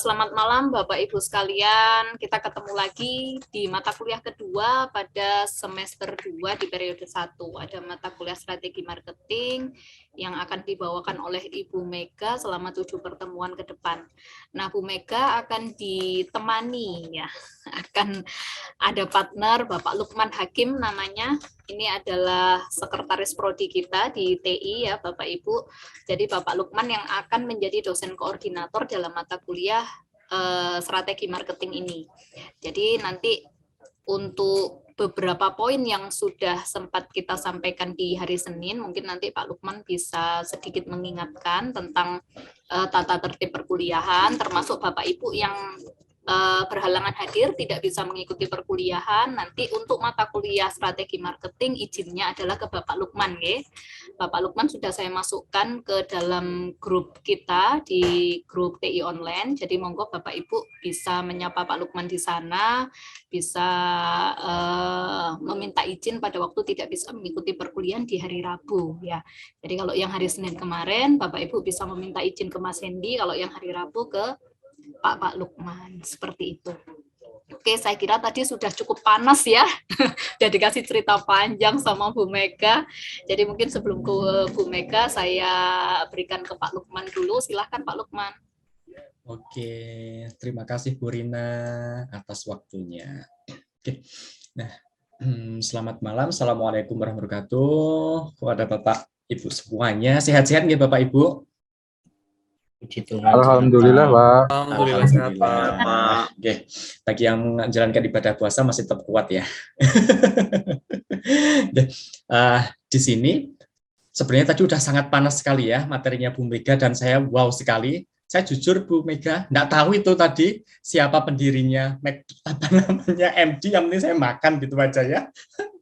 Selamat malam Bapak Ibu sekalian. Kita ketemu lagi di mata kuliah kedua pada semester 2 di periode 1. Ada mata kuliah strategi marketing yang akan dibawakan oleh Ibu Mega selama 7 pertemuan ke depan. Nah, Bu Mega akan ditemani ya. Akan ada partner Bapak Lukman Hakim namanya. Ini adalah sekretaris prodi kita di TI ya Bapak Ibu. Jadi Bapak Lukman yang akan menjadi dosen koordinator dalam mata kuliah strategi marketing ini. Jadi nanti untuk beberapa poin yang sudah sempat kita sampaikan di hari Senin, mungkin nanti Pak Lukman bisa sedikit mengingatkan tentang tata tertib perkuliahan, termasuk Bapak Ibu yang berhalangan hadir, tidak bisa mengikuti perkuliahan. Nanti untuk mata kuliah strategi marketing, izinnya adalah ke Bapak Lukman. Ya. Bapak Lukman sudah saya masukkan ke dalam grup kita, di grup TI Online. Jadi monggo Bapak Ibu bisa menyapa Pak Lukman di sana, bisa meminta izin pada waktu tidak bisa mengikuti perkuliahan di hari Rabu. Ya. Jadi kalau yang hari Senin kemarin, Bapak Ibu bisa meminta izin ke Mas Hendy, kalau yang hari Rabu ke Pak Lukman, seperti itu. Oke, saya kira tadi sudah cukup panas ya, sudah dikasih cerita panjang sama Bu Mega. Jadi mungkin sebelum ke Bu Mega, saya berikan ke Pak Lukman dulu. Silahkan Pak Lukman. Oke, terima kasih Bu Rina atas waktunya. Oke, nah, selamat malam, assalamualaikum warahmatullahi wabarakatuh. Kepada Bapak Ibu semuanya, sehat-sehat nggih Bapak Ibu? Alhamdulillah, Pak. Alhamdulillah sehat, Pak. Oke, bagi yang menjalankan ibadah puasa masih tetap kuat ya. Di sini sebenarnya tadi udah sangat panas sekali ya materinya Bu Mega dan saya wow sekali. Saya jujur Bu Mega, nggak tahu itu tadi siapa pendirinya, apa namanya MD, yang penting saya makan gitu aja ya.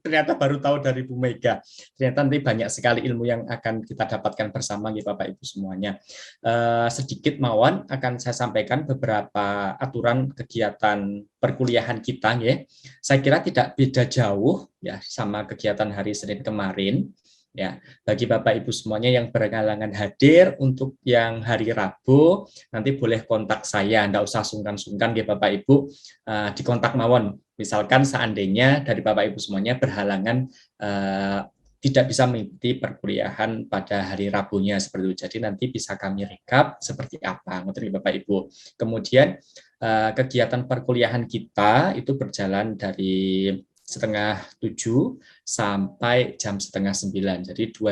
Ternyata baru tahu dari Bu Mega. Ternyata nanti banyak sekali ilmu yang akan kita dapatkan bersama nih Bapak Ibu semuanya. Sedikit mawon akan saya sampaikan beberapa aturan kegiatan perkuliahan kita ya. Saya kira tidak beda jauh ya sama kegiatan hari Senin kemarin. Ya, bagi Bapak Ibu semuanya yang berhalangan hadir, untuk yang hari Rabu nanti boleh kontak saya, enggak usah sungkan-sungkan ya Bapak Ibu, di kontak mawon. Misalkan seandainya dari Bapak Ibu semuanya berhalangan tidak bisa mengikuti perkuliahan pada hari Rabunya seperti itu. Jadi nanti bisa kami rekap seperti apa, ngerti Bapak Ibu. Kemudian kegiatan perkuliahan kita itu berjalan dari 6:30 sampai jam 8:30. Jadi 2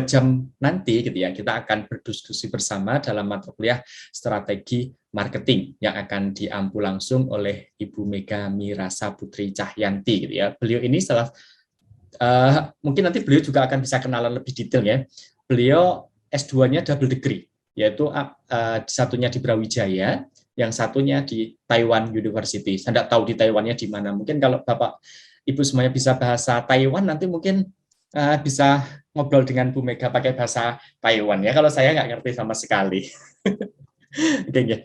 jam nanti gitu ya, kita akan berdiskusi bersama dalam mata kuliah strategi marketing yang akan diampu langsung oleh Ibu Mega Mirasa Putri Cahyanti gitu ya. Beliau ini mungkin nanti beliau juga akan bisa kenalan lebih detail ya. Beliau S2-nya double degree, yaitu satunya di Brawijaya, yang satunya di Taiwan University. Saya tidak tahu di Taiwannya di mana. Mungkin kalau Bapak Ibu semuanya bisa bahasa Taiwan, nanti mungkin bisa ngobrol dengan Bu Mega pakai bahasa Taiwan ya. Kalau saya nggak ngerti sama sekali. Oke, ya.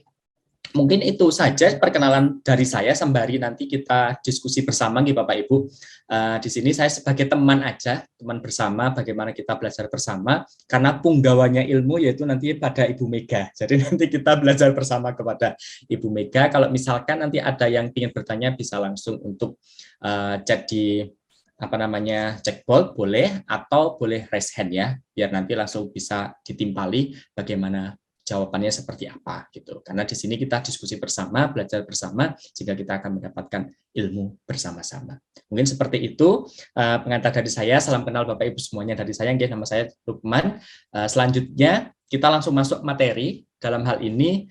Mungkin itu saja perkenalan dari saya, sembari nanti kita diskusi bersama nih Bapak Ibu. Di sini saya sebagai teman aja, teman bersama bagaimana kita belajar bersama, karena punggawanya ilmu yaitu nanti pada Ibu Mega. Jadi nanti kita belajar bersama kepada Ibu Mega. Kalau misalkan nanti ada yang ingin bertanya bisa langsung untuk chat di chatbot boleh, atau boleh raise hand ya, biar nanti langsung bisa ditimpali bagaimana jawabannya seperti apa gitu. Karena di sini kita diskusi bersama, belajar bersama, sehingga kita akan mendapatkan ilmu bersama-sama. Mungkin seperti itu pengantar dari saya. Salam kenal Bapak Ibu semuanya dari saya. Nama saya Lukman. Selanjutnya kita langsung masuk materi. Dalam hal ini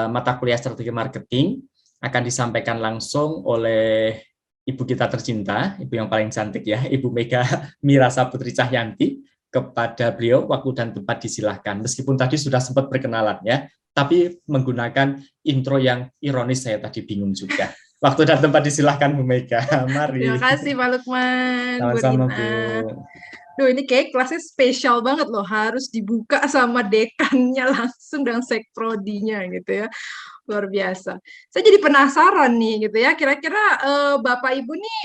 mata kuliah strategi marketing akan disampaikan langsung oleh Ibu kita tercinta, Ibu yang paling cantik ya, Ibu Mega Mirasa Putri Cahyanti. Kepada beliau waktu dan tempat disilahkan. Meskipun tadi sudah sempat perkenalan ya, tapi menggunakan intro yang ironis, saya tadi bingung juga. Waktu dan tempat disilahkan Bu Mega. Mari. Terima kasih Pak Lukman. Sama-sama Bu. Duh, ini kayak kelasnya spesial banget loh, harus dibuka sama dekannya langsung dan sekprodinya gitu ya. Luar biasa. Saya jadi penasaran nih gitu ya, kira-kira Bapak Ibu nih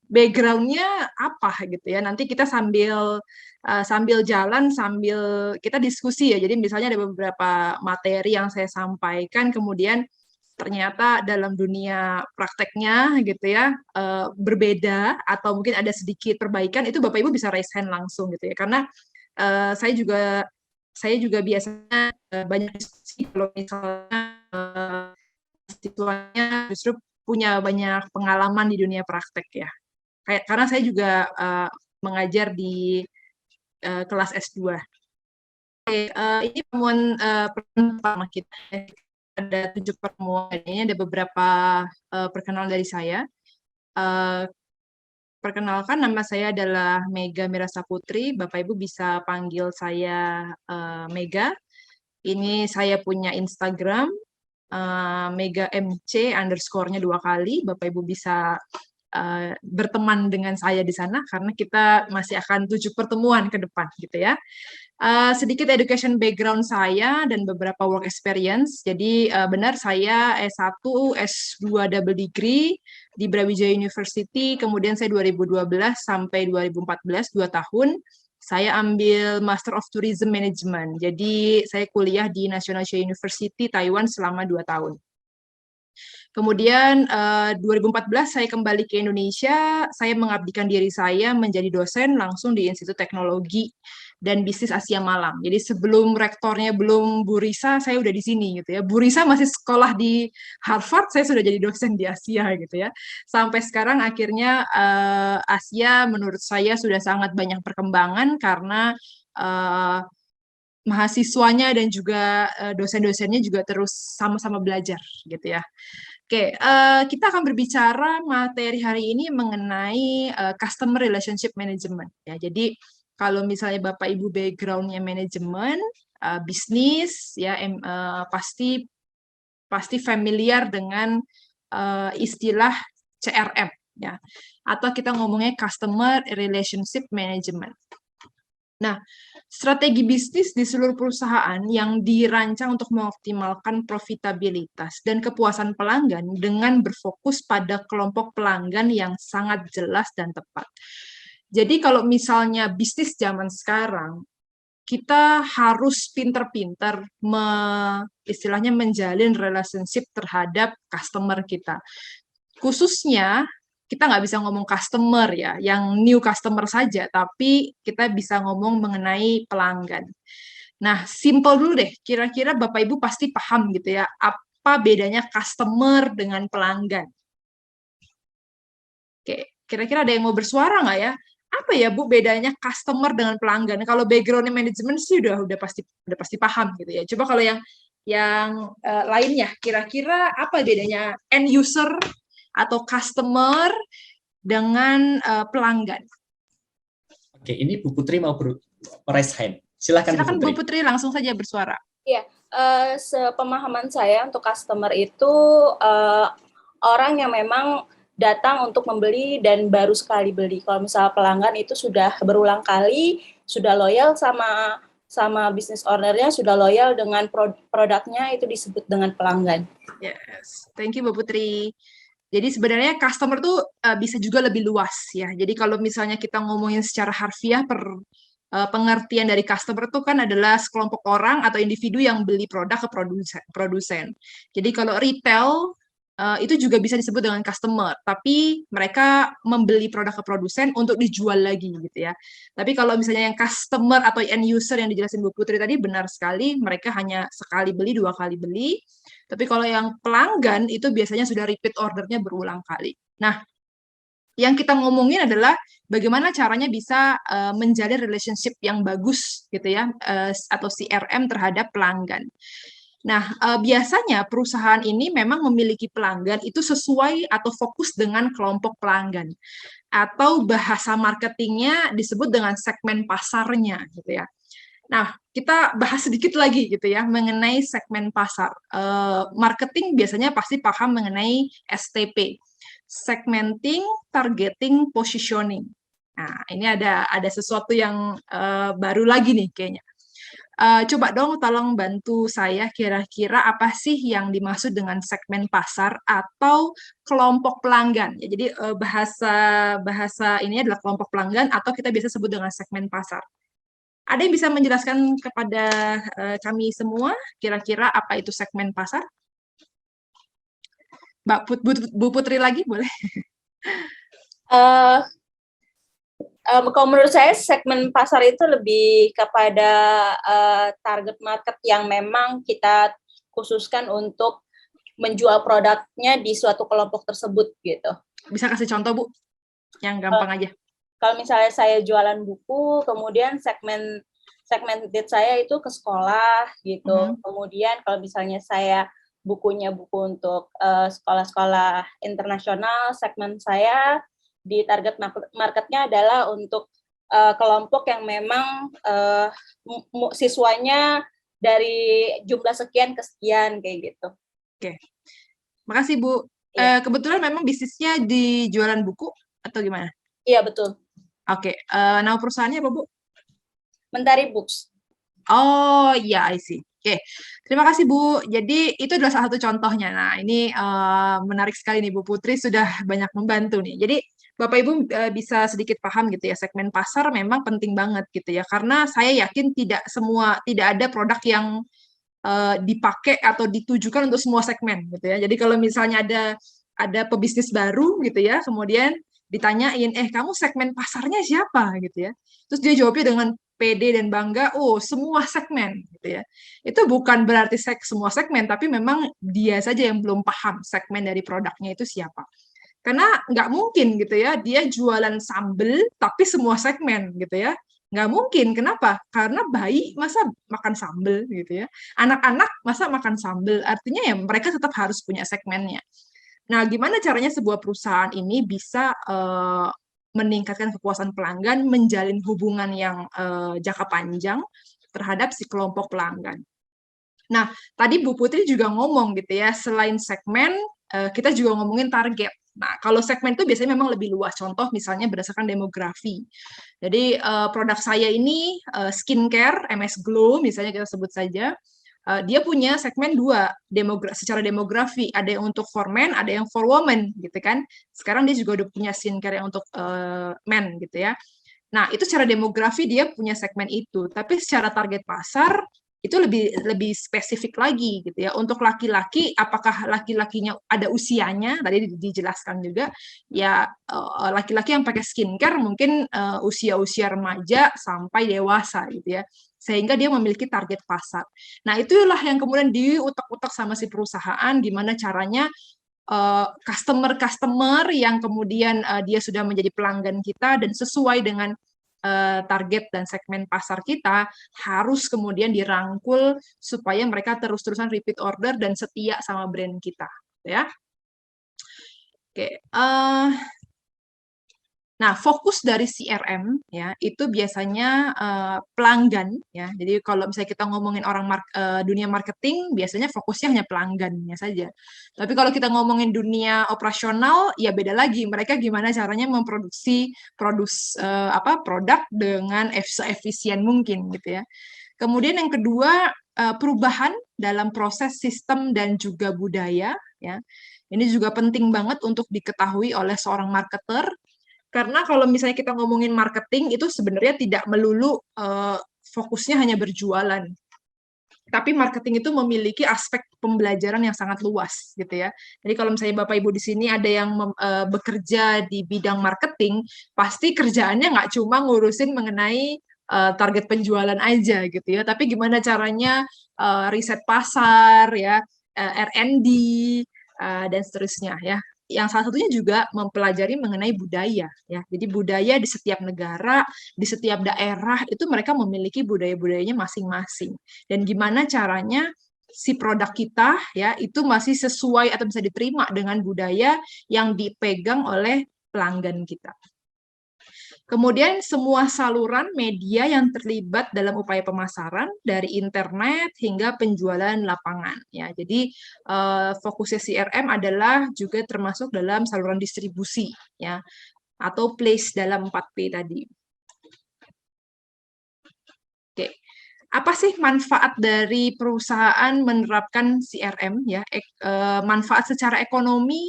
background-nya apa gitu ya. Nanti kita sambil sambil jalan, sambil kita diskusi ya. Jadi misalnya ada beberapa materi yang saya sampaikan, kemudian ternyata dalam dunia prakteknya gitu ya berbeda atau mungkin ada sedikit perbaikan, itu Bapak Ibu bisa raise hand langsung gitu ya. Karena saya juga biasanya banyak diskusi kalau misalnya siswanya justru punya banyak pengalaman di dunia praktek ya. Karena saya juga mengajar di kelas S2. Ini pertemuan pertama kita. Ada 7 pertemuan. Ini ada beberapa perkenalan dari saya. Perkenalkan, nama saya adalah Mega Mirasa Putri. Bapak Ibu bisa panggil saya Mega. Ini saya punya Instagram, Mega MC _nya 2 kali. Bapak Ibu bisa berteman dengan saya di sana karena kita masih akan 7 pertemuan ke depan gitu ya. Sedikit education background saya dan beberapa work experience. Jadi benar saya S1, S2 double degree di Brawijaya University, kemudian saya 2012 sampai 2014, 2 tahun. Saya ambil Master of Tourism Management. Jadi saya kuliah di National China University, Taiwan selama 2 tahun. Kemudian 2014 saya kembali ke Indonesia, saya mengabdikan diri saya menjadi dosen langsung di Institut Teknologi dan Bisnis Asia Malang. Jadi sebelum rektornya belum Bu Risa, saya udah di sini gitu ya. Bu Risa masih sekolah di Harvard, saya sudah jadi dosen di Asia gitu ya. Sampai sekarang akhirnya Asia menurut saya sudah sangat banyak perkembangan karena mahasiswanya dan juga dosen-dosennya juga terus sama-sama belajar gitu ya. Oke, kita akan berbicara materi hari ini mengenai customer relationship management ya. Jadi kalau misalnya Bapak Ibu background-nya manajemen, bisnis ya, pasti familiar dengan istilah CRM ya. Atau kita ngomongnya customer relationship management. Nah, strategi bisnis di seluruh perusahaan yang dirancang untuk mengoptimalkan profitabilitas dan kepuasan pelanggan dengan berfokus pada kelompok pelanggan yang sangat jelas dan tepat. Jadi kalau misalnya bisnis zaman sekarang, kita harus pinter-pinter istilahnya menjalin relationship terhadap customer kita. Khususnya kita nggak bisa ngomong customer ya, yang new customer saja, tapi kita bisa ngomong mengenai pelanggan. Nah, simple dulu deh, kira-kira Bapak Ibu pasti paham gitu ya, apa bedanya customer dengan pelanggan. Oke, kira-kira ada yang mau bersuara nggak ya? Apa ya Bu bedanya customer dengan pelanggan? Kalau background manajemen sih udah pasti paham gitu ya. Coba kalau yang lainnya, kira-kira apa bedanya end user atau customer dengan pelanggan? Oke, ini Bu Putri mau raise hand. Silakan Bu Putri langsung saja bersuara. Iya, sepemahaman saya untuk customer itu orang yang memang datang untuk membeli dan baru sekali beli. Kalau misalnya pelanggan itu sudah berulang kali, sudah loyal sama bisnis ownernya, sudah loyal dengan produknya, itu disebut dengan pelanggan. Yes, thank you Bu Putri. Jadi sebenarnya customer tuh bisa juga lebih luas ya. Jadi kalau misalnya kita ngomongin secara harfiah pengertian dari customer itu kan adalah sekelompok orang atau individu yang beli produk ke produsen. Jadi kalau retail itu juga bisa disebut dengan customer, tapi mereka membeli produk ke produsen untuk dijual lagi gitu ya. Tapi kalau misalnya yang customer atau end user yang dijelasin Bu Putri tadi benar sekali, mereka hanya sekali beli, 2 kali beli. Tapi kalau yang pelanggan itu biasanya sudah repeat ordernya berulang kali. Nah, yang kita ngomongin adalah bagaimana caranya bisa menjalin relationship yang bagus gitu ya, atau CRM terhadap pelanggan. Nah, biasanya perusahaan ini memang memiliki pelanggan itu sesuai atau fokus dengan kelompok pelanggan. Atau bahasa marketingnya disebut dengan segmen pasarnya gitu ya. Nah, kita bahas sedikit lagi gitu ya mengenai segmen pasar. Marketing biasanya pasti paham mengenai STP, segmenting, targeting, positioning. Nah, ini ada sesuatu yang baru lagi nih kayaknya. Coba dong tolong bantu saya kira-kira apa sih yang dimaksud dengan segmen pasar atau kelompok pelanggan. Ya, jadi bahasa ini adalah kelompok pelanggan atau kita biasa sebut dengan segmen pasar. Ada yang bisa menjelaskan kepada kami semua kira-kira apa itu segmen pasar? Bu Putri lagi boleh? Eh, Kalau menurut saya segmen pasar itu lebih kepada target market yang memang kita khususkan untuk menjual produknya di suatu kelompok tersebut gitu. Bisa kasih contoh, Bu? Yang gampang aja. Kalau misalnya saya jualan buku, kemudian segmented saya itu ke sekolah gitu. Kemudian kalau misalnya saya bukunya buku untuk sekolah-sekolah internasional, segmen saya di target marketnya adalah untuk kelompok yang memang siswanya dari jumlah sekian ke sekian kayak gitu. Oke, makasih Bu. Iya. Kebetulan memang bisnisnya di jualan buku atau gimana? Iya betul. Oke, nama perusahaannya apa Bu? Mentari Books. Oh iya, I see. Oke, terima kasih Bu. Jadi itu adalah salah satu contohnya. Nah ini menarik sekali nih Bu Putri sudah banyak membantu nih. Jadi Bapak Ibu bisa sedikit paham gitu ya, segmen pasar memang penting banget gitu ya. Karena saya yakin tidak ada produk yang dipakai atau ditujukan untuk semua segmen gitu ya. Jadi kalau misalnya ada pebisnis baru gitu ya, kemudian ditanyain, kamu segmen pasarnya siapa gitu ya. Terus dia jawabnya dengan pede dan bangga, oh semua segmen gitu ya. Itu bukan berarti semua segmen, tapi memang dia saja yang belum paham segmen dari produknya itu siapa. Karena nggak mungkin gitu ya, dia jualan sambel tapi semua segmen gitu ya. Nggak mungkin, kenapa? Karena bayi masa makan sambel gitu ya. Anak-anak masa makan sambel, artinya ya mereka tetap harus punya segmennya. Nah, gimana caranya sebuah perusahaan ini bisa meningkatkan kepuasan pelanggan, menjalin hubungan yang jangka panjang terhadap si kelompok pelanggan. Nah, tadi Bu Putri juga ngomong gitu ya, selain segmen, kita juga ngomongin target. Nah, kalau segmen itu biasanya memang lebih luas. Contoh misalnya berdasarkan demografi. Jadi produk saya ini skincare, MS Glow misalnya kita sebut saja, dia punya segmen dua secara demografi, ada yang untuk for men, ada yang for women gitu kan. Sekarang dia juga udah punya skincare yang untuk men gitu ya. Nah itu secara demografi dia punya segmen itu, tapi secara target pasar itu lebih spesifik lagi gitu ya. Untuk laki-laki, apakah laki-lakinya ada usianya? Tadi dijelaskan juga ya, laki-laki yang pakai skincare mungkin usia-usia remaja sampai dewasa gitu ya, sehingga dia memiliki target pasar. Nah, itulah yang kemudian diutak-utak sama si perusahaan, gimana caranya customer yang kemudian dia sudah menjadi pelanggan kita dan sesuai dengan target dan segmen pasar kita harus kemudian dirangkul supaya mereka terus-terusan repeat order dan setia sama brand kita, ya. Oke. Nah, fokus dari CRM ya itu biasanya pelanggan ya. Jadi kalau misalnya kita ngomongin orang dunia marketing, biasanya fokusnya hanya pelanggannya saja. Tapi kalau kita ngomongin dunia operasional, ya beda lagi. Mereka gimana caranya memproduksi produk dengan seefisien mungkin gitu ya. Kemudian yang kedua, perubahan dalam proses sistem dan juga budaya ya. Ini juga penting banget untuk diketahui oleh seorang marketer. Karena kalau misalnya kita ngomongin marketing, itu sebenarnya tidak melulu fokusnya hanya berjualan. Tapi marketing itu memiliki aspek pembelajaran yang sangat luas, gitu ya. Jadi kalau misalnya Bapak Ibu di sini ada yang bekerja di bidang marketing, pasti kerjaannya nggak cuma ngurusin mengenai target penjualan aja, gitu ya. Tapi gimana caranya riset pasar, ya, R&D, dan seterusnya, ya. Yang salah satunya juga mempelajari mengenai budaya ya. Jadi budaya di setiap negara, di setiap daerah itu mereka memiliki budaya-budayanya masing-masing. Dan gimana caranya si produk kita ya itu masih sesuai atau bisa diterima dengan budaya yang dipegang oleh pelanggan kita. Kemudian semua saluran media yang terlibat dalam upaya pemasaran dari internet hingga penjualan lapangan ya. Jadi fokusnya CRM adalah juga termasuk dalam saluran distribusi ya atau place dalam 4P tadi. Oke. Apa sih manfaat dari perusahaan menerapkan CRM ya? Manfaat secara ekonomi,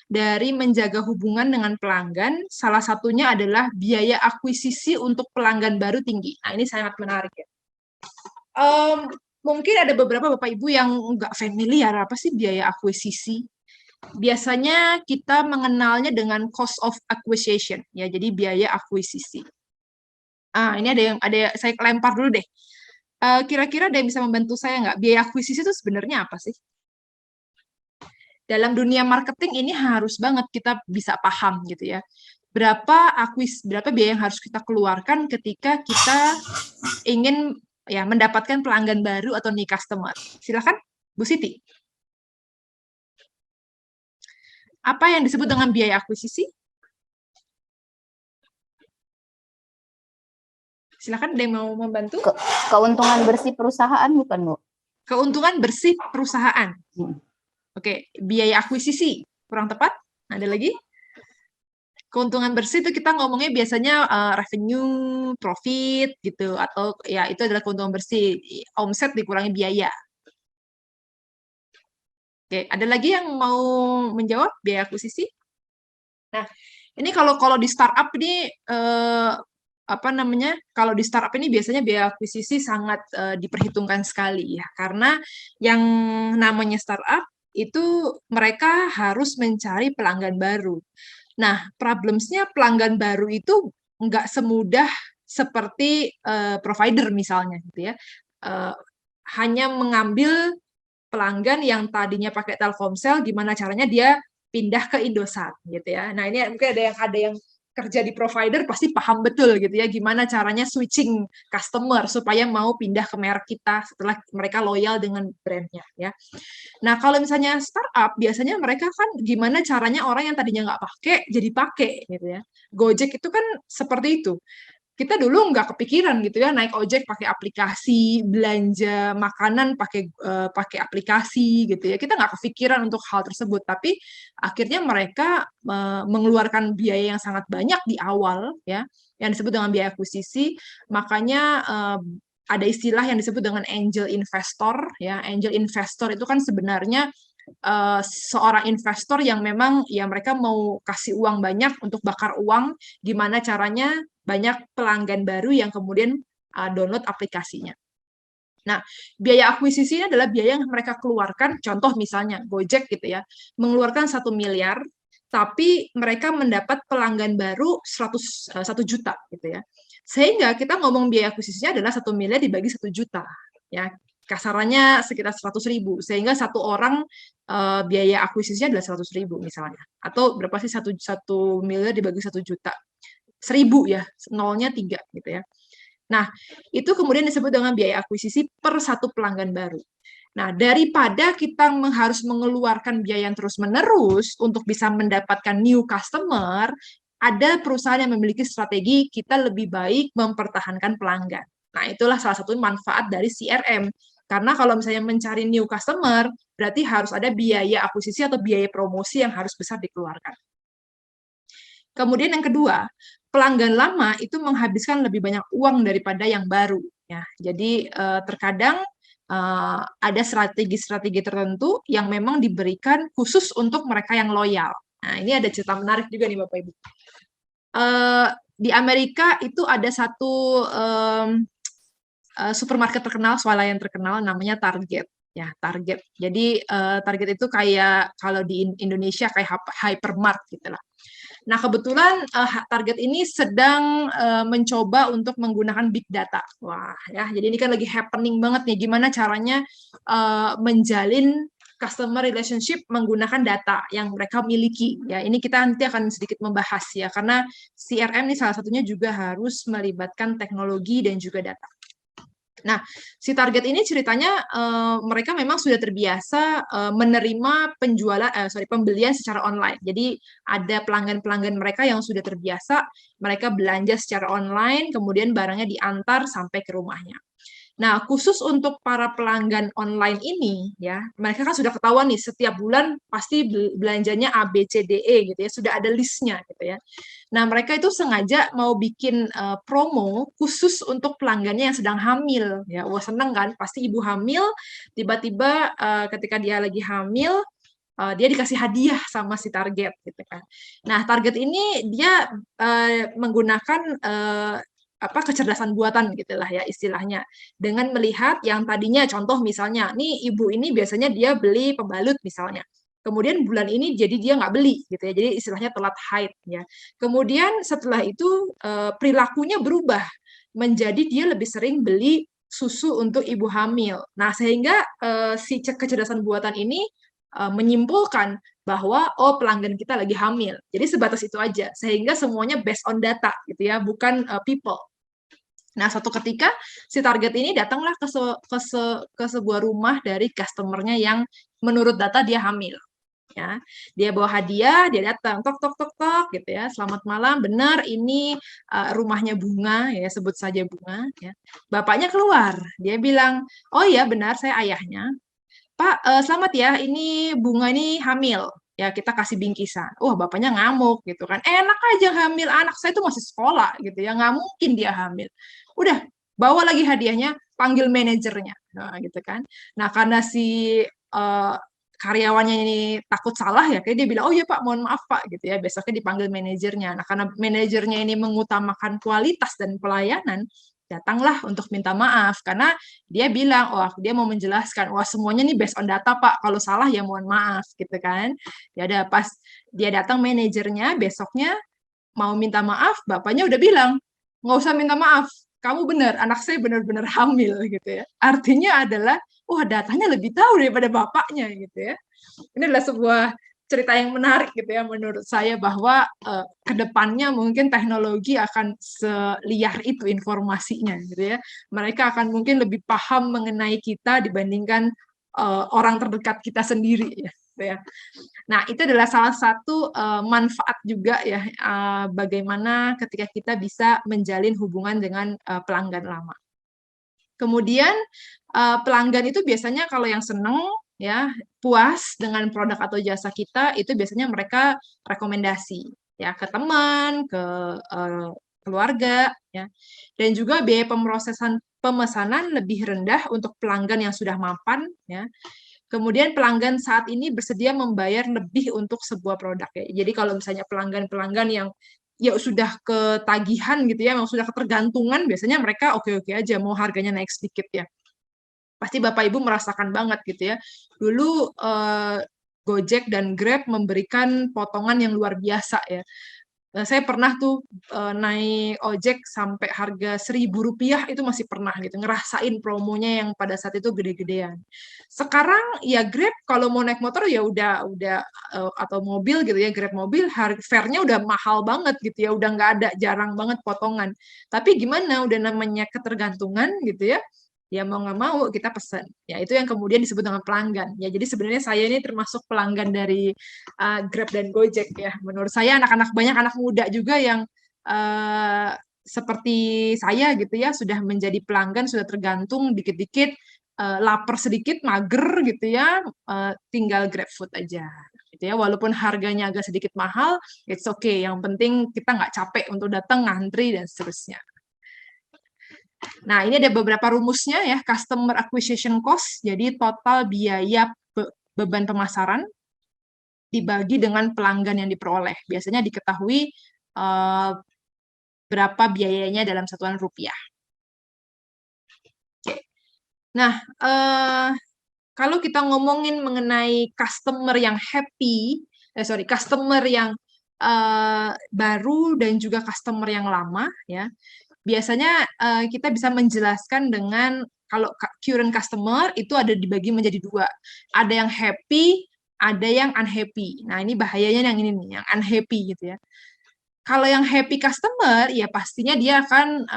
dari menjaga hubungan dengan pelanggan, salah satunya adalah biaya akuisisi untuk pelanggan baru tinggi. Nah, ini sangat menarik ya. Mungkin ada beberapa Bapak Ibu yang nggak familiar apa sih biaya akuisisi. Biasanya kita mengenalnya dengan cost of acquisition, ya, jadi biaya akuisisi. Ini ada saya lempar dulu deh. Kira-kira ada yang bisa membantu saya nggak? Biaya akuisisi itu sebenarnya apa sih? Dalam dunia marketing ini harus banget kita bisa paham gitu ya. Berapa biaya yang harus kita keluarkan ketika kita ingin ya mendapatkan pelanggan baru atau new customer. Silakan, Bu Siti. Apa yang disebut dengan biaya akuisisi? Silakan, ada yang mau membantu? Keuntungan bersih perusahaan bukan, Bu? Keuntungan bersih perusahaan. Oke, biaya akuisisi kurang tepat. Ada lagi? Keuntungan bersih itu kita ngomongnya biasanya revenue, profit gitu, atau ya itu adalah keuntungan bersih, omset dikurangi biaya. Oke, ada lagi yang mau menjawab biaya akuisisi? Nah, ini kalau di startup ini kalau di startup ini biasanya biaya akuisisi sangat diperhitungkan sekali ya, karena yang namanya startup itu mereka harus mencari pelanggan baru. Nah, problems-nya pelanggan baru itu nggak semudah seperti provider misalnya, gitu ya. Hanya mengambil pelanggan yang tadinya pakai Telkomsel, gimana caranya dia pindah ke Indosat, gitu ya. Nah, ini mungkin ada yang kerja di provider pasti paham betul gitu ya, gimana caranya switching customer supaya mau pindah ke merek kita setelah mereka loyal dengan brandnya ya. Nah, kalau misalnya startup, biasanya mereka kan gimana caranya orang yang tadinya nggak pakai, jadi pakai, gitu ya. Gojek itu kan seperti itu. Kita dulu nggak kepikiran gitu ya, naik ojek pakai aplikasi, belanja makanan pakai aplikasi, gitu ya. Kita nggak kepikiran untuk hal tersebut, tapi akhirnya mereka mengeluarkan biaya yang sangat banyak di awal, ya, yang disebut dengan biaya akuisisi. Makanya ada istilah yang disebut dengan angel investor ya. Angel investor itu kan sebenarnya seorang investor yang memang ya mereka mau kasih uang banyak untuk bakar uang, gimana caranya banyak pelanggan baru yang kemudian download aplikasinya. Nah, biaya akuisisi ini adalah biaya yang mereka keluarkan, contoh misalnya Gojek gitu ya, mengeluarkan 1 miliar, tapi mereka mendapat pelanggan baru 1 juta gitu ya. Sehingga kita ngomong biaya akuisisinya adalah 1 miliar dibagi 1 juta. Ya, kasarannya sekitar 100.000, sehingga satu orang biaya akuisisinya adalah 100.000 misalnya. Atau berapa sih 1 miliar dibagi 1 juta? 1.000 ya, nolnya 3 gitu ya. Nah, itu kemudian disebut dengan biaya akuisisi per satu pelanggan baru. Nah, daripada kita harus mengeluarkan biaya yang terus-menerus untuk bisa mendapatkan new customer, ada perusahaan yang memiliki strategi kita lebih baik mempertahankan pelanggan. Nah, itulah salah satu manfaat dari CRM. Karena kalau misalnya mencari new customer, berarti harus ada biaya akuisisi atau biaya promosi yang harus besar dikeluarkan. Kemudian yang kedua, pelanggan lama itu menghabiskan lebih banyak uang daripada yang baru. Ya, jadi terkadang ada strategi-strategi tertentu yang memang diberikan khusus untuk mereka yang loyal. Nah, ini ada cerita menarik juga nih Bapak Ibu. Di Amerika itu ada satu supermarket terkenal, swalayan terkenal, namanya Target. Ya, Target. Jadi Target itu kayak kalau di Indonesia kayak hypermart gitu lah. Nah, kebetulan Target ini sedang mencoba untuk menggunakan big data. Wah, ya, jadi ini kan lagi happening banget nih, gimana caranya menjalin customer relationship menggunakan data yang mereka miliki. Ya, ini kita nanti akan sedikit membahas ya, karena CRM ini salah satunya juga harus melibatkan teknologi dan juga data. Nah, si Target ini ceritanya mereka memang sudah terbiasa menerima pembelian secara online. Jadi ada pelanggan-pelanggan mereka yang sudah terbiasa mereka belanja secara online, kemudian barangnya diantar sampai ke rumahnya. Nah, khusus untuk para pelanggan online ini, ya, mereka kan sudah ketahuan nih, setiap bulan pasti belanjanya A, B, C, D, E, gitu ya, sudah ada listnya, gitu ya. Nah, mereka itu sengaja mau bikin promo khusus untuk pelanggannya yang sedang hamil, ya. Wah, seneng kan, pasti ibu hamil, tiba-tiba ketika dia lagi hamil, dia dikasih hadiah sama si target gitu kan. Nah, target ini dia menggunakan kecerdasan buatan gitulah ya istilahnya, dengan melihat yang tadinya contoh misalnya nih ibu ini biasanya dia beli pembalut misalnya, kemudian bulan ini jadi dia nggak beli gitu ya, jadi istilahnya telat haid ya. Kemudian setelah itu perilakunya berubah menjadi dia lebih sering beli susu untuk ibu hamil. Nah, sehingga si kecerdasan buatan ini menyimpulkan bahwa pelanggan kita lagi hamil. Jadi sebatas itu aja, sehingga semuanya based on data gitu ya, bukan people. Nah, suatu ketika si target ini datanglah ke sebuah rumah dari customer-nya yang menurut data dia hamil. Ya, dia bawa hadiah, dia datang, tok tok tok tok gitu ya. Selamat malam, benar ini rumahnya Bunga ya, sebut saja Bunga ya. Bapaknya keluar, dia bilang, "Oh ya, benar saya ayahnya. Pak, selamat ya, ini Bunga ini hamil. Ya, kita kasih bingkisan." Wah, bapaknya ngamuk gitu kan. Enak aja hamil, anak saya itu masih sekolah gitu ya, nggak mungkin dia hamil. Udah, bawa lagi hadiahnya, panggil manajernya. Nah, gitu kan. Nah, karena si karyawannya ini takut salah ya, kayak dia bilang, "Oh iya Pak, mohon maaf Pak," gitu ya. Besoknya dipanggil manajernya. Nah, karena manajernya ini mengutamakan kualitas dan pelayanan, datanglah untuk minta maaf karena dia bilang, dia mau menjelaskan, semuanya nih based on data Pak, kalau salah ya mohon maaf gitu kan. Ya udah, pas dia datang manajernya besoknya mau minta maaf, bapaknya udah bilang, "Nggak usah minta maaf, kamu benar, anak saya benar-benar hamil," gitu ya. Artinya adalah, datanya lebih tahu daripada bapaknya gitu ya. Ini adalah sebuah cerita yang menarik gitu ya menurut saya, bahwa ke depannya mungkin teknologi akan seliar itu informasinya gitu ya. Mereka akan mungkin lebih paham mengenai kita dibandingkan orang terdekat kita sendiri ya. Gitu ya. Nah, itu adalah salah satu manfaat juga ya, bagaimana ketika kita bisa menjalin hubungan dengan pelanggan lama. Kemudian pelanggan itu biasanya kalau yang seneng ya, puas dengan produk atau jasa kita, itu biasanya mereka rekomendasi ya ke teman, ke keluarga ya. Dan juga biaya pemesanan lebih rendah untuk pelanggan yang sudah mapan ya. Kemudian pelanggan saat ini bersedia membayar lebih untuk sebuah produk ya. Jadi kalau misalnya pelanggan-pelanggan yang ya sudah ketagihan gitu ya, yang sudah ketergantungan, biasanya mereka oke-oke aja mau harganya naik sedikit ya. Pasti Bapak Ibu merasakan banget gitu ya. Dulu Gojek dan Grab memberikan potongan yang luar biasa ya. Saya pernah tuh naik ojek sampai harga Rp1.000 itu masih pernah gitu, ngerasain promonya yang pada saat itu gede-gedean. Sekarang ya Grab kalau mau naik motor ya udah atau mobil gitu ya, Grab mobil fare-nya udah mahal banget gitu ya, udah nggak ada, jarang banget potongan. Tapi gimana, udah namanya ketergantungan gitu ya, ya mau nggak mau kita pesan. Ya itu yang kemudian disebut dengan pelanggan. Ya jadi sebenarnya saya ini termasuk pelanggan dari Grab dan Gojek ya. Menurut saya banyak anak muda juga yang seperti saya gitu ya, sudah menjadi pelanggan, sudah tergantung dikit-dikit, lapar sedikit, mager gitu ya, tinggal GrabFood aja. Gitu ya, walaupun harganya agak sedikit mahal, it's okay. Yang penting kita nggak capek untuk datang ngantri dan seterusnya. Nah, ini ada beberapa rumusnya ya, customer acquisition cost, jadi total biaya beban pemasaran dibagi dengan pelanggan yang diperoleh. Biasanya diketahui berapa biayanya dalam satuan rupiah. Oke. Nah, kalau kita ngomongin mengenai customer yang happy, customer yang baru dan juga customer yang lama, ya, biasanya kita bisa menjelaskan dengan kalau current customer itu ada dibagi menjadi dua. Ada yang happy, ada yang unhappy. Nah, ini bahayanya yang ini nih, yang unhappy gitu ya. Kalau yang happy customer, ya pastinya dia akan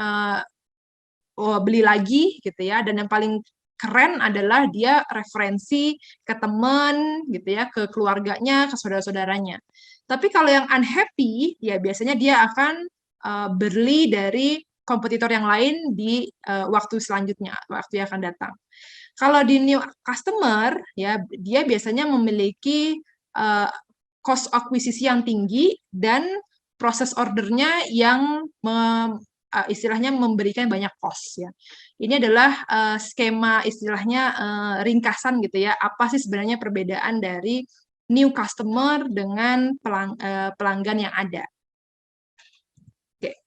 beli lagi gitu ya. Dan yang paling keren adalah dia referensi ke teman gitu ya, ke keluarganya, ke saudara-saudaranya. Tapi kalau yang unhappy, ya biasanya dia akan beli dari kompetitor yang lain di waktu selanjutnya, waktu yang akan datang. Kalau di new customer, ya dia biasanya memiliki cost akuisisi yang tinggi dan proses ordernya yang istilahnya memberikan banyak cost ya. Ini adalah skema istilahnya ringkasan gitu ya. Apa sih sebenarnya perbedaan dari new customer dengan pelanggan yang ada. Oke.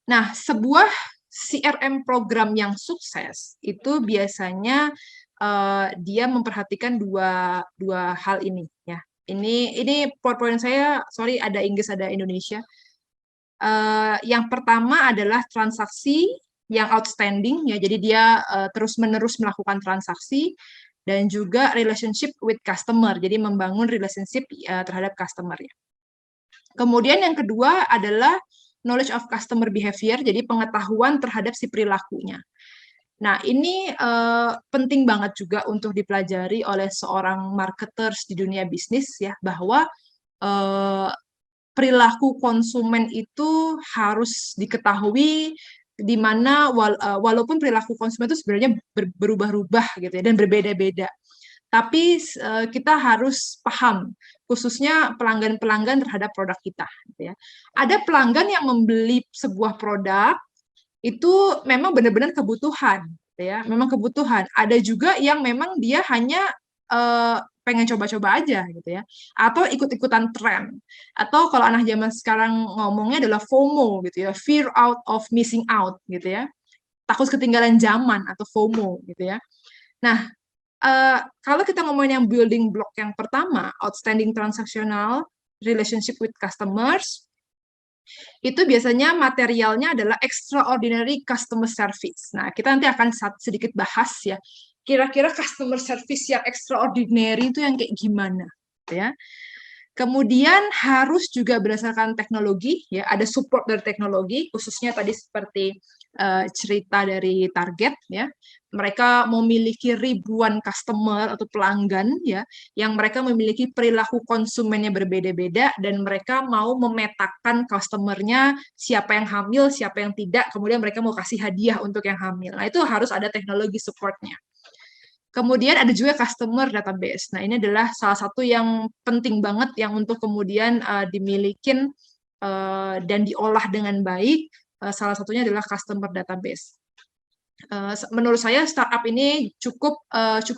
Nah, sebuah CRM program yang sukses itu biasanya dia memperhatikan dua hal ini ya. Ini PowerPoint saya, sorry ada Inggris ada Indonesia. Yang pertama adalah transaksi yang outstanding ya, jadi dia terus-menerus melakukan transaksi, dan juga relationship with customer, jadi membangun relationship terhadap customer ya. Kemudian yang kedua adalah knowledge of customer behavior, jadi pengetahuan terhadap si perilakunya. Nah, ini penting banget juga untuk dipelajari oleh seorang marketers di dunia bisnis ya, bahwa perilaku konsumen itu harus diketahui, di mana walaupun perilaku konsumen itu sebenarnya berubah-ubah gitu ya, dan berbeda-beda. Tapi kita harus paham, khususnya pelanggan-pelanggan terhadap produk kita. Gitu ya. Ada pelanggan yang membeli sebuah produk, itu memang benar-benar kebutuhan. Gitu ya. Memang kebutuhan. Ada juga yang memang dia hanya pengen coba-coba aja gitu ya, atau ikut-ikutan tren, atau kalau anak zaman sekarang ngomongnya adalah FOMO gitu ya, fear out of missing out gitu ya, takut ketinggalan zaman atau FOMO gitu ya. Nah, kalau kita ngomongin yang building block yang pertama, outstanding transactional relationship with customers, itu biasanya materialnya adalah extraordinary customer service. Nah, kita nanti akan sedikit bahas ya, kira-kira customer service yang extraordinary itu yang kayak gimana, ya. Kemudian harus juga berdasarkan teknologi, ya, ada support dari teknologi, khususnya tadi seperti cerita dari Target, ya, mereka memiliki ribuan customer atau pelanggan, ya, yang mereka memiliki perilaku konsumennya berbeda-beda, dan mereka mau memetakan customernya, siapa yang hamil, siapa yang tidak, kemudian mereka mau kasih hadiah untuk yang hamil. Nah, itu harus ada teknologi supportnya. Kemudian ada juga customer database. Nah, ini adalah salah satu yang penting banget yang untuk kemudian dimiliki dan diolah dengan baik. Salah satunya adalah customer database. Menurut saya startup ini cukup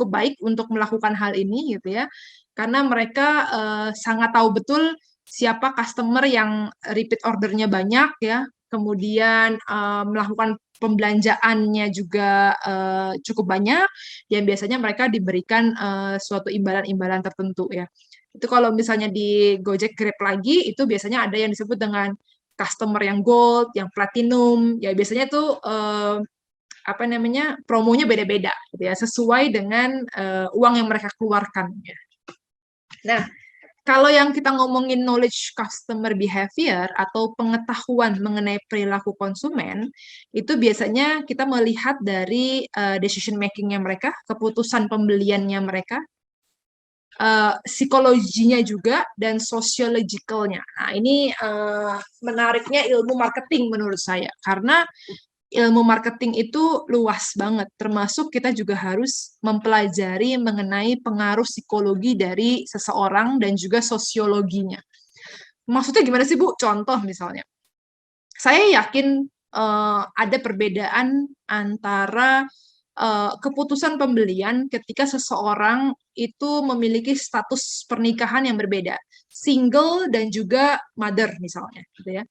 baik untuk melakukan hal ini gitu ya, karena mereka sangat tahu betul siapa customer yang repeat ordernya banyak ya, kemudian melakukan pembelanjaannya juga cukup banyak, yang biasanya mereka diberikan suatu imbalan-imbalan tertentu ya. Itu kalau misalnya di Gojek Grab lagi, itu biasanya ada yang disebut dengan customer yang gold, yang platinum, ya biasanya itu apa namanya, promonya beda-beda gitu ya, sesuai dengan uang yang mereka keluarkan ya. Nah, kalau yang kita ngomongin knowledge customer behavior atau pengetahuan mengenai perilaku konsumen, itu biasanya kita melihat dari decision making-nya mereka, keputusan pembeliannya mereka, psikologinya juga, dan sociological-nya. Nah, ini menariknya ilmu marketing menurut saya, karena ilmu marketing itu luas banget, termasuk kita juga harus mempelajari mengenai pengaruh psikologi dari seseorang dan juga sosiologinya. Maksudnya gimana sih, Bu? Contoh misalnya, saya yakin ada perbedaan antara keputusan pembelian ketika seseorang itu memiliki status pernikahan yang berbeda, single dan juga mother misalnya, gitu ya.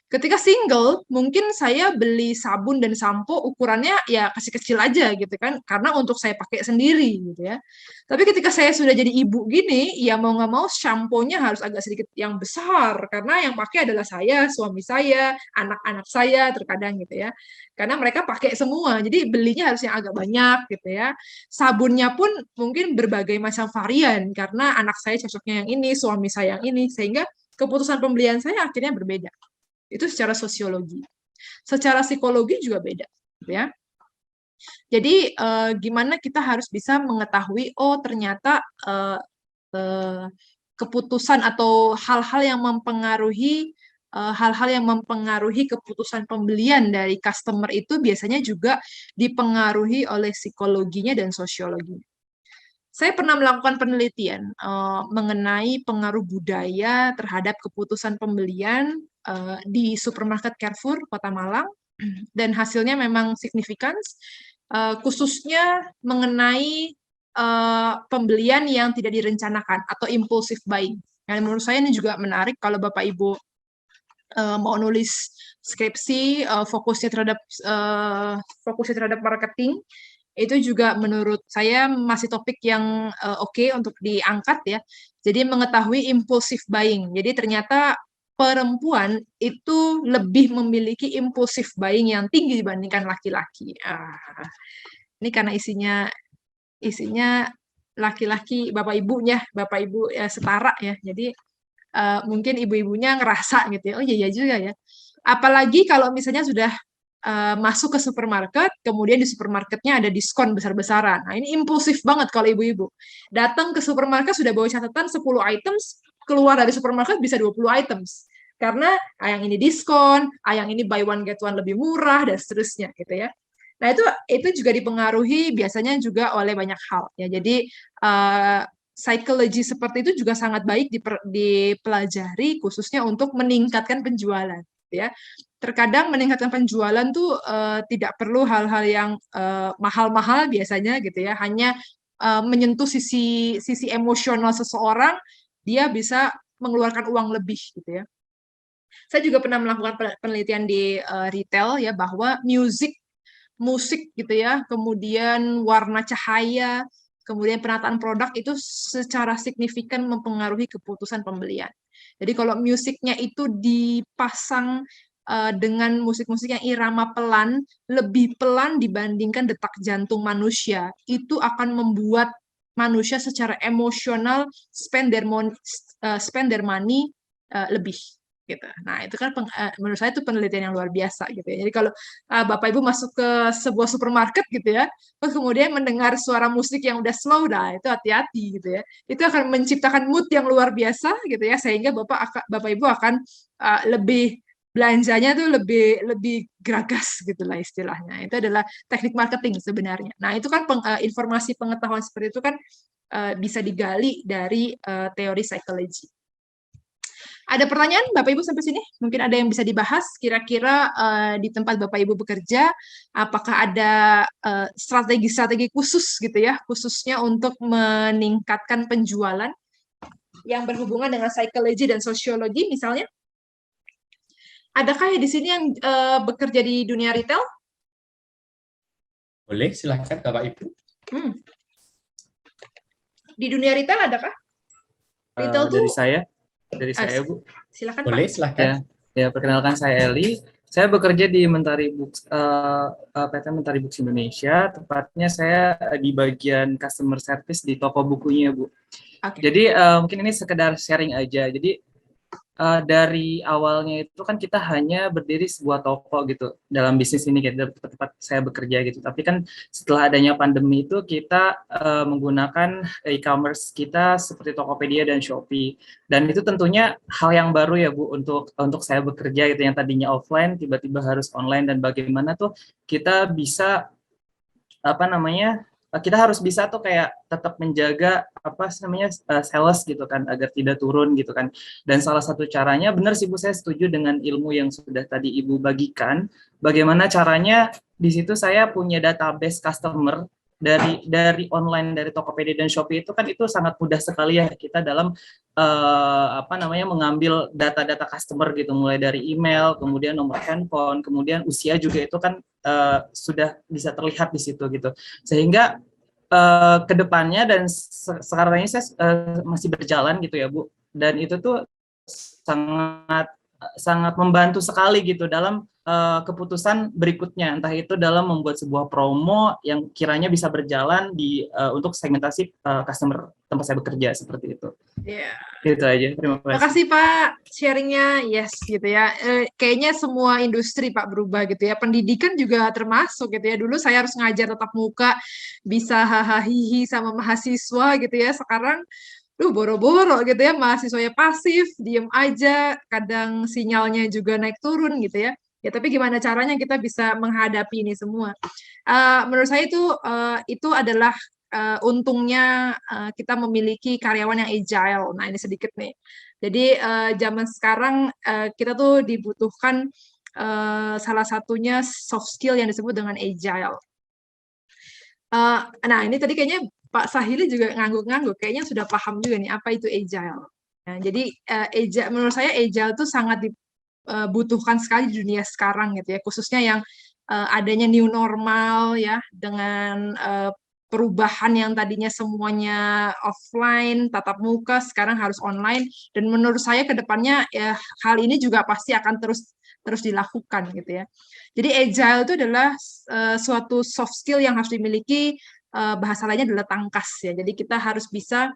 Ketika single, mungkin saya beli sabun dan sampo ukurannya ya kecil-kecil aja gitu kan, karena untuk saya pakai sendiri gitu ya. Tapi ketika saya sudah jadi ibu gini, ya mau nggak mau samponya harus agak sedikit yang besar, karena yang pakai adalah saya, suami saya, anak-anak saya terkadang gitu ya. Karena mereka pakai semua, jadi belinya harus yang agak banyak gitu ya. Sabunnya pun mungkin berbagai macam varian, karena anak saya cocoknya yang ini, suami saya yang ini, sehingga keputusan pembelian saya akhirnya berbeda. Itu secara sosiologi. Secara psikologi juga beda, ya. Jadi gimana kita harus bisa mengetahui, oh ternyata keputusan atau hal-hal yang mempengaruhi keputusan pembelian dari customer itu biasanya juga dipengaruhi oleh psikologinya dan sosiologinya. Saya pernah melakukan penelitian mengenai pengaruh budaya terhadap keputusan pembelian di supermarket Carrefour, Kota Malang, dan hasilnya memang signifikan, khususnya mengenai pembelian yang tidak direncanakan atau impulsive buying. Yang menurut saya ini juga menarik kalau Bapak Ibu mau nulis skripsi, fokusnya terhadap marketing, itu juga menurut saya masih topik yang oke untuk diangkat ya. Jadi mengetahui impulsive buying. Jadi ternyata perempuan itu lebih memiliki impulsive buying yang tinggi dibandingkan laki-laki. Ini karena isinya laki-laki, bapak ibu ya, setara ya. Jadi mungkin ibu-ibunya ngerasa gitu ya, oh iya juga ya. Apalagi kalau misalnya sudah masuk ke supermarket, kemudian di supermarketnya ada diskon besar-besaran. Nah, ini impulsif banget kalau ibu-ibu. Datang ke supermarket sudah bawa catatan 10 items, keluar dari supermarket bisa 20 items. Karena yang ini diskon, yang ini buy one get one lebih murah, dan seterusnya gitu ya. Nah, itu juga dipengaruhi biasanya juga oleh banyak hal ya. Jadi psikologi seperti itu juga sangat baik dipelajari khususnya untuk meningkatkan penjualan ya. Terkadang meningkatkan penjualan tuh tidak perlu hal-hal yang mahal-mahal biasanya gitu ya, hanya menyentuh sisi emosional seseorang, dia bisa mengeluarkan uang lebih gitu ya. Saya juga pernah melakukan penelitian di retail ya, bahwa musik gitu ya, kemudian warna cahaya, kemudian penataan produk itu secara signifikan mempengaruhi keputusan pembelian. Jadi kalau musiknya itu dipasang dengan musik-musik yang irama pelan, lebih pelan dibandingkan detak jantung manusia, itu akan membuat manusia secara emosional spend their money lebih gitu. Nah, itu kan menurut saya itu penelitian yang luar biasa gitu ya. Jadi kalau Bapak Ibu masuk ke sebuah supermarket gitu ya, terus kemudian mendengar suara musik yang udah slow, dah itu hati-hati gitu ya. Itu akan menciptakan mood yang luar biasa gitu ya, sehingga Bapak Ibu akan lebih belanjanya tuh lebih geragas gitulah istilahnya. Itu adalah teknik marketing sebenarnya. Nah, itu kan informasi pengetahuan seperti itu kan bisa digali dari teori psikologi. Ada pertanyaan Bapak Ibu sampai sini? Mungkin ada yang bisa dibahas kira-kira di tempat Bapak Ibu bekerja, apakah ada strategi-strategi khusus gitu ya, khususnya untuk meningkatkan penjualan yang berhubungan dengan psikologi dan sosiologi misalnya? Adakah di sini yang bekerja di dunia retail? Boleh, silakan Bapak Ibu. Di dunia retail adakah? Retail Dari saya, Bu. Silakan, Boleh, Pak. silakan. Ya, perkenalkan saya Eli. Saya bekerja di Mentari Books, PT Mentari Books Indonesia. Tepatnya saya di bagian customer service di toko bukunya, Bu. Okay. Jadi mungkin ini sekedar sharing aja. Jadi dari awalnya itu kan kita hanya berdiri sebuah toko gitu dalam bisnis ini, gitu, tempat saya bekerja gitu. Tapi kan setelah adanya pandemi itu kita menggunakan e-commerce kita seperti Tokopedia dan Shopee. Dan itu tentunya hal yang baru ya Bu untuk saya bekerja gitu, yang tadinya offline tiba-tiba harus online, dan bagaimana tuh kita bisa kita harus bisa tuh kayak tetap menjaga sales gitu kan, agar tidak turun gitu kan. Dan salah satu caranya, benar sih Bu, saya setuju dengan ilmu yang sudah tadi Ibu bagikan. Bagaimana caranya di situ saya punya database customer dari online, dari Tokopedia dan Shopee itu kan, itu sangat mudah sekali ya kita dalam mengambil data-data customer gitu, mulai dari email, kemudian nomor handphone, kemudian usia juga itu kan sudah bisa terlihat di situ gitu. Sehingga kedepannya, dan sekarang ini saya masih berjalan gitu ya Bu, dan itu tuh sangat membantu sekali gitu dalam keputusan berikutnya, entah itu dalam membuat sebuah promo yang kiranya bisa berjalan untuk segmentasi customer tempat saya bekerja, seperti itu. Yeah. Itu aja. Terima kasih. Terima kasih Pak sharingnya. Yes gitu ya. Kayaknya semua industri Pak berubah gitu ya. Pendidikan juga termasuk gitu ya. Dulu saya harus ngajar tatap muka, bisa hahaha sama mahasiswa gitu ya. Sekarang boro-boro gitu ya, mahasiswanya pasif, diem aja, kadang sinyalnya juga naik turun gitu ya. Ya, tapi gimana caranya kita bisa menghadapi ini semua? Menurut saya itu adalah untungnya kita memiliki karyawan yang agile. Nah, ini sedikit nih. Jadi zaman sekarang kita tuh dibutuhkan salah satunya soft skill yang disebut dengan agile. Nah, ini tadi kayaknya Pak Sahili juga ngangguk-ngangguk, kayaknya sudah paham juga nih apa itu agile. Nah, jadi agile, menurut saya agile itu sangat dibutuhkan sekali di dunia sekarang gitu ya, khususnya yang adanya new normal ya, dengan perubahan yang tadinya semuanya offline, tatap muka, sekarang harus online. Dan menurut saya ke depannya ya hal ini juga pasti akan terus dilakukan gitu ya. Jadi agile itu adalah suatu soft skill yang harus dimiliki, bahasa lainnya adalah tangkas ya. Jadi kita harus bisa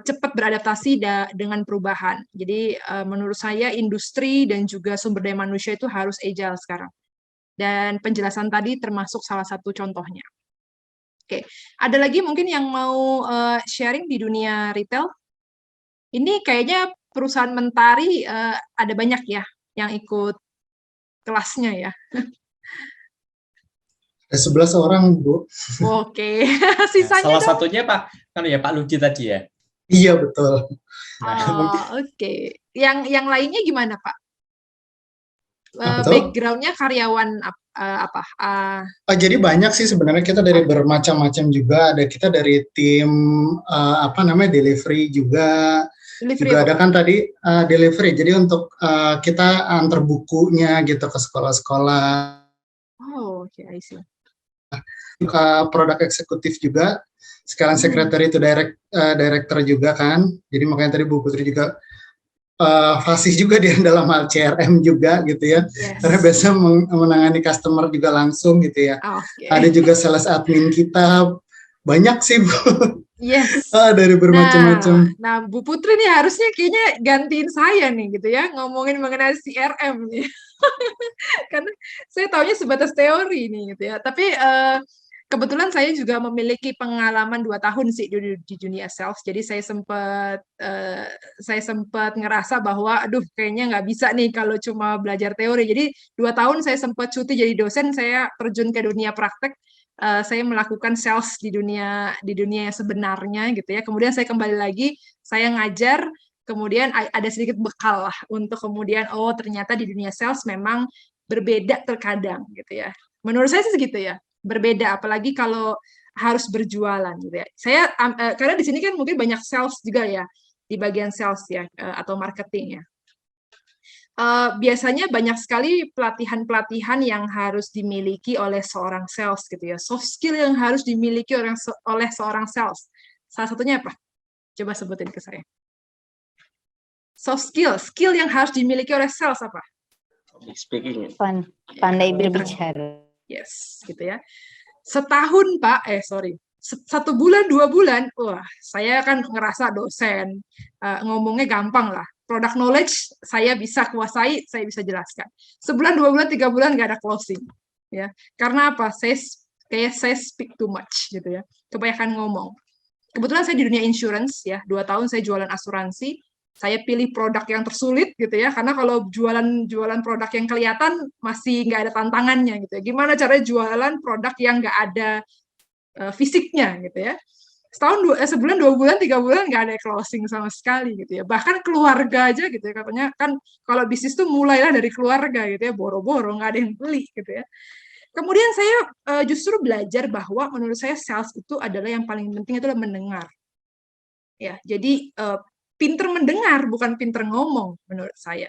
cepat beradaptasi dengan perubahan. Jadi menurut saya industri dan juga sumber daya manusia itu harus agile sekarang. Dan penjelasan tadi termasuk salah satu contohnya. Oke, ada lagi mungkin yang mau sharing di dunia retail? Ini kayaknya perusahaan Mentari ada banyak ya yang ikut kelasnya ya. Ada 11 orang, Bu. Oke, Nah, sisanya salah dong. satunya Pak, kan ya Pak Ludi tadi ya. Iya, betul. Oke. Yang lainnya gimana Pak? Apa tuh? Background-nya karyawan apa? Jadi banyak sih sebenarnya, kita dari bermacam-macam juga. Ada kita dari tim delivery juga. Delivery Juga apa, ada Pak? kan tadi delivery. Jadi untuk kita antar bukunya gitu ke sekolah-sekolah. Oh, oke, I see. Produk eksekutif juga. Sekarang secretary itu director juga kan. Jadi makanya tadi Bu Putri juga fasih juga dia dalam hal CRM juga gitu ya. Yes. Karena biasa menangani customer juga langsung gitu ya. Oke. Ada juga sales admin kita, banyak sih Bu. Yes. Dari bermacam-macam. Nah, Bu Putri nih harusnya kayaknya gantiin saya nih gitu ya, ngomongin mengenai CRM nih. Karena saya taunya sebatas teori nih gitu ya. Tapi kebetulan saya juga memiliki pengalaman 2 tahun sih di dunia sales. Jadi saya sempat ngerasa bahwa aduh kayaknya nggak bisa nih kalau cuma belajar teori. Jadi 2 tahun saya sempat cuti jadi dosen, saya terjun ke dunia praktek. Saya melakukan sales di dunia yang sebenarnya gitu ya. Kemudian saya kembali lagi, saya ngajar, kemudian ada sedikit bekal lah untuk kemudian ternyata di dunia sales memang berbeda terkadang gitu ya. Menurut saya sih segitu ya. Berbeda, apalagi kalau harus berjualan gitu ya. Saya karena di sini kan mungkin banyak sales juga ya, di bagian sales ya, atau marketing ya. Biasanya banyak sekali pelatihan-pelatihan yang harus dimiliki oleh seorang sales gitu ya. Soft skill yang harus dimiliki oleh seorang sales. Salah satunya apa? Coba sebutin ke saya. Soft skill yang harus dimiliki oleh sales apa? Speaking. Pandai berbicara. Yes, gitu ya. Setahun Pak, 1 bulan 2 bulan, wah saya kan ngerasa dosen, ngomongnya gampang lah. Product knowledge saya bisa kuasai, saya bisa jelaskan. Sebulan, 2 bulan, 3 bulan nggak ada closing, ya. Karena apa? Saya speak too much gitu ya. Kebanyakan ngomong. Kebetulan saya di dunia insurance ya, 2 tahun saya jualan asuransi. Saya pilih produk yang tersulit gitu ya, karena kalau jualan produk yang kelihatan masih nggak ada tantangannya gitu ya. Gimana caranya jualan produk yang nggak ada fisiknya gitu ya. Sebulan, 2 bulan, 3 bulan nggak ada closing sama sekali gitu ya. Bahkan keluarga aja gitu ya, katanya kan kalau bisnis tuh mulailah dari keluarga gitu ya, boro-boro nggak ada yang beli gitu ya. Kemudian saya justru belajar bahwa menurut saya sales itu adalah yang paling penting adalah mendengar. Ya, jadi pinter mendengar bukan pinter ngomong menurut saya.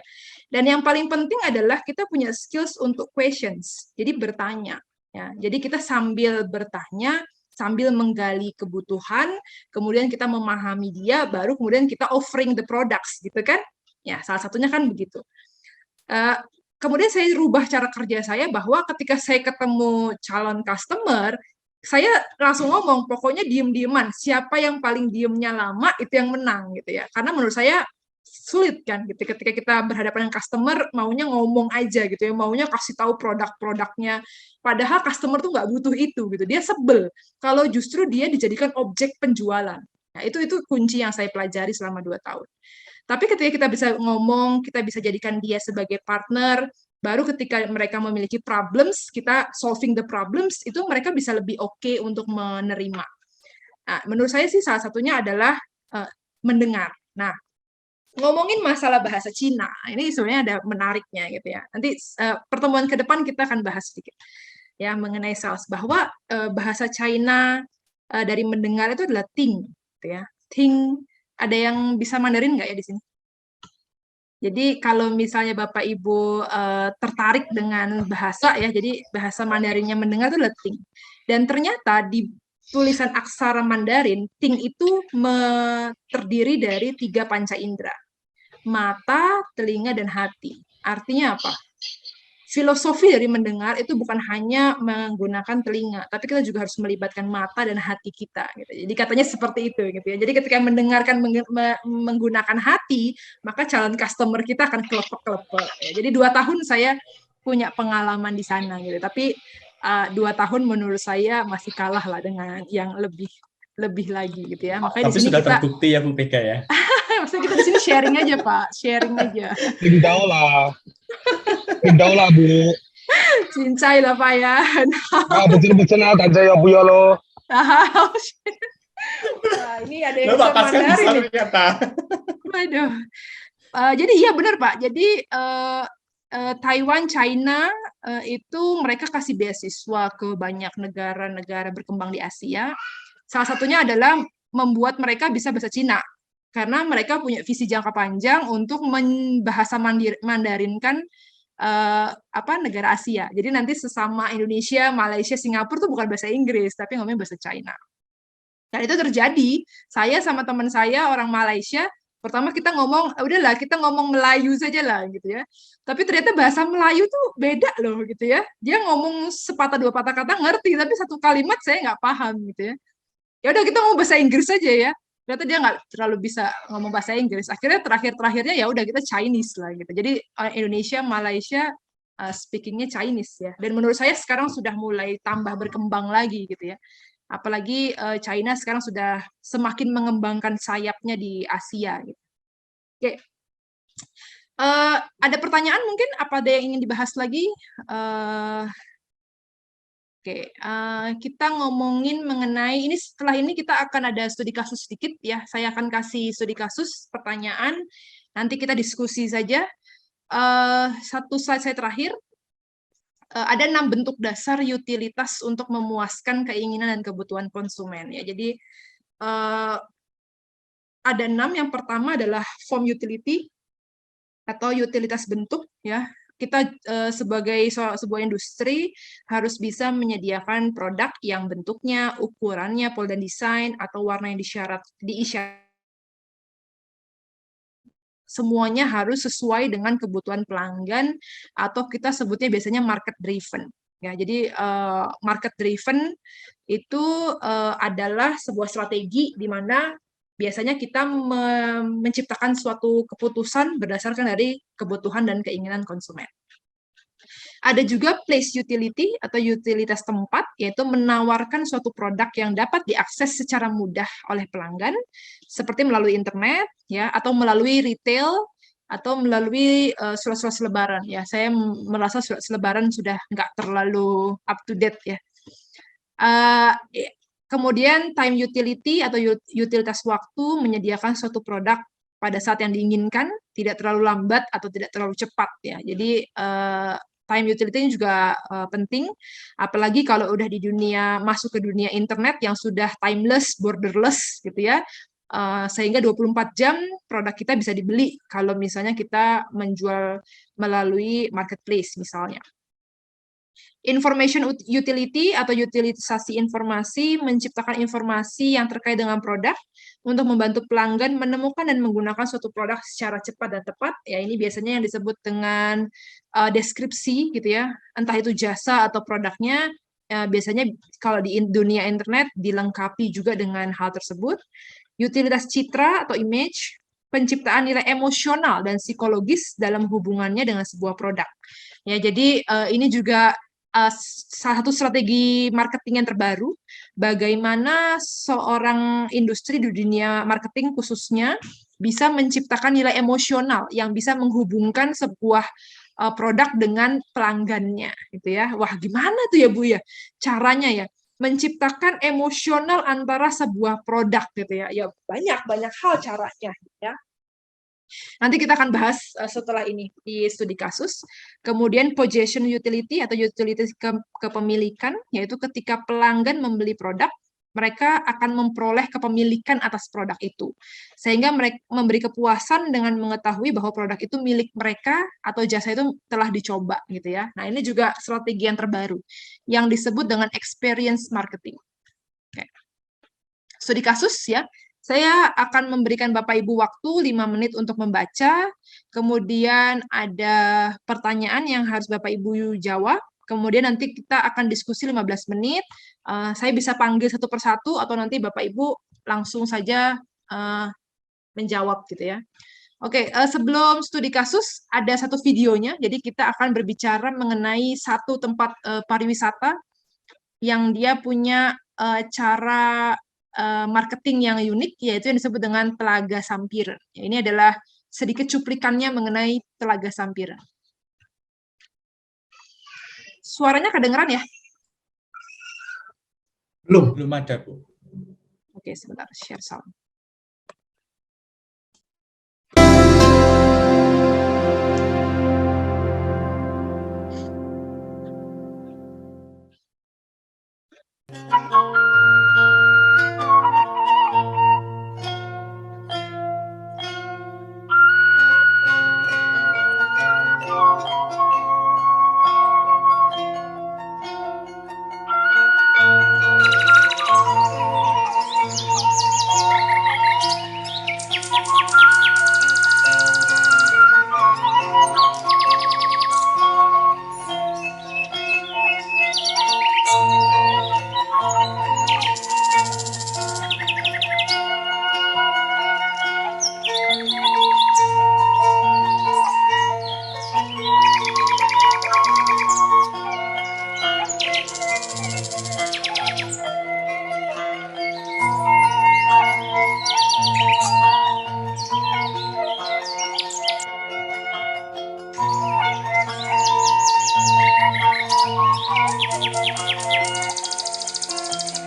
Dan yang paling penting adalah kita punya skills untuk questions. Jadi bertanya ya. Jadi kita sambil bertanya, sambil menggali kebutuhan, kemudian kita memahami dia, baru kemudian kita offering the products gitu kan. Ya, salah satunya kan begitu. Kemudian saya rubah cara kerja saya bahwa ketika saya ketemu calon customer, saya langsung ngomong, pokoknya diem-dieman, siapa yang paling diemnya lama itu yang menang gitu ya. Karena menurut saya sulit kan gitu ketika kita berhadapan dengan customer maunya ngomong aja gitu ya, maunya kasih tahu produk-produknya, padahal customer tuh nggak butuh itu gitu, dia sebel kalau justru dia dijadikan objek penjualan. Nah, itu kunci yang saya pelajari selama 2 tahun. Tapi ketika kita bisa ngomong, kita bisa jadikan dia sebagai partner, baru ketika mereka memiliki problems, kita solving the problems, itu mereka bisa lebih oke untuk menerima. Nah, menurut saya sih salah satunya adalah mendengar. Nah, ngomongin masalah bahasa Cina, ini sebenarnya ada menariknya gitu ya. Nanti pertemuan ke depan kita akan bahas sedikit. ya mengenai sales, bahwa bahasa China dari mendengar itu adalah Ting, gitu ya. Ting, ada yang bisa Mandarin nggak ya di sini? Jadi kalau misalnya Bapak Ibu tertarik dengan bahasa ya, jadi bahasa Mandarinnya mendengar itu adalah Ting. Dan ternyata di tulisan aksara Mandarin, Ting itu terdiri dari 3 panca indera. Mata, telinga, dan hati. Artinya apa? Filosofi dari mendengar itu bukan hanya menggunakan telinga, tapi kita juga harus melibatkan mata dan hati kita. Gitu. Jadi katanya seperti itu, gitu ya. Jadi ketika mendengarkan menggunakan hati, maka calon customer kita akan kelepek-kelepek. Ya. Jadi 2 tahun saya punya pengalaman di sana, gitu. Tapi 2 tahun menurut saya masih kalah lah dengan yang lebih lagi, gitu ya. Makanya Tapi di sini sudah kita, terbukti ya Bu Pega ya. maksudnya kita di sini sharing aja Pak, sharing aja. Pindaw lah Bu. Cincai lah Pak ya. Betul-betul na tajaya Bu Yolo. Wah, ini ada yang Loh, bisa Pak Pascal bisa Mandarin nih. ternyata. Waduh. Jadi iya benar Pak. Jadi Taiwan, China itu mereka kasih beasiswa ke banyak negara-negara berkembang di Asia. Salah satunya adalah membuat mereka bisa bahasa Cina. Karena mereka punya visi jangka panjang untuk bahasa Mandarinkan negara Asia. Jadi nanti sesama Indonesia, Malaysia, Singapura tuh bukan bahasa Inggris, tapi ngomongnya bahasa China. Dan itu terjadi. Saya sama teman saya orang Malaysia, pertama kita ngomong, udahlah kita ngomong Melayu saja lah gitu ya. Tapi ternyata bahasa Melayu tuh beda loh gitu ya. Dia ngomong sepatah dua patah kata ngerti, tapi satu kalimat saya nggak paham gitu ya. Ya udah kita ngomong bahasa Inggris saja ya. Ternyata dia nggak terlalu bisa ngomong bahasa Inggris. Akhirnya terakhirnya ya udah kita Chinese lah gitu. Jadi Indonesia, Malaysia speakingnya Chinese ya. Dan menurut saya sekarang sudah mulai tambah berkembang lagi gitu ya. Apalagi China sekarang sudah semakin mengembangkan sayapnya di Asia gitu. Oke. Ada pertanyaan mungkin? Apa ada yang ingin dibahas lagi? Oke, kita ngomongin mengenai ini. Setelah ini kita akan ada studi kasus sedikit ya. Saya akan kasih studi kasus, pertanyaan. Nanti kita diskusi saja. Satu slide saya terakhir. Ada 6 bentuk dasar utilitas untuk memuaskan keinginan dan kebutuhan konsumen ya. Jadi ada 6. Yang pertama adalah form utility atau utilitas bentuk ya. Kita sebagai sebuah industri harus bisa menyediakan produk yang bentuknya, ukurannya, pola dan desain atau warna yang diisyarat. Semuanya harus sesuai dengan kebutuhan pelanggan atau kita sebutnya biasanya market driven. Ya, jadi market driven itu adalah sebuah strategi di mana biasanya kita menciptakan suatu keputusan berdasarkan dari kebutuhan dan keinginan konsumen. Ada juga place utility atau utilitas tempat, yaitu menawarkan suatu produk yang dapat diakses secara mudah oleh pelanggan, seperti melalui internet, ya, atau melalui retail, atau melalui surat-surat selebaran. Ya, saya merasa surat selebaran sudah nggak terlalu up to date ya. Kemudian time utility atau utilitas waktu, menyediakan suatu produk pada saat yang diinginkan, tidak terlalu lambat atau tidak terlalu cepat ya. Jadi time utility ini juga penting, apalagi kalau udah di dunia, masuk ke dunia internet yang sudah timeless, borderless gitu ya, sehingga 24 jam produk kita bisa dibeli kalau misalnya kita menjual melalui marketplace misalnya. Information utility atau utilisasi informasi, menciptakan informasi yang terkait dengan produk untuk membantu pelanggan menemukan dan menggunakan suatu produk secara cepat dan tepat. Ya, ini biasanya yang disebut dengan deskripsi gitu ya, entah itu jasa atau produknya. Biasanya kalau di dunia internet dilengkapi juga dengan hal tersebut. Utilitas citra atau image, penciptaan nilai emosional dan psikologis dalam hubungannya dengan sebuah produk. Ya, jadi ini juga salah satu strategi marketing yang terbaru, bagaimana seorang industri di dunia marketing khususnya bisa menciptakan nilai emosional yang bisa menghubungkan sebuah produk dengan pelanggannya, gitu ya. Wah, gimana tuh ya Bu ya caranya ya menciptakan emosional antara sebuah produk gitu ya. Ya banyak hal caranya, ya. Nanti kita akan bahas setelah ini di studi kasus. Kemudian possession utility atau utility kepemilikan, yaitu ketika pelanggan membeli produk, mereka akan memperoleh kepemilikan atas produk itu. Sehingga mereka memberi kepuasan dengan mengetahui bahwa produk itu milik mereka atau jasa itu telah dicoba gitu ya. Nah, ini juga strategi yang terbaru yang disebut dengan experience marketing. Oke. Studi kasus ya. Saya akan memberikan Bapak Ibu waktu 5 menit untuk membaca, kemudian ada pertanyaan yang harus Bapak Ibu jawab, kemudian nanti kita akan diskusi 15 menit, saya bisa panggil satu persatu atau nanti Bapak Ibu langsung saja menjawab gitu ya. Oke, sebelum studi kasus ada satu videonya, jadi kita akan berbicara mengenai satu tempat pariwisata yang dia punya cara marketing yang unik, yaitu yang disebut dengan Telaga Sampiren. Ini adalah sedikit cuplikannya mengenai Telaga Sampiren. Suaranya kedengeran ya? Belum ada, Bu. Oke, sebentar, share sound.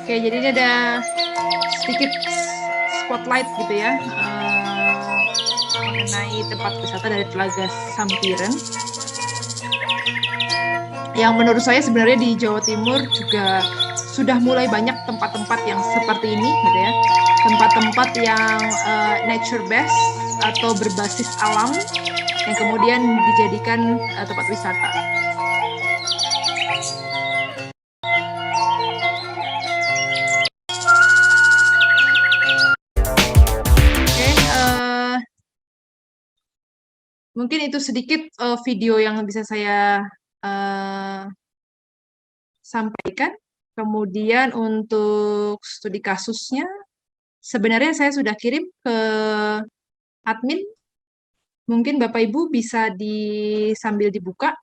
Oke, jadi ini ada sedikit spotlight gitu ya mengenai tempat wisata dari Telaga Sampiren. Yang menurut saya sebenarnya di Jawa Timur juga sudah mulai banyak tempat-tempat yang seperti ini gitu ya. Tempat-tempat yang nature based atau berbasis alam yang kemudian dijadikan tempat wisata. Mungkin itu sedikit video yang bisa saya sampaikan. Kemudian untuk studi kasusnya, sebenarnya saya sudah kirim ke admin. Mungkin Bapak Ibu bisa sambil dibuka.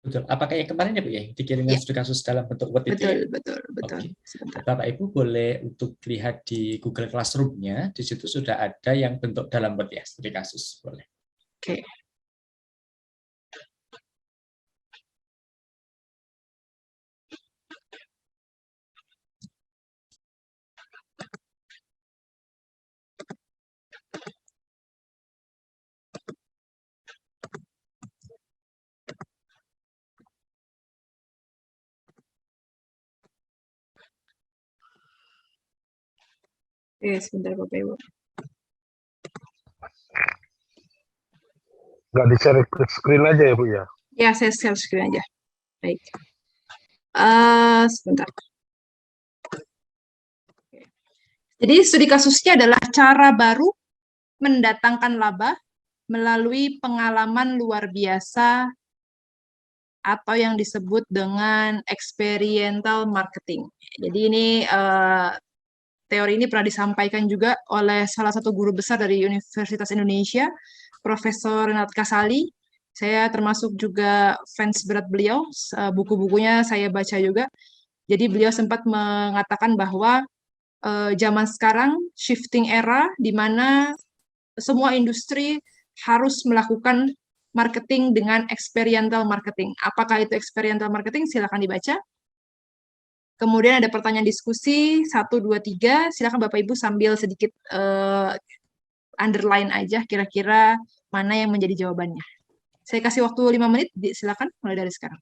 Betul. Apakah yang kemarin ya Bu ya, dikirimkan studi kasus dalam bentuk Word itu ya? Betul. Oke. Sebentar. Bapak Ibu boleh untuk lihat di Google Classroom-nya, di situ sudah ada yang bentuk dalam Word ya, studi kasus. Boleh. Oke. Sebentar Bapak Ibu. Nggak di-share screen aja ya Bu ya? Ya, saya share screen aja. Baik. Sebentar. Jadi studi kasusnya adalah cara baru mendatangkan laba melalui pengalaman luar biasa atau yang disebut dengan experiential marketing. Jadi ini teori ini pernah disampaikan juga oleh salah satu guru besar dari Universitas Indonesia, Profesor Renat Kasali. Saya termasuk juga fans berat beliau, buku-bukunya saya baca juga. Jadi beliau sempat mengatakan bahwa zaman sekarang shifting era di mana semua industri harus melakukan marketing dengan experiential marketing. Apakah itu experiential marketing? Silakan dibaca. Kemudian ada pertanyaan diskusi 1, 2, 3. Silakan Bapak Ibu sambil sedikit underline aja kira-kira mana yang menjadi jawabannya. Saya kasih waktu 5 menit, silakan mulai dari sekarang.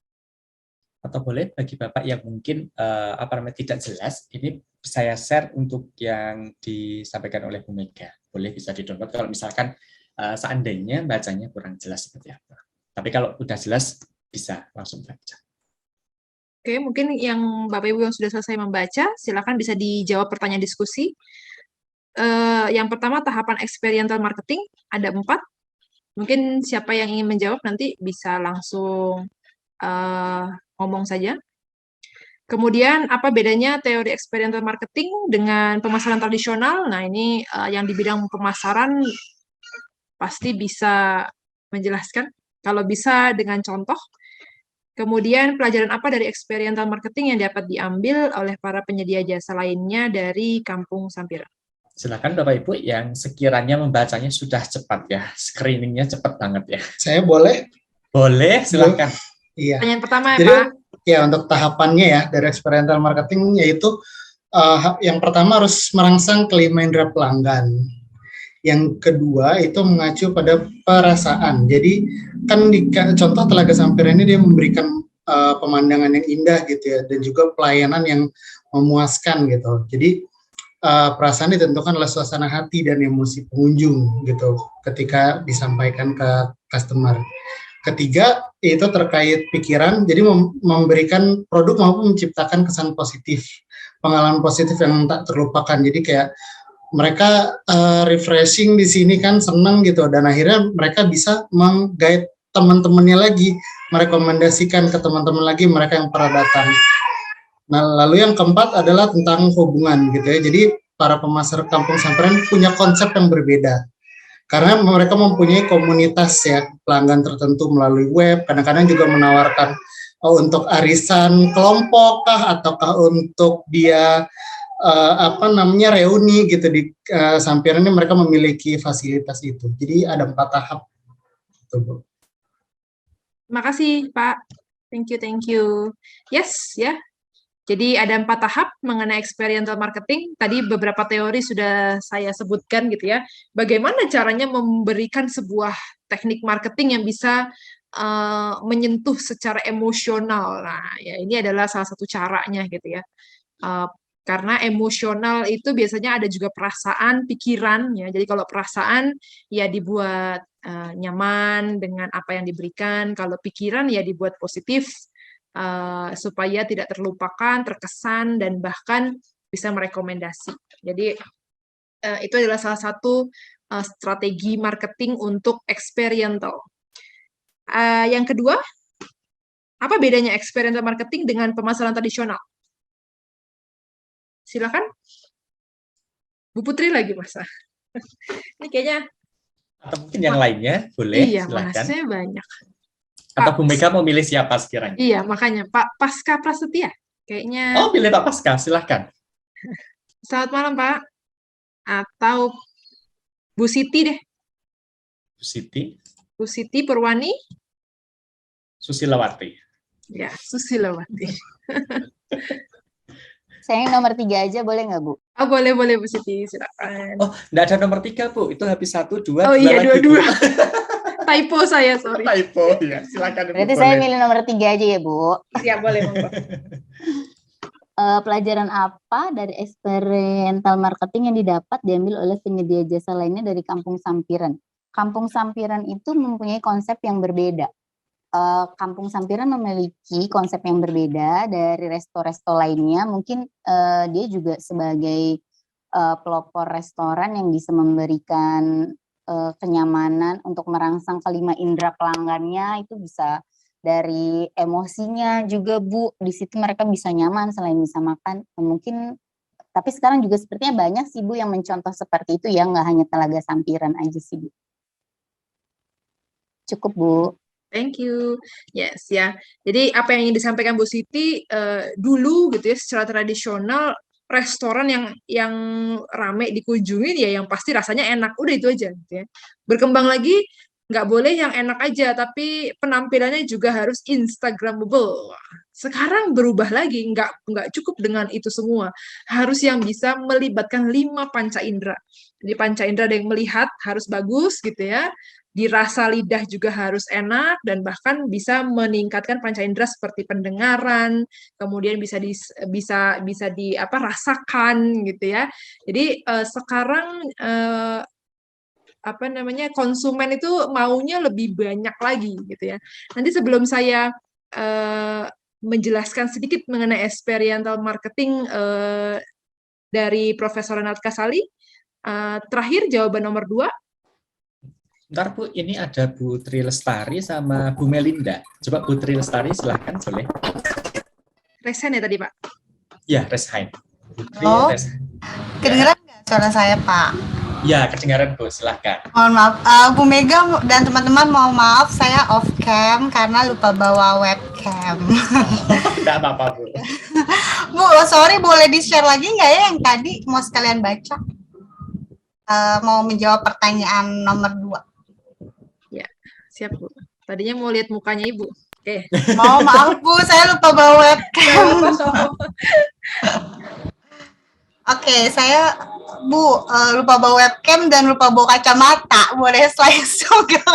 Atau boleh bagi Bapak yang mungkin tidak jelas, ini saya share untuk yang disampaikan oleh Bu Mega. Boleh bisa di-download kalau misalkan seandainya bacanya kurang jelas seperti apa. Tapi kalau udah jelas, bisa langsung baca. Oke, mungkin yang Bapak Ibu yang sudah selesai membaca, silakan bisa dijawab pertanyaan diskusi. Yang pertama, tahapan experiential marketing, ada 4. Mungkin siapa yang ingin menjawab nanti bisa langsung ngomong saja. Kemudian, apa bedanya teori experiential marketing dengan pemasaran tradisional? Nah, ini yang di bidang pemasaran pasti bisa menjelaskan. Kalau bisa dengan contoh. Kemudian, pelajaran apa dari experiential marketing yang dapat diambil oleh para penyedia jasa lainnya dari Kampung Sampiran? Silakan Bapak Ibu yang sekiranya membacanya sudah cepat ya, screeningnya cepat banget ya. Saya boleh? Boleh, silakan. Iya. Pertanyaan pertama ya, Jadi, Pak. ya untuk tahapannya ya dari experiential marketing yaitu yang pertama harus merangsang kelima indera pelanggan. Yang kedua itu mengacu pada perasaan. Jadi kan di contoh Telaga Sampiran ini dia memberikan pemandangan yang indah gitu ya, dan juga pelayanan yang memuaskan gitu. Jadi perasaan ditentukan oleh suasana hati dan emosi pengunjung gitu ketika disampaikan ke customer. Ketiga itu terkait pikiran, jadi memberikan produk maupun menciptakan kesan positif, pengalaman positif yang tak terlupakan. Jadi kayak mereka refreshing di sini kan, senang gitu, dan akhirnya mereka bisa meng-guide teman-temannya lagi, merekomendasikan ke teman-teman lagi mereka yang pernah datang. Nah, lalu yang keempat adalah tentang hubungan gitu ya. Jadi para pemasar Kampung Sampiran punya konsep yang berbeda. Karena mereka mempunyai komunitas ya, pelanggan tertentu melalui web, kadang-kadang juga menawarkan untuk arisan kelompok kah, ataukah untuk dia reuni gitu di Sampiran ini mereka memiliki fasilitas itu. Jadi ada 4 tahap. Gitu, Terima kasih, Pak. Thank you. Yes, ya. Jadi ada 4 tahap mengenai experiential marketing. Tadi beberapa teori sudah saya sebutkan gitu ya. Bagaimana caranya memberikan sebuah teknik marketing yang bisa menyentuh secara emosional. Nah, ya ini adalah salah satu caranya gitu ya. Karena emosional itu biasanya ada juga perasaan, pikiran ya. Jadi kalau perasaan ya dibuat nyaman dengan apa yang diberikan. Kalau pikiran ya dibuat positif. Supaya tidak terlupakan, terkesan, dan bahkan bisa merekomendasi. Jadi itu adalah salah satu strategi marketing untuk experiential. Yang kedua, apa bedanya experiential marketing dengan pemasaran tradisional? Silakan. Bu Putri lagi, Masa. Ini kayaknya. Atau mungkin yang lainnya, boleh, iya, silakan. Iya, Masnya banyak. Atau Bu Mega mau milih siapa sekiranya? Iya, makanya Pak Pasca Prasetya. Kayaknya. Oh, pilih Pak Pasca, silahkan. Selamat malam, Pak. Atau Bu Siti deh. Bu Siti Purwani. Susilawati. Ya, Susilawati. Saya yang nomor 3 aja, boleh nggak, Bu? Oh, boleh Bu Siti, silakan. Oh, nggak ada nomor 3, Bu. Itu habis 1, 2, oh, 2 iya, lagi. 2. Typo saya, sorry. Typo, ya. Silakan. Berarti saya milih nomor 3 aja ya, Bu. Ya, boleh, monggo. Pelajaran apa dari experiential marketing yang diambil oleh penyedia jasa lainnya dari Kampung Sampiran? Kampung Sampiran itu mempunyai konsep yang berbeda. Kampung Sampiran memiliki konsep yang berbeda dari resto-resto lainnya. Mungkin dia juga sebagai pelopor restoran yang bisa memberikan kenyamanan untuk merangsang kelima indera pelanggannya. Itu bisa dari emosinya juga, Bu. Di situ mereka bisa nyaman selain bisa makan. Mungkin, tapi sekarang juga sepertinya banyak sih, Bu, yang mencontoh seperti itu ya, nggak hanya Telaga Sampiran aja sih, Bu. Cukup, Bu. Thank you. Yes, ya. Jadi apa yang ingin disampaikan Bu Siti dulu gitu ya, secara tradisional restoran yang rame dikunjungi ya yang pasti rasanya enak. Udah itu aja gitu ya. Berkembang lagi nggak boleh yang enak aja, tapi penampilannya juga harus Instagramable. Sekarang berubah lagi, nggak cukup dengan itu semua. Harus yang bisa melibatkan 5 panca indera. Jadi panca indera yang melihat harus bagus gitu ya, dirasa lidah juga harus enak, dan bahkan bisa meningkatkan panca indera seperti pendengaran, kemudian bisa di apa, rasakan gitu ya. Jadi sekarang apa namanya, konsumen itu maunya lebih banyak lagi gitu ya. Nanti sebelum saya menjelaskan sedikit mengenai experiential marketing dari Profesor Renat Kasali, terakhir jawaban nomor 2. Ntar Bu, ini ada Bu Tri Lestari sama Bu Melinda. Coba Bu Tri Lestari silahkan, boleh. Resen ya tadi Pak? Ya, Reshain. Bu Tri, Oh, Reshain. kedengeran nggak suara saya, Pak? Ya, kedengaran Bu, silahkan. Mohon maaf, Bu Mega dan teman-teman, mohon maaf saya off cam karena lupa bawa webcam. Tidak apa-apa Bu. Bu, sorry, boleh di-share lagi nggak ya yang tadi mau sekalian baca? Mau menjawab pertanyaan nomor 2. Ya, siap Bu. Tadinya mau lihat mukanya Ibu. Oke. Mohon maaf Bu, saya lupa bawa webcam. Oke, saya Bu lupa bawa webcam dan lupa bawa kacamata. Boleh slideshow nggak?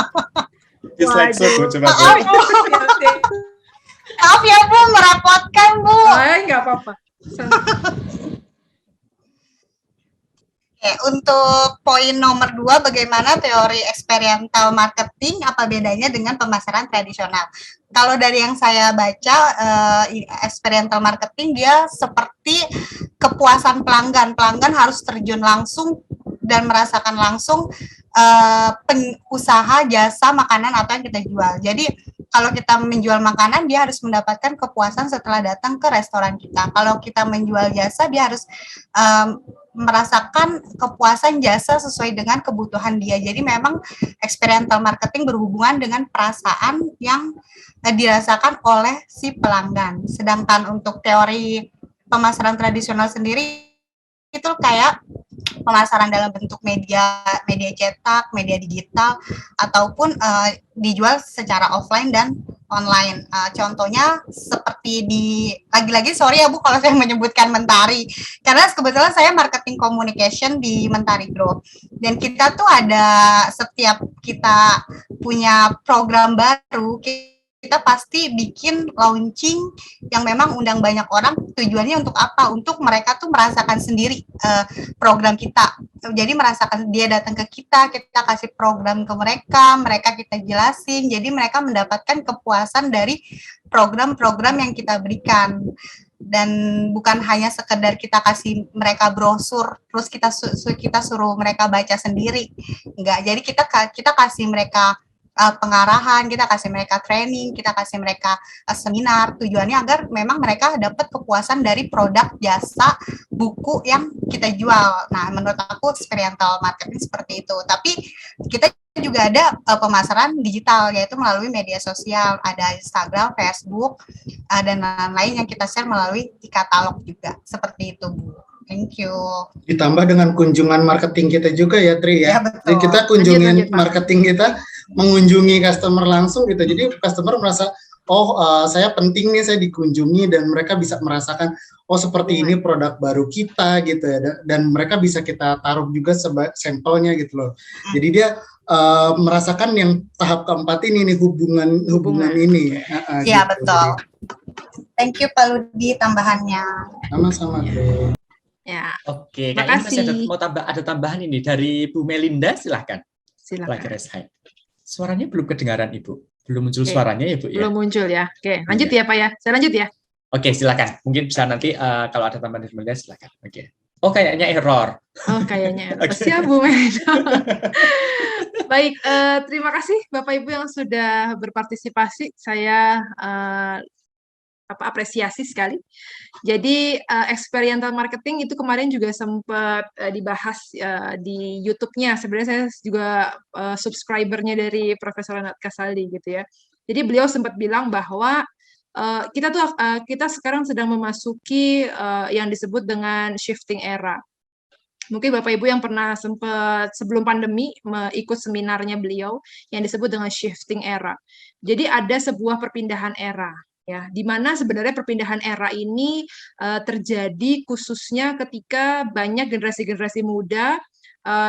Dislike Bu, coba Bu. Maaf Bu. Maaf ya Bu, merepotkan Bu. Nggak apa-apa. Oke, untuk poin nomor 2, bagaimana teori experiential marketing, apa bedanya dengan pemasaran tradisional? Kalau dari yang saya baca, experiential marketing dia seperti kepuasan pelanggan. Pelanggan harus terjun langsung dan merasakan langsung usaha, jasa, makanan atau yang kita jual. Jadi kalau kita menjual makanan, dia harus mendapatkan kepuasan setelah datang ke restoran kita. Kalau kita menjual jasa, dia harus merasakan kepuasan jasa sesuai dengan kebutuhan dia. Jadi memang experiential marketing berhubungan dengan perasaan yang dirasakan oleh si pelanggan. Sedangkan untuk teori pemasaran tradisional sendiri itu kayak pemasaran dalam bentuk media cetak, media digital, ataupun dijual secara offline dan online. Contohnya seperti lagi-lagi sorry ya Bu kalau saya menyebutkan Mentari, karena kebetulan saya marketing communication di Mentari Group, dan kita tuh ada, setiap kita punya program baru, kita pasti bikin launching yang memang undang banyak orang. Tujuannya untuk apa? Untuk mereka tuh merasakan sendiri program kita. Jadi merasakan, dia datang ke kita kasih program ke mereka, kita jelasin. Jadi mereka mendapatkan kepuasan dari program-program yang kita berikan. Dan bukan hanya sekedar kita kasih mereka brosur, terus kita suruh mereka baca sendiri. Enggak, jadi kita kasih mereka pengarahan, kita kasih mereka training, kita kasih mereka seminar. Tujuannya agar memang mereka dapat kepuasan dari produk, jasa, buku yang kita jual. Nah, menurut aku experiential marketing seperti itu. Tapi kita juga ada pemasaran digital, yaitu melalui media sosial, ada Instagram, Facebook, dan lain-lain yang kita share melalui e-katalog juga. Seperti itu, Bu. Thank you. Ditambah dengan kunjungan marketing kita juga ya, Tri ya. Ya, betul. Jadi kita kunjungin Lanjut, Pak. marketing kita, mengunjungi customer langsung gitu. Jadi customer merasa, saya penting nih, saya dikunjungi, dan mereka bisa merasakan, seperti ini produk baru kita gitu ya. Dan mereka bisa kita taruh juga sampelnya gitu loh. Jadi dia merasakan yang tahap keempat ini nih, hubungan ini. Iya, gitu. betul. Thank you Pak Ludi tambahannya. Sama-sama, Tri. Ya, Oke, kayaknya masih ada tambahan ini dari Bu Melinda, silahkan. silakan. Lagi Reshain. Suaranya belum kedengaran Ibu. Belum muncul suaranya ya Bu ya. Belum muncul ya. Oke, lanjut ya Pak ya. Saya lanjut ya. Oke, silakan. Mungkin bisa nanti kalau ada tambahan dari Bu Melinda, silakan. Oke. Oh, kayaknya error. Oh, kayaknya. Oke. Siap Bu Melinda. Baik, terima kasih Bapak Ibu yang sudah berpartisipasi. Saya apresiasi sekali. Jadi experiential marketing itu kemarin juga sempat dibahas di YouTube-nya. Sebenarnya saya juga subscribernya dari Profesor Renat Kasali gitu ya. Jadi beliau sempat bilang bahwa kita sekarang sedang memasuki yang disebut dengan shifting era. Mungkin Bapak Ibu yang pernah sempat sebelum pandemi ikut seminarnya beliau yang disebut dengan shifting era. Jadi ada sebuah perpindahan era, ya, di mana sebenarnya perpindahan era ini terjadi khususnya ketika banyak generasi-generasi muda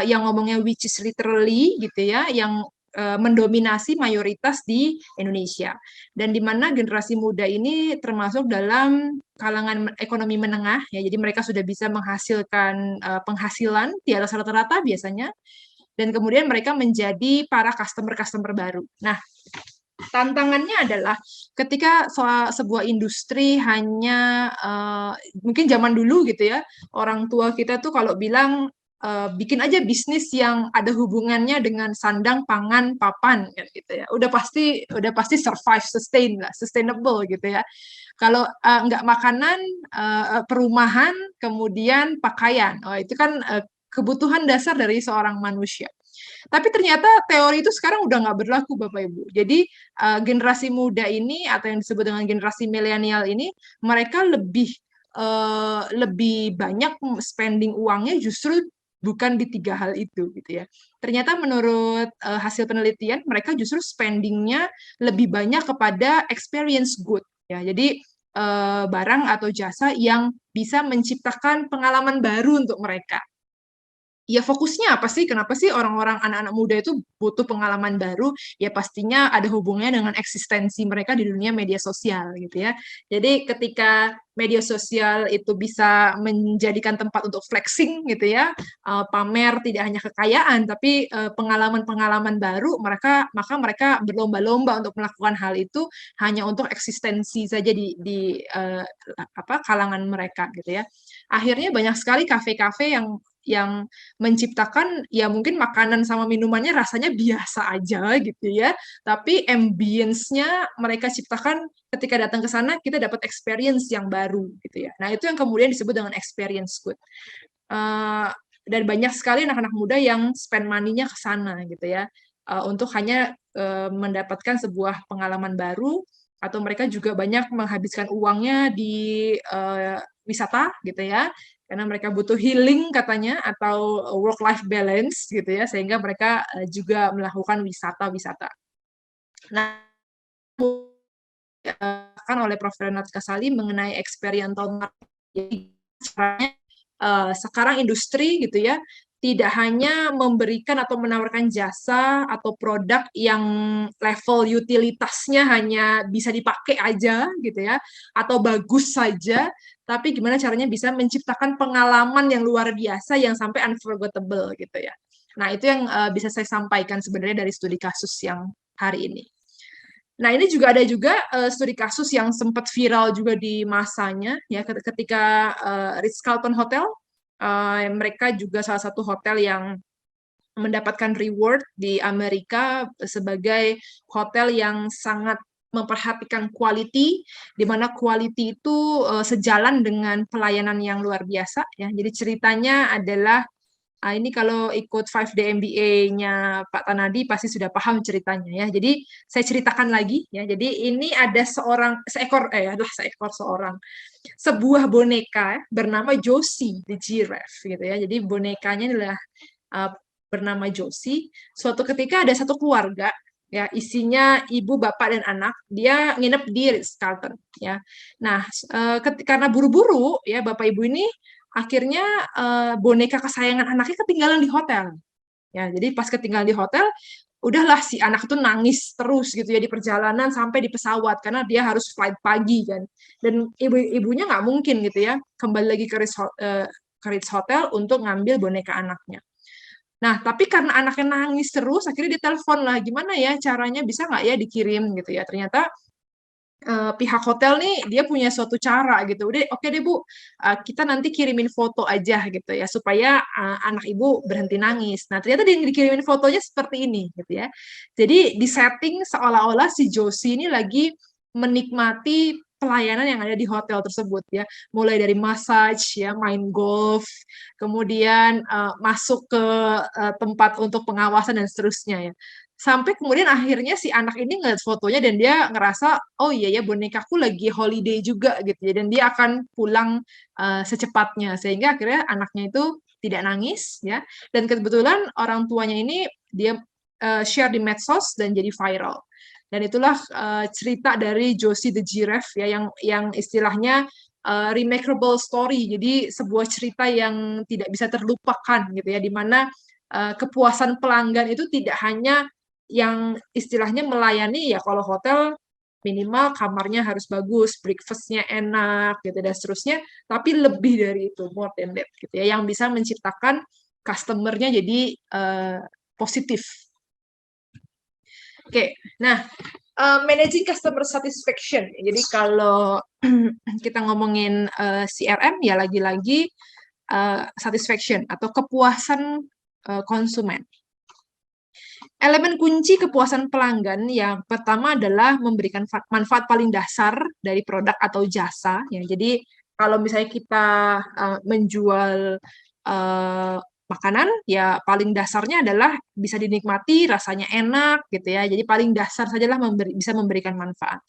yang ngomongnya which is literally gitu ya, yang mendominasi mayoritas di Indonesia. Dan di mana generasi muda ini termasuk dalam kalangan ekonomi menengah, ya, jadi mereka sudah bisa menghasilkan penghasilan di atas rata-rata biasanya, dan kemudian mereka menjadi para customer-customer baru. Nah, tantangannya adalah ketika sebuah industri hanya mungkin zaman dulu gitu ya, orang tua kita tuh kalau bilang bikin aja bisnis yang ada hubungannya dengan sandang, pangan, papan gitu ya. Udah pasti survive, sustain lah, sustainable gitu ya. Kalau nggak makanan, perumahan, kemudian pakaian. Oh, itu kan kebutuhan dasar dari seorang manusia. Tapi ternyata teori itu sekarang udah nggak berlaku, Bapak Ibu. Jadi generasi muda ini atau yang disebut dengan generasi milenial ini, mereka lebih banyak spending uangnya justru bukan di 3 hal itu gitu ya. Ternyata menurut hasil penelitian mereka justru spendingnya lebih banyak kepada experience good ya. Jadi barang atau jasa yang bisa menciptakan pengalaman baru untuk mereka. Ya fokusnya apa sih? Kenapa sih orang-orang anak-anak muda itu butuh pengalaman baru? Ya pastinya ada hubungannya dengan eksistensi mereka di dunia media sosial gitu ya. Jadi ketika media sosial itu bisa menjadikan tempat untuk flexing gitu ya, pamer tidak hanya kekayaan tapi pengalaman-pengalaman baru, maka mereka berlomba-lomba untuk melakukan hal itu hanya untuk eksistensi saja di kalangan mereka gitu ya. Akhirnya banyak sekali kafe-kafe yang menciptakan ya mungkin makanan sama minumannya rasanya biasa aja gitu ya, tapi ambience-nya mereka ciptakan ketika datang ke sana kita dapat experience yang baru gitu ya. Nah, itu yang kemudian disebut dengan experience good. Dan banyak sekali anak-anak muda yang spend money-nya ke sana gitu ya, untuk hanya mendapatkan sebuah pengalaman baru, atau mereka juga banyak menghabiskan uangnya di wisata gitu ya, karena mereka butuh healing katanya atau work-life balance gitu ya, sehingga mereka juga melakukan wisata-wisata. Nah, kan oleh Prof. Renat Kasali mengenai experiential marketing. Sekarang industri gitu ya, tidak hanya memberikan atau menawarkan jasa atau produk yang level utilitasnya hanya bisa dipakai aja gitu ya, atau bagus saja, tapi gimana caranya bisa menciptakan pengalaman yang luar biasa yang sampai unforgettable gitu ya. Nah, itu yang bisa saya sampaikan sebenarnya dari studi kasus yang hari ini. Nah, ini juga ada studi kasus yang sempat viral juga di masanya ya, ketika Ritz-Carlton Hotel, mereka juga salah satu hotel yang mendapatkan reward di Amerika sebagai hotel yang sangat memperhatikan quality, di mana quality itu sejalan dengan pelayanan yang luar biasa ya. Jadi ceritanya adalah ini kalau ikut 5D MBA-nya Pak Tanadi pasti sudah paham ceritanya ya. Jadi saya ceritakan lagi ya. Jadi ini ada sebuah boneka bernama Josie the Giraffe gitu ya. Jadi bonekanya adalah bernama Josie. Suatu ketika ada satu keluarga ya, isinya ibu, bapak, dan anak. Dia nginep di Ritz-Carlton ya. Nah, karena buru-buru ya bapak ibu ini akhirnya boneka kesayangan anaknya ketinggalan di hotel. Ya, jadi pas ketinggalan di hotel, udahlah si anak itu nangis terus gitu ya di perjalanan sampai di pesawat karena dia harus flight pagi kan. Dan ibunya nggak mungkin gitu ya kembali lagi ke Ritz Hotel untuk ngambil boneka anaknya. Nah, tapi karena anaknya nangis terus, akhirnya ditelepon lah, gimana ya caranya, bisa nggak ya dikirim gitu ya. Ternyata pihak hotel nih dia punya suatu cara gitu. Udah oke deh Bu, kita nanti kirimin foto aja gitu ya supaya anak ibu berhenti nangis. Nah, ternyata dia dikirimin fotonya seperti ini gitu ya. Jadi di setting seolah-olah si Josie ini lagi menikmati pelayanan yang ada di hotel tersebut ya, mulai dari massage ya, main golf, kemudian masuk ke tempat untuk pengawasan dan seterusnya ya. Sampai kemudian akhirnya si anak ini ngeliat fotonya dan dia ngerasa, oh iya ya bonekaku lagi holiday juga gitu ya, dan dia akan pulang secepatnya, sehingga akhirnya anaknya itu tidak nangis ya. Dan kebetulan orang tuanya ini dia share di medsos dan jadi viral. Dan itulah cerita dari Josie the Giraffe ya, yang istilahnya remarkable story. Jadi sebuah cerita yang tidak bisa terlupakan gitu ya, di mana kepuasan pelanggan itu tidak hanya yang istilahnya melayani ya, kalau hotel minimal kamarnya harus bagus, breakfast-nya enak gitu dan seterusnya, tapi lebih dari itu, more than that gitu ya, yang bisa menciptakan customer-nya jadi positif. Oke, nah managing customer satisfaction. Jadi kalau kita ngomongin CRM ya lagi-lagi satisfaction atau kepuasan konsumen. Elemen kunci kepuasan pelanggan yang pertama adalah memberikan manfaat paling dasar dari produk atau jasa. Ya, jadi kalau misalnya kita menjual makanan, ya paling dasarnya adalah bisa dinikmati, rasanya enak, gitu ya. Jadi paling dasar sajalah bisa memberikan manfaat.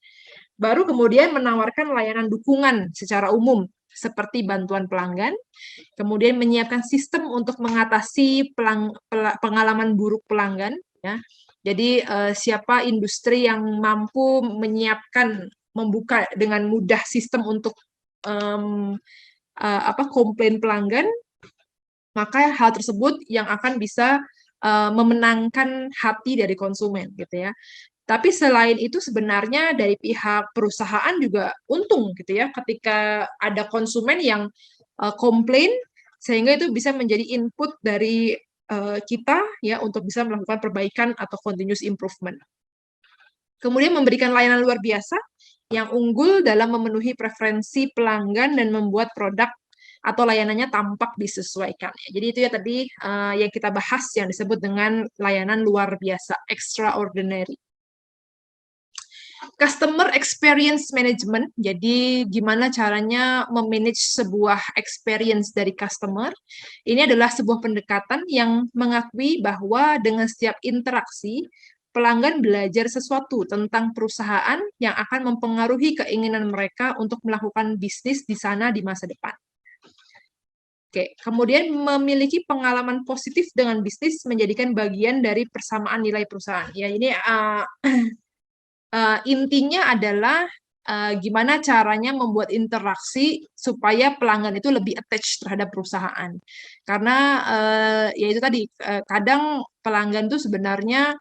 Baru kemudian menawarkan layanan dukungan secara umum, seperti bantuan pelanggan, kemudian menyiapkan sistem untuk mengatasi pengalaman buruk pelanggan. Ya. Jadi siapa industri yang mampu menyiapkan, membuka dengan mudah sistem untuk komplain pelanggan, maka hal tersebut yang akan bisa memenangkan hati dari konsumen, gitu ya. Tapi selain itu sebenarnya dari pihak perusahaan juga untung gitu ya, ketika ada konsumen yang komplain, sehingga itu bisa menjadi input dari kita ya untuk bisa melakukan perbaikan atau continuous improvement. Kemudian memberikan layanan luar biasa yang unggul dalam memenuhi preferensi pelanggan dan membuat produk atau layanannya tampak disesuaikan. Jadi itu ya tadi yang kita bahas yang disebut dengan layanan luar biasa, extraordinary. Customer experience management, jadi gimana caranya memanage sebuah experience dari customer. Ini adalah sebuah pendekatan yang mengakui bahwa dengan setiap interaksi, pelanggan belajar sesuatu tentang perusahaan yang akan mempengaruhi keinginan mereka untuk melakukan bisnis di sana di masa depan. Oke, kemudian memiliki pengalaman positif dengan bisnis menjadikan bagian dari persamaan nilai perusahaan. Ya, ini intinya adalah gimana caranya membuat interaksi supaya pelanggan itu lebih attached terhadap perusahaan. Karena ya itu tadi, kadang pelanggan itu sebenarnya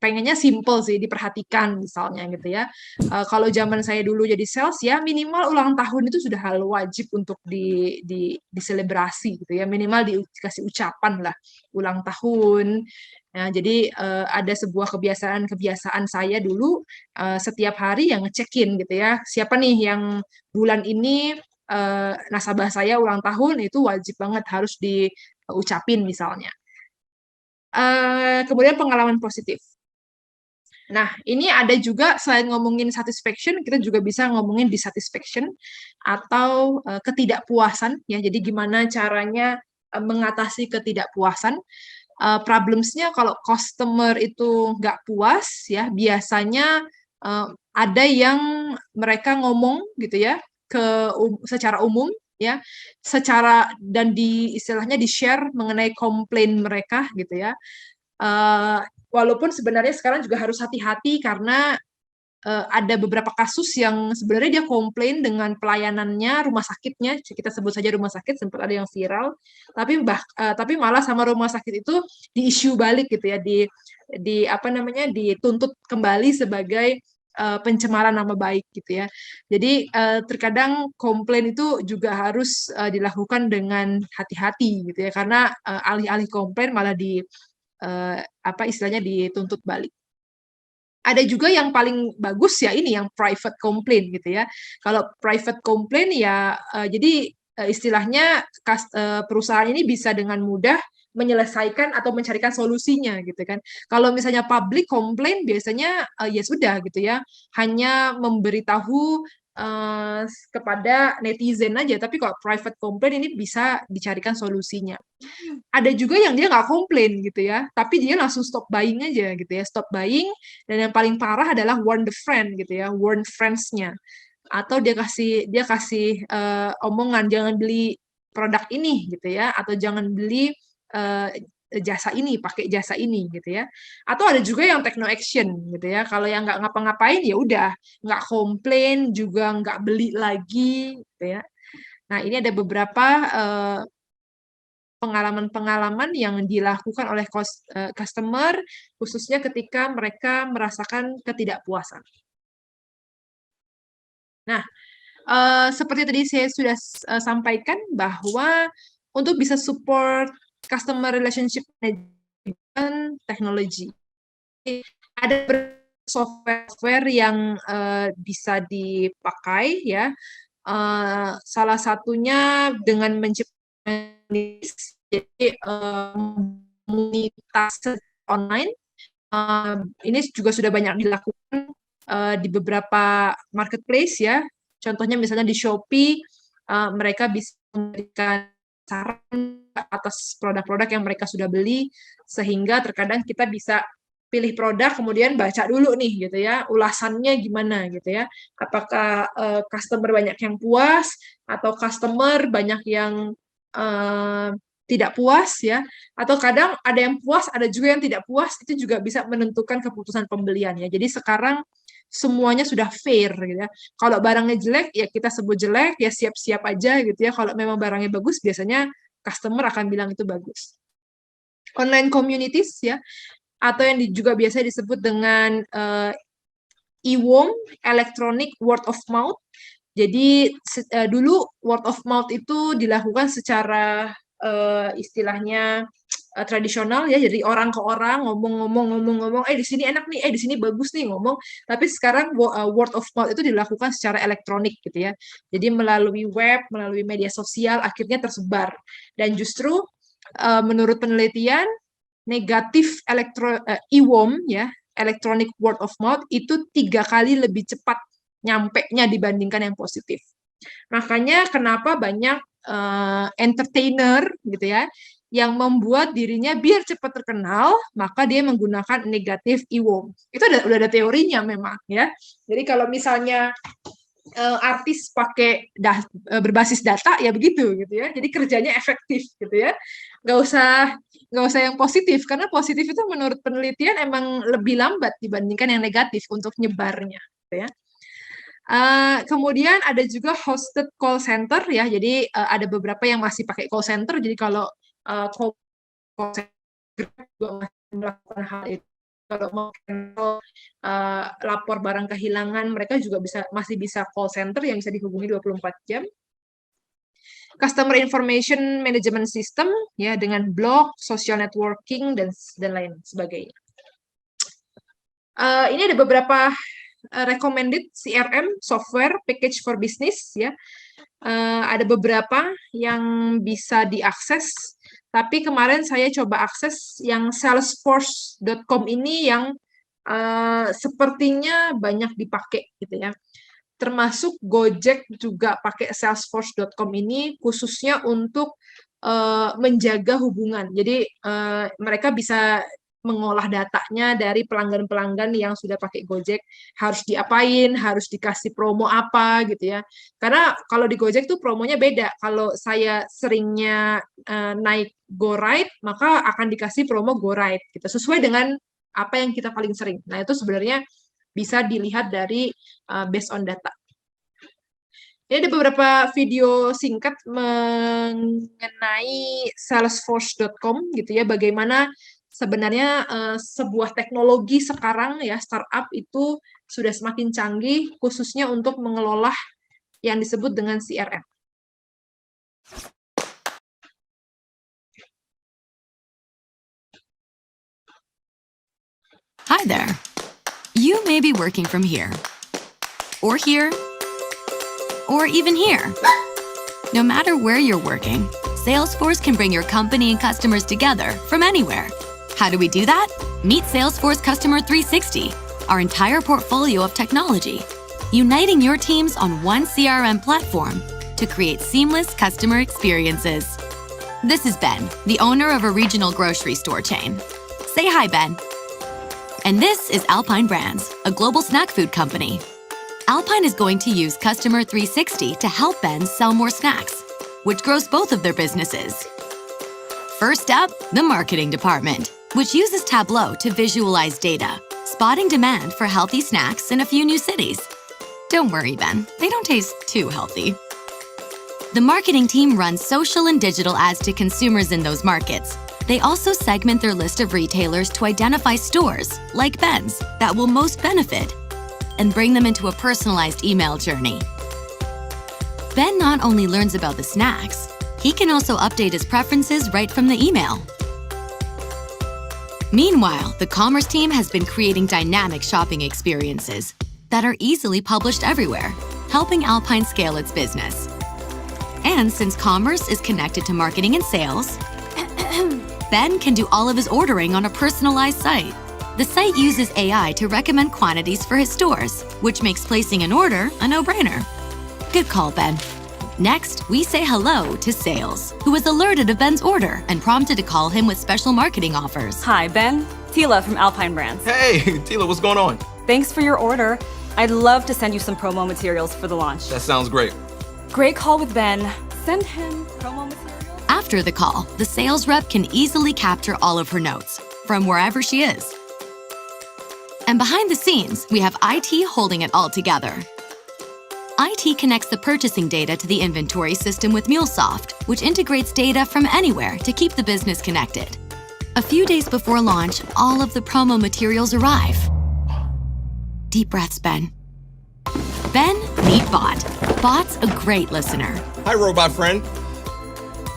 pengennya simple sih, diperhatikan misalnya gitu ya. Kalau zaman saya dulu jadi sales ya minimal ulang tahun itu sudah hal wajib untuk diselebrasi gitu ya, minimal dikasih ucapan lah ulang tahun. Nah, jadi ada sebuah kebiasaan saya dulu setiap hari yang ngecekin gitu ya, siapa nih yang bulan ini nasabah saya ulang tahun, itu wajib banget harus diucapin misalnya. Kemudian pengalaman positif. Nah, ini ada juga selain ngomongin satisfaction, kita juga bisa ngomongin dissatisfaction atau ketidakpuasan ya. Jadi gimana caranya mengatasi ketidakpuasan. Problems-nya kalau customer itu nggak puas ya, biasanya ada yang mereka ngomong gitu ya secara umum ya, dan istilahnya di-share mengenai komplain mereka gitu ya. Walaupun sebenarnya sekarang juga harus hati-hati karena ada beberapa kasus yang sebenarnya dia komplain dengan pelayanannya rumah sakitnya, kita sebut saja rumah sakit, sempat ada yang viral, tapi malah sama rumah sakit itu di-issue balik gitu ya, dituntut kembali sebagai pencemaran nama baik gitu ya. Jadi terkadang komplain itu juga harus dilakukan dengan hati-hati gitu ya, karena alih-alih komplain malah istilahnya dituntut balik. Ada juga yang paling bagus ya ini yang private complaint gitu ya. Kalau private complaint ya jadi istilahnya perusahaan ini bisa dengan mudah menyelesaikan atau mencarikan solusinya gitu kan. Kalau misalnya public complaint biasanya ya sudah gitu ya, hanya memberitahu kepada netizen aja, tapi kalau private complaint ini bisa dicarikan solusinya. Ada juga yang dia nggak komplain gitu ya, tapi dia langsung stop buying aja gitu ya, stop buying, dan yang paling parah adalah warn the friend gitu ya, warn friends-nya, atau dia kasih omongan jangan beli produk ini gitu ya, atau jangan beli jasa ini, pakai jasa ini gitu ya. Atau ada juga yang techno action gitu ya. Kalau yang nggak ngapa-ngapain ya udah, nggak komplain juga nggak beli lagi gitu ya. Nah, ini ada beberapa pengalaman-pengalaman yang dilakukan oleh customer khususnya ketika mereka merasakan ketidakpuasan. Nah, seperti tadi saya sudah sampaikan bahwa untuk bisa support customer relationship management teknologi, ada software yang bisa dipakai ya. Salah satunya dengan menciptakan jadi komunitas online. Ini juga sudah banyak dilakukan di beberapa marketplace ya. Contohnya misalnya di Shopee, mereka bisa memberikan saran atas produk-produk yang mereka sudah beli, sehingga terkadang kita bisa pilih produk, kemudian baca dulu nih gitu ya, ulasannya gimana gitu ya. Apakah customer banyak yang puas, atau customer banyak yang tidak puas ya, atau kadang ada yang puas, ada juga yang tidak puas, itu juga bisa menentukan keputusan pembelian ya. Jadi sekarang semuanya sudah fair gitu ya. Kalau barangnya jelek ya kita sebut jelek, ya siap-siap aja gitu ya. Kalau memang barangnya bagus, biasanya customer akan bilang itu bagus. Online communities ya, atau yang juga biasa disebut dengan EWOM, electronic word of mouth. Jadi dulu word of mouth itu dilakukan secara istilahnya tradisional ya, jadi orang ke orang ngomong, di sini enak nih, di sini bagus nih ngomong. Tapi sekarang word of mouth itu dilakukan secara elektronik gitu ya. Jadi melalui web, melalui media sosial akhirnya tersebar. Dan justru menurut penelitian negatif EWOM ya, electronic word of mouth itu 3 kali lebih cepat nyampe-nya dibandingkan yang positif. Makanya kenapa banyak entertainer gitu ya, yang membuat dirinya biar cepat terkenal, maka dia menggunakan negatif EWOM. Itu udah ada teorinya memang ya. Jadi kalau misalnya artis pakai berbasis data ya begitu gitu ya. Jadi kerjanya efektif gitu ya. Nggak usah yang positif, karena positif itu menurut penelitian emang lebih lambat dibandingkan yang negatif untuk nyebarnya gitu ya. Kemudian ada juga hosted call center ya. Jadi ada beberapa yang masih pakai call center. Jadi kalau call center juga masih melakukan hal itu. Kalau mau lapor barang kehilangan, mereka juga masih bisa call center yang bisa dihubungi 24 jam. Customer Information Management System ya, dengan blog, social networking dan lain sebagainya. Ini ada beberapa recommended CRM software package for business ya. Ada beberapa yang bisa diakses, tapi kemarin saya coba akses yang salesforce.com ini yang sepertinya banyak dipakai gitu ya. Termasuk Gojek juga pakai salesforce.com ini khususnya untuk menjaga hubungan. Jadi mereka bisa mengolah datanya dari pelanggan-pelanggan yang sudah pakai Gojek, harus diapain, harus dikasih promo apa gitu ya. Karena kalau di Gojek tuh promonya beda. Kalau saya seringnya naik GoRide, maka akan dikasih promo GoRide gitu, sesuai dengan apa yang kita paling sering. Nah, itu sebenarnya bisa dilihat dari based on data. Ini ada beberapa video singkat mengenai salesforce.com gitu ya, bagaimana sebenarnya sebuah teknologi sekarang ya, startup itu sudah semakin canggih khususnya untuk mengelola yang disebut dengan CRM. Hi there. You may be working from here, or here, or even here. No matter where you're working, Salesforce can bring your company and customers together from anywhere. How do we do that? Meet Salesforce Customer 360, our entire portfolio of technology, uniting your teams on one CRM platform to create seamless customer experiences. This is Ben, the owner of a regional grocery store chain. Say hi, Ben. And this is Alpine Brands, a global snack food company. Alpine is going to use Customer 360 to help Ben sell more snacks. which grows both of their businesses. First up, the marketing department, which uses Tableau to visualize data, spotting demand for healthy snacks in a few new cities. Don't worry, Ben, they don't taste too healthy. The marketing team runs social and digital ads to consumers in those markets. They also segment their list of retailers to identify stores, like Ben's, that will most benefit and bring them into a personalized email journey. Ben not only learns about the snacks, he can also update his preferences right from the email. Meanwhile, the commerce team has been creating dynamic shopping experiences that are easily published everywhere, helping Alpine scale its business. And since commerce is connected to marketing and sales, Ben can do all of his ordering on a personalized site. The site uses AI to recommend quantities for his stores, which makes placing an order a no-brainer. Good call, Ben. Next, we say hello to sales, who is alerted of Ben's order and prompted to call him with special marketing offers. Hi, Ben. Tila from Alpine Brands. Hey, Tila, what's going on? Thanks for your order. I'd love to send you some promo materials for the launch. That sounds great. Great call with Ben. Send him promo materials. After the call, the sales rep can easily capture all of her notes from wherever she is. And behind the scenes, we have IT holding it all together. IT connects the purchasing data to the inventory system with MuleSoft, which integrates data from anywhere to keep the business connected. A few days before launch, all of the promo materials arrive. Deep breaths, Ben. Ben, meet Bot. Bot's a great listener. Hi, robot friend.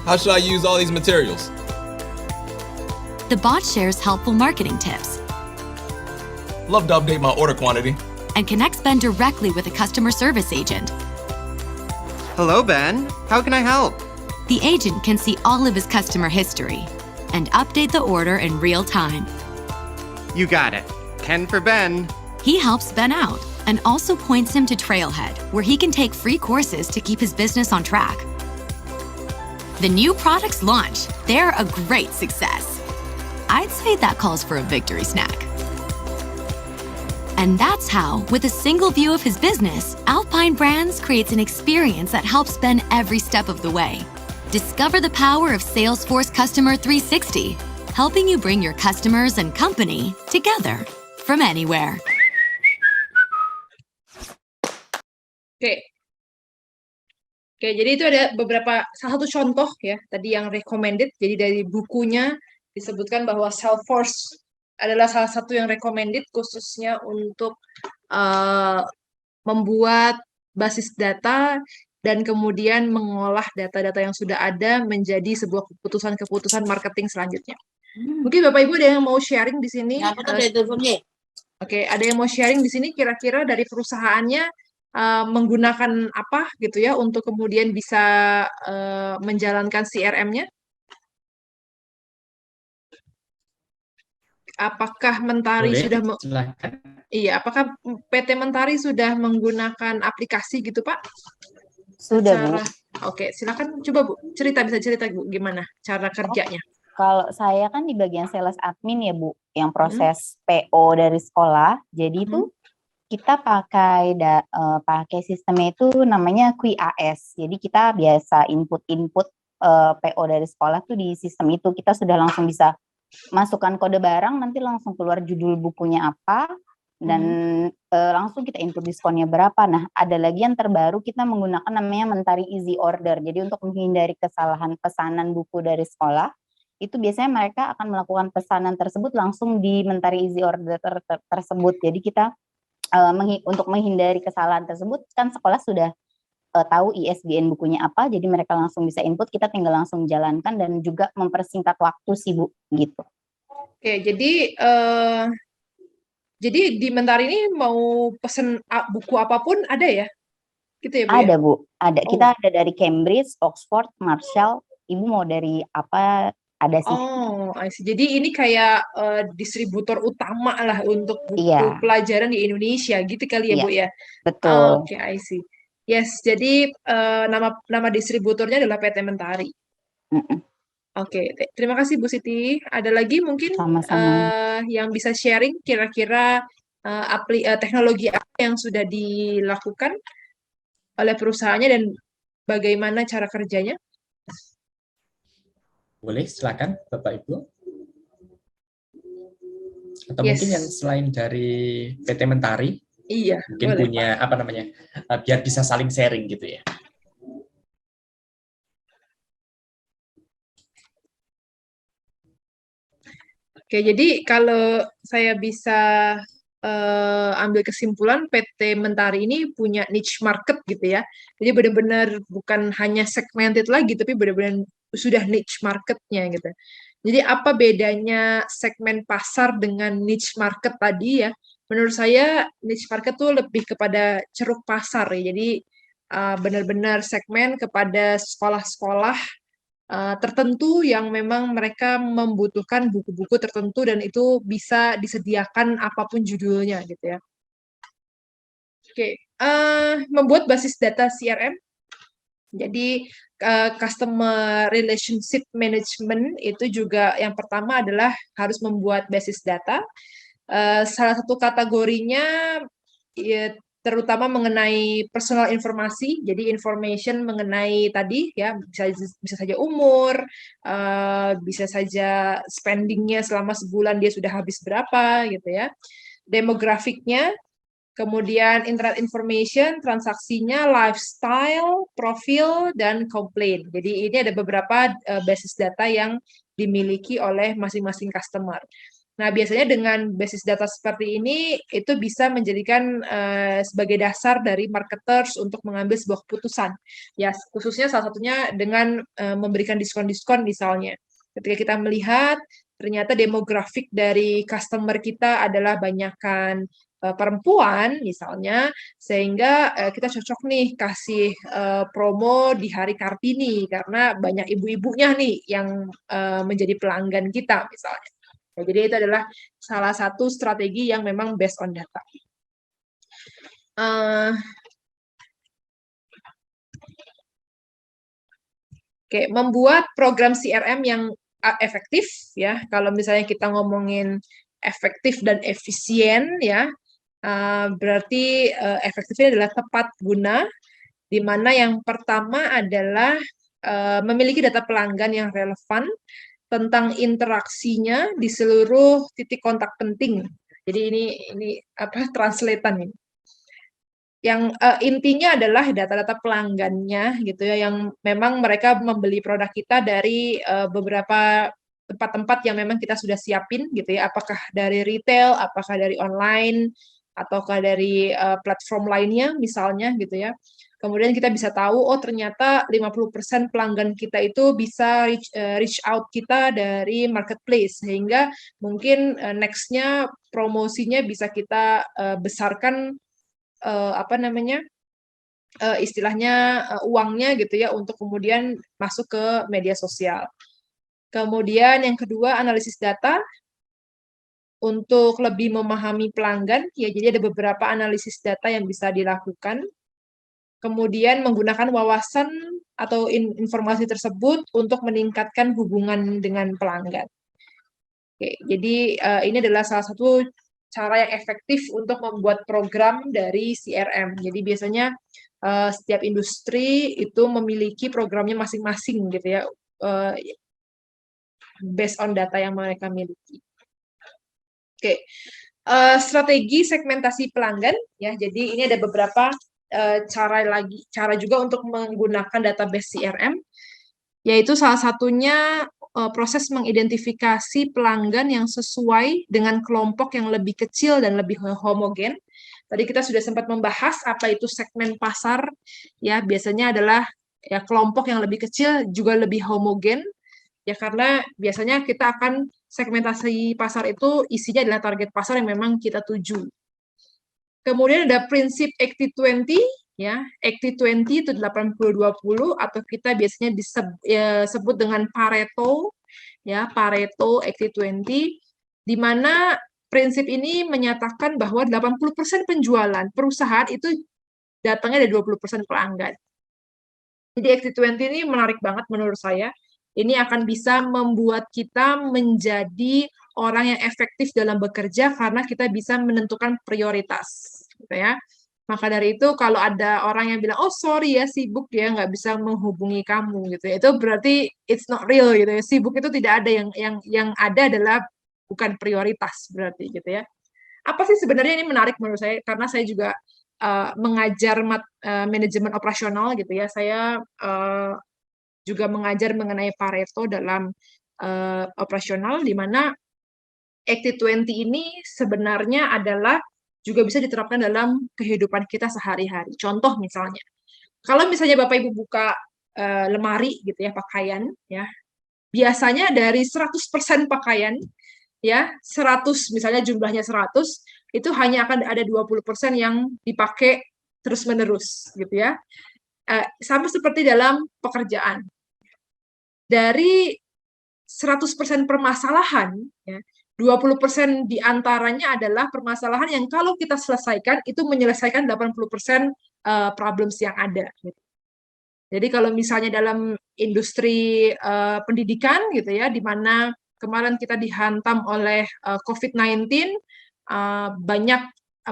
How should I use all these materials? The Bot shares helpful marketing tips Love to update my order quantity. and connects Ben directly with a customer service agent. Hello, Ben. How can I help? The agent can see all of his customer history and update the order in real time. You got it. Ken for Ben. He helps Ben out and also points him to Trailhead, where he can take free courses to keep his business on track. The new products launch. They're a great success. I'd say that calls for a victory snack. And that's how, with a single view of his business, Alpine Brands creates an experience that helps Ben every step of the way. Discover the power of Salesforce Customer 360, helping you bring your customers and company together from anywhere. Oke, jadi itu ada salah satu contoh ya, tadi yang recommended. Jadi dari bukunya disebutkan bahwa Salesforce adalah salah satu yang recommended khususnya untuk membuat basis data dan kemudian mengolah data-data yang sudah ada menjadi sebuah keputusan-keputusan marketing selanjutnya. Mungkin Bapak Ibu ada yang mau sharing di sini? Oke, ada yang mau sharing di sini kira-kira dari perusahaannya menggunakan apa gitu ya untuk kemudian bisa menjalankan CRM-nya? Apakah Mentari sudah Iya, apakah PT Mentari sudah menggunakan aplikasi gitu, Pak? Sudah, Bu. Oke, silakan coba Bu, bisa cerita Bu gimana cara kerjanya? Kalau saya kan di bagian sales admin ya, Bu, yang proses PO dari sekolah. Jadi itu kita pakai sistemnya itu namanya QAS. Jadi kita biasa input PO dari sekolah tuh di sistem itu. Kita sudah langsung bisa masukkan kode barang, nanti langsung keluar judul bukunya apa, dan langsung kita input diskonnya berapa. Nah, ada lagi yang terbaru, kita menggunakan namanya Mentari Easy Order. Jadi untuk menghindari kesalahan pesanan buku dari sekolah, itu biasanya mereka akan melakukan pesanan tersebut langsung di Mentari Easy Order tersebut. Jadi kita untuk menghindari kesalahan tersebut, kan sekolah sudah tahu ISBN bukunya apa, jadi mereka langsung bisa input, kita tinggal langsung jalankan dan juga mempersingkat waktu sih Bu, gitu. Oke, jadi di Mentari ini mau pesen buku apapun ada ya? Gitu ya Bu? Ada Bu, ada. Kita ada dari Cambridge, Oxford, Marshall. Ibu mau dari apa? Ada sih. Oh, I see. Jadi ini kayak distributor utama lah untuk buku pelajaran di Indonesia, gitu kali ya Bu ya? Betul. Oke, I see. Yes, jadi nama distributornya adalah PT Mentari. Oke, terima kasih Bu Siti. Ada lagi mungkin yang bisa sharing kira-kira teknologi apa yang sudah dilakukan oleh perusahaannya dan bagaimana cara kerjanya? Boleh, silakan Bapak Ibu. Atau Yes. mungkin yang selain dari PT Mentari, Iya, mungkin boleh, punya apa namanya, biar bisa saling sharing gitu ya. Oke, jadi kalau saya bisa ambil kesimpulan, PT Mentari ini punya niche market gitu ya. Jadi benar-benar bukan hanya segmented lagi, tapi benar-benar sudah niche marketnya gitu. Jadi apa bedanya segmen pasar dengan niche market tadi ya? Menurut saya niche market tuh lebih kepada ceruk pasar ya. Jadi benar-benar segmen kepada sekolah-sekolah tertentu yang memang mereka membutuhkan buku-buku tertentu dan itu bisa disediakan apapun judulnya gitu ya. Oke, membuat basis data CRM. Jadi customer relationship management itu juga yang pertama adalah harus membuat basis data. Salah satu kategorinya ya, terutama mengenai personal informasi, jadi information mengenai tadi ya bisa saja umur, bisa saja spendingnya selama sebulan dia sudah habis berapa gitu ya, demografiknya, kemudian internet information, transaksinya, lifestyle, profil, dan complaint. Jadi ini ada beberapa basis data yang dimiliki oleh masing-masing customer. Nah, biasanya dengan basis data seperti ini, itu bisa menjadikan sebagai dasar dari marketers untuk mengambil sebuah keputusan. Ya, khususnya salah satunya dengan memberikan diskon-diskon misalnya. Ketika kita melihat, ternyata demografik dari customer kita adalah banyakkan perempuan misalnya, sehingga kita cocok nih kasih promo di hari Kartini, karena banyak ibu-ibunya nih yang menjadi pelanggan kita misalnya. Ya, jadi itu adalah salah satu strategi yang memang based on data. Oke, membuat program CRM yang efektif ya. Kalau misalnya kita ngomongin efektif dan efisien ya, berarti efektifnya adalah tepat guna, di mana yang pertama adalah memiliki data pelanggan yang relevan tentang interaksinya di seluruh titik kontak penting. Jadi ini apa translatean ini. Yang intinya adalah data-data pelanggannya gitu ya, yang memang mereka membeli produk kita dari beberapa tempat-tempat yang memang kita sudah siapin gitu ya, apakah dari retail, apakah dari online, ataukah dari platform lainnya misalnya gitu ya. Kemudian kita bisa tahu, oh ternyata 50% pelanggan kita itu bisa reach out kita dari marketplace, sehingga mungkin next-nya promosinya bisa kita besarkan istilahnya uangnya gitu ya, untuk kemudian masuk ke media sosial. Kemudian yang kedua, analisis data untuk lebih memahami pelanggan ya, jadi ada beberapa analisis data yang bisa dilakukan. Kemudian menggunakan wawasan atau informasi tersebut untuk meningkatkan hubungan dengan pelanggan. Oke, jadi ini adalah salah satu cara yang efektif untuk membuat program dari CRM. Jadi biasanya setiap industri itu memiliki programnya masing-masing gitu ya, based on data yang mereka miliki. Oke, strategi segmentasi pelanggan ya. Jadi ini ada beberapa cara juga untuk menggunakan database CRM, yaitu salah satunya proses mengidentifikasi pelanggan yang sesuai dengan kelompok yang lebih kecil dan lebih homogen. Tadi kita sudah sempat membahas apa itu segmen pasar, ya biasanya adalah ya kelompok yang lebih kecil juga lebih homogen, ya karena biasanya kita akan segmentasi pasar itu isinya adalah target pasar yang memang kita tuju. Kemudian ada prinsip 80-20, ya 80-20 itu 80-20 atau kita biasanya disebut dengan Pareto, ya Pareto 80-20, di mana prinsip ini menyatakan bahwa 80% penjualan perusahaan itu datangnya dari 20% pelanggan. Jadi 80-20 ini menarik banget menurut saya. Ini akan bisa membuat kita menjadi orang yang efektif dalam bekerja karena kita bisa menentukan prioritas, gitu ya. Maka dari itu kalau ada orang yang bilang, oh sorry ya sibuk ya nggak bisa menghubungi kamu gitu ya, itu berarti it's not real gitu ya. Sibuk itu tidak ada, yang ada adalah bukan prioritas berarti gitu ya. Apa sih sebenarnya ini menarik menurut saya karena saya juga mengajar manajemen operasional gitu ya. Saya juga mengajar mengenai Pareto dalam operasional di mana 80-20 ini sebenarnya adalah juga bisa diterapkan dalam kehidupan kita sehari-hari. Contoh misalnya, kalau misalnya Bapak Ibu buka lemari gitu ya, pakaian ya, biasanya dari 100% pakaian ya, 100 misalnya jumlahnya 100, itu hanya akan ada 20% yang dipakai terus-menerus gitu ya. Sama seperti dalam pekerjaan. Dari 100% permasalahan ya, 20% diantaranya adalah permasalahan yang kalau kita selesaikan, itu menyelesaikan 80% problems yang ada. Jadi kalau misalnya dalam industri pendidikan gitu ya, di mana kemarin kita dihantam oleh COVID-19, banyak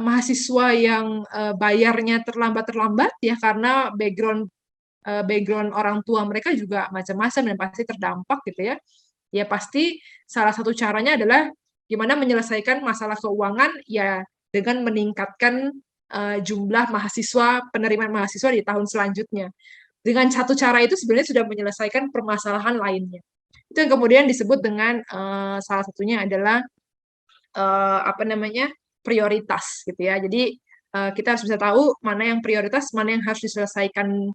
mahasiswa yang bayarnya terlambat ya, karena background orang tua mereka juga macam-macam dan pasti terdampak gitu ya. Ya pasti salah satu caranya adalah gimana menyelesaikan masalah keuangan ya dengan meningkatkan jumlah mahasiswa, penerimaan mahasiswa di tahun selanjutnya. Dengan satu cara itu sebenarnya sudah menyelesaikan permasalahan lainnya. Itu yang kemudian disebut dengan salah satunya adalah prioritas gitu ya. Jadi kita harus bisa tahu mana yang prioritas, mana yang harus diselesaikan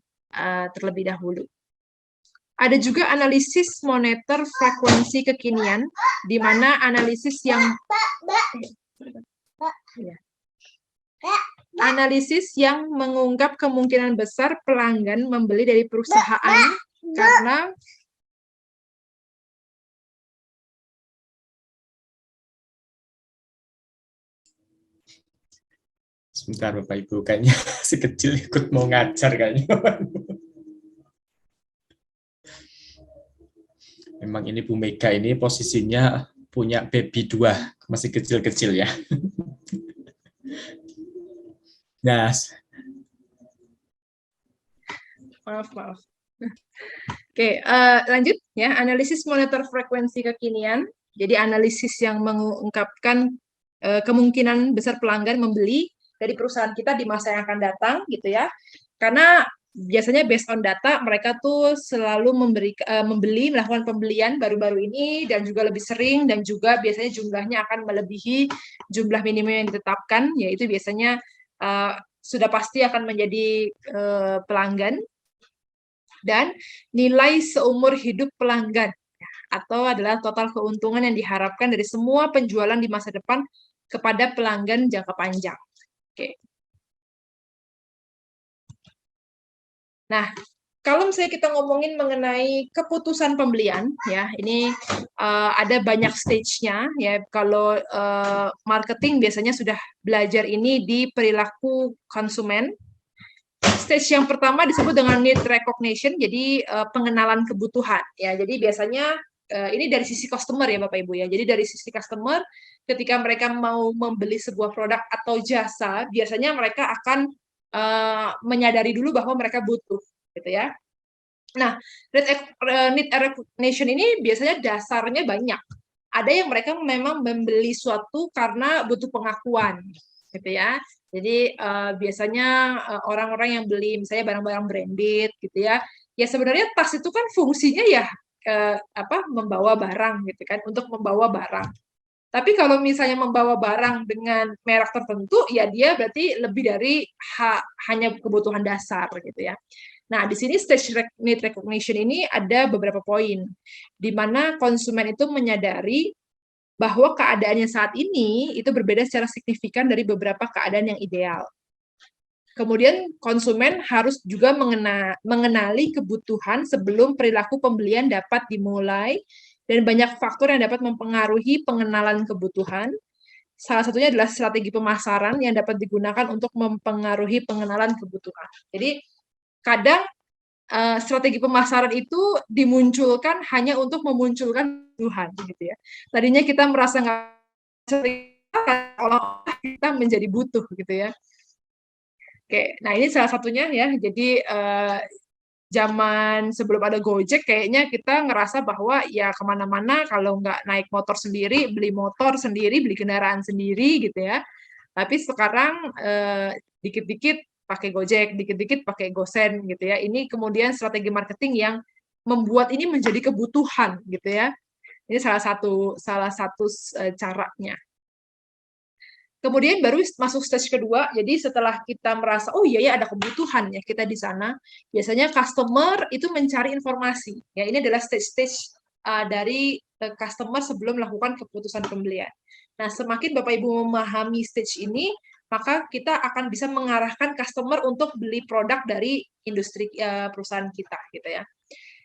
terlebih dahulu. Ada juga analisis moneter frekuensi kekinian, di mana analisis yang mengungkap kemungkinan besar pelanggan membeli dari perusahaan karena sebentar Bapak Ibu, kayaknya si kecil ikut mau ngajar kayaknya. Memang ini Bu Mega ini posisinya punya baby 2, masih kecil-kecil ya. Nah, maaf. Oke, lanjut ya, analisis moneter frekuensi kekinian. Jadi analisis yang mengungkapkan kemungkinan besar pelanggan membeli dari perusahaan kita di masa yang akan datang gitu ya. Karena biasanya based on data mereka tuh selalu melakukan pembelian baru-baru ini dan juga lebih sering, dan juga biasanya jumlahnya akan melebihi jumlah minimum yang ditetapkan, yaitu biasanya sudah pasti akan menjadi pelanggan. Dan nilai seumur hidup pelanggan atau adalah total keuntungan yang diharapkan dari semua penjualan di masa depan kepada pelanggan jangka panjang. Oke. Nah, kalau misalnya kita ngomongin mengenai keputusan pembelian, ya ini ada banyak stage-nya. Ya, kalau marketing biasanya sudah belajar ini di perilaku konsumen. Stage yang pertama disebut dengan need recognition, jadi pengenalan kebutuhan. Ya, jadi biasanya ini dari sisi customer ya Bapak Ibu ya. Jadi dari sisi customer, ketika mereka mau membeli sebuah produk atau jasa, biasanya mereka akan menyadari dulu bahwa mereka butuh, gitu ya. Nah, need recognition ini biasanya dasarnya banyak. Ada yang mereka memang membeli suatu karena butuh pengakuan, gitu ya. Jadi biasanya orang-orang yang beli misalnya barang-barang branded, gitu ya. Ya sebenarnya tas itu kan fungsinya ya membawa barang, gitu kan, untuk membawa barang. Tapi kalau misalnya membawa barang dengan merek tertentu, ya dia berarti lebih dari hanya kebutuhan dasar gitu ya. Nah, di sini stage need recognition ini ada beberapa poin, di mana konsumen itu menyadari bahwa keadaannya saat ini itu berbeda secara signifikan dari beberapa keadaan yang ideal. Kemudian konsumen harus juga mengenali kebutuhan sebelum perilaku pembelian dapat dimulai, dan banyak faktor yang dapat mempengaruhi pengenalan kebutuhan. Salah satunya adalah strategi pemasaran yang dapat digunakan untuk mempengaruhi pengenalan kebutuhan. Jadi kadang strategi pemasaran itu dimunculkan hanya untuk memunculkan kebutuhan, gitu ya. Tadinya kita merasa nggak, olah kita menjadi butuh, gitu ya. Oke, nah ini salah satunya ya. Jadi zaman sebelum ada Gojek, kayaknya kita ngerasa bahwa ya kemana-mana kalau nggak naik motor sendiri, beli motor sendiri, beli kendaraan sendiri gitu ya. Tapi sekarang dikit-dikit pakai Gojek, dikit-dikit pakai GoSend gitu ya. Ini kemudian strategi marketing yang membuat ini menjadi kebutuhan gitu ya. Ini salah satu caranya. Kemudian baru masuk stage kedua, jadi setelah kita merasa, oh iya ya ada kebutuhan ya kita di sana, biasanya customer itu mencari informasi. Ya, ini adalah stage-stage dari customer sebelum melakukan keputusan pembelian. Nah, semakin Bapak Ibu memahami stage ini, maka kita akan bisa mengarahkan customer untuk beli produk dari industri perusahaan kita, gitu ya.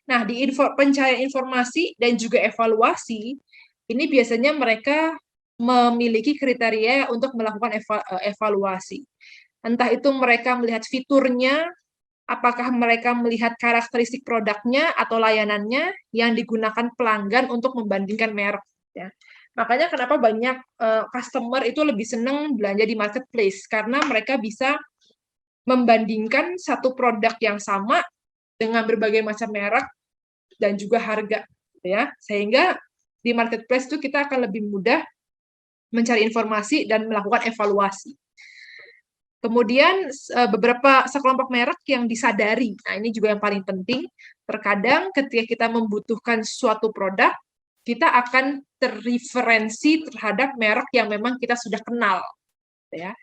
Nah, di pencarian informasi dan juga evaluasi, ini biasanya mereka memiliki kriteria untuk melakukan evaluasi. Entah itu mereka melihat fiturnya, apakah mereka melihat karakteristik produknya atau layanannya yang digunakan pelanggan untuk membandingkan merek. Ya. Makanya kenapa banyak customer itu lebih senang belanja di marketplace, karena mereka bisa membandingkan satu produk yang sama dengan berbagai macam merek dan juga harga. Ya. Sehingga di marketplace itu kita akan lebih mudah mencari informasi dan melakukan evaluasi. Kemudian beberapa sekelompok merek yang disadari. Nah, ini juga yang paling penting. Terkadang ketika kita membutuhkan suatu produk, kita akan terreferensi terhadap merek yang memang kita sudah kenal. Ya.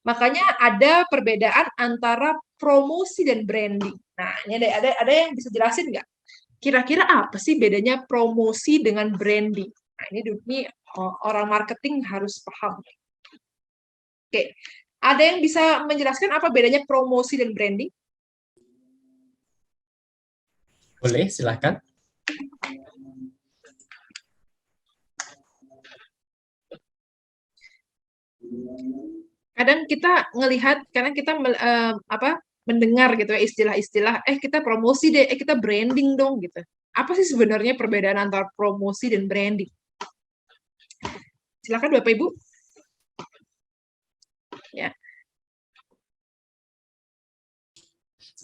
Makanya ada perbedaan antara promosi dan branding. Nah, ini ada yang bisa jelasin nggak? Kira-kira apa sih bedanya promosi dengan branding? Nah, ini orang marketing harus paham. Oke, ada yang bisa menjelaskan apa bedanya promosi dan branding? Boleh, silakan. Kadang kita ngelihat, karena kita mendengar gitu ya istilah-istilah, kita promosi deh, kita branding dong gitu. Apa sih sebenarnya perbedaan antara promosi dan branding? Silakan Bapak Ibu. Ya.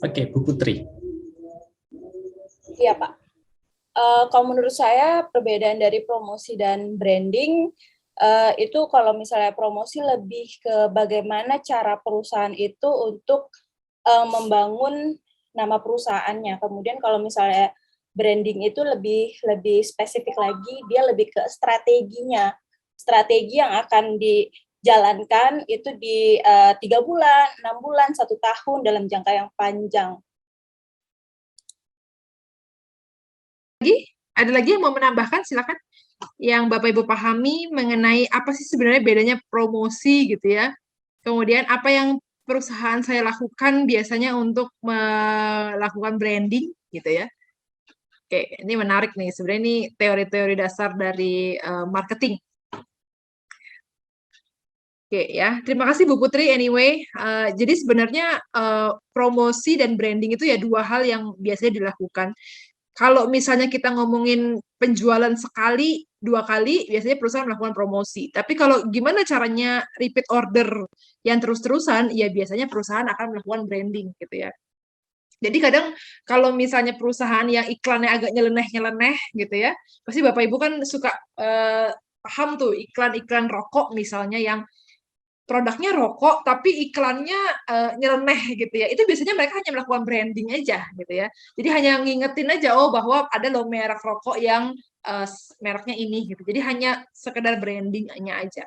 Oke, Bu Putri. Iya, Pak. Kalau menurut saya perbedaan dari promosi dan branding itu kalau misalnya promosi lebih ke bagaimana cara perusahaan itu untuk membangun nama perusahaannya. Kemudian kalau misalnya branding itu lebih spesifik lagi, dia lebih ke strateginya. Strategi yang akan dijalankan itu di 3 bulan, 6 bulan, 1 tahun dalam jangka yang panjang. Ada lagi yang mau menambahkan, silakan. Yang Bapak Ibu pahami mengenai apa sih sebenarnya bedanya promosi gitu ya. Kemudian apa yang perusahaan saya lakukan biasanya untuk melakukan branding gitu ya. Oke, ini menarik nih. Sebenarnya ini teori-teori dasar dari marketing. Oke ya, terima kasih Bu Putri. Anyway, jadi sebenarnya promosi dan branding itu ya 2 hal yang biasanya dilakukan. Kalau misalnya kita ngomongin penjualan sekali, 2 kali, biasanya perusahaan melakukan promosi. Tapi kalau gimana caranya repeat order yang terus-terusan, ya biasanya perusahaan akan melakukan branding gitu ya. Jadi kadang kalau misalnya perusahaan yang iklannya agak nyeleneh-nyeleneh gitu ya, pasti Bapak Ibu kan suka paham tuh iklan-iklan rokok misalnya yang produknya rokok tapi iklannya nyeleneh gitu ya. Itu biasanya mereka hanya melakukan branding aja gitu ya. Jadi hanya ngingetin aja bahwa ada loh merek rokok yang mereknya ini gitu. Jadi hanya sekedar brandingnya aja.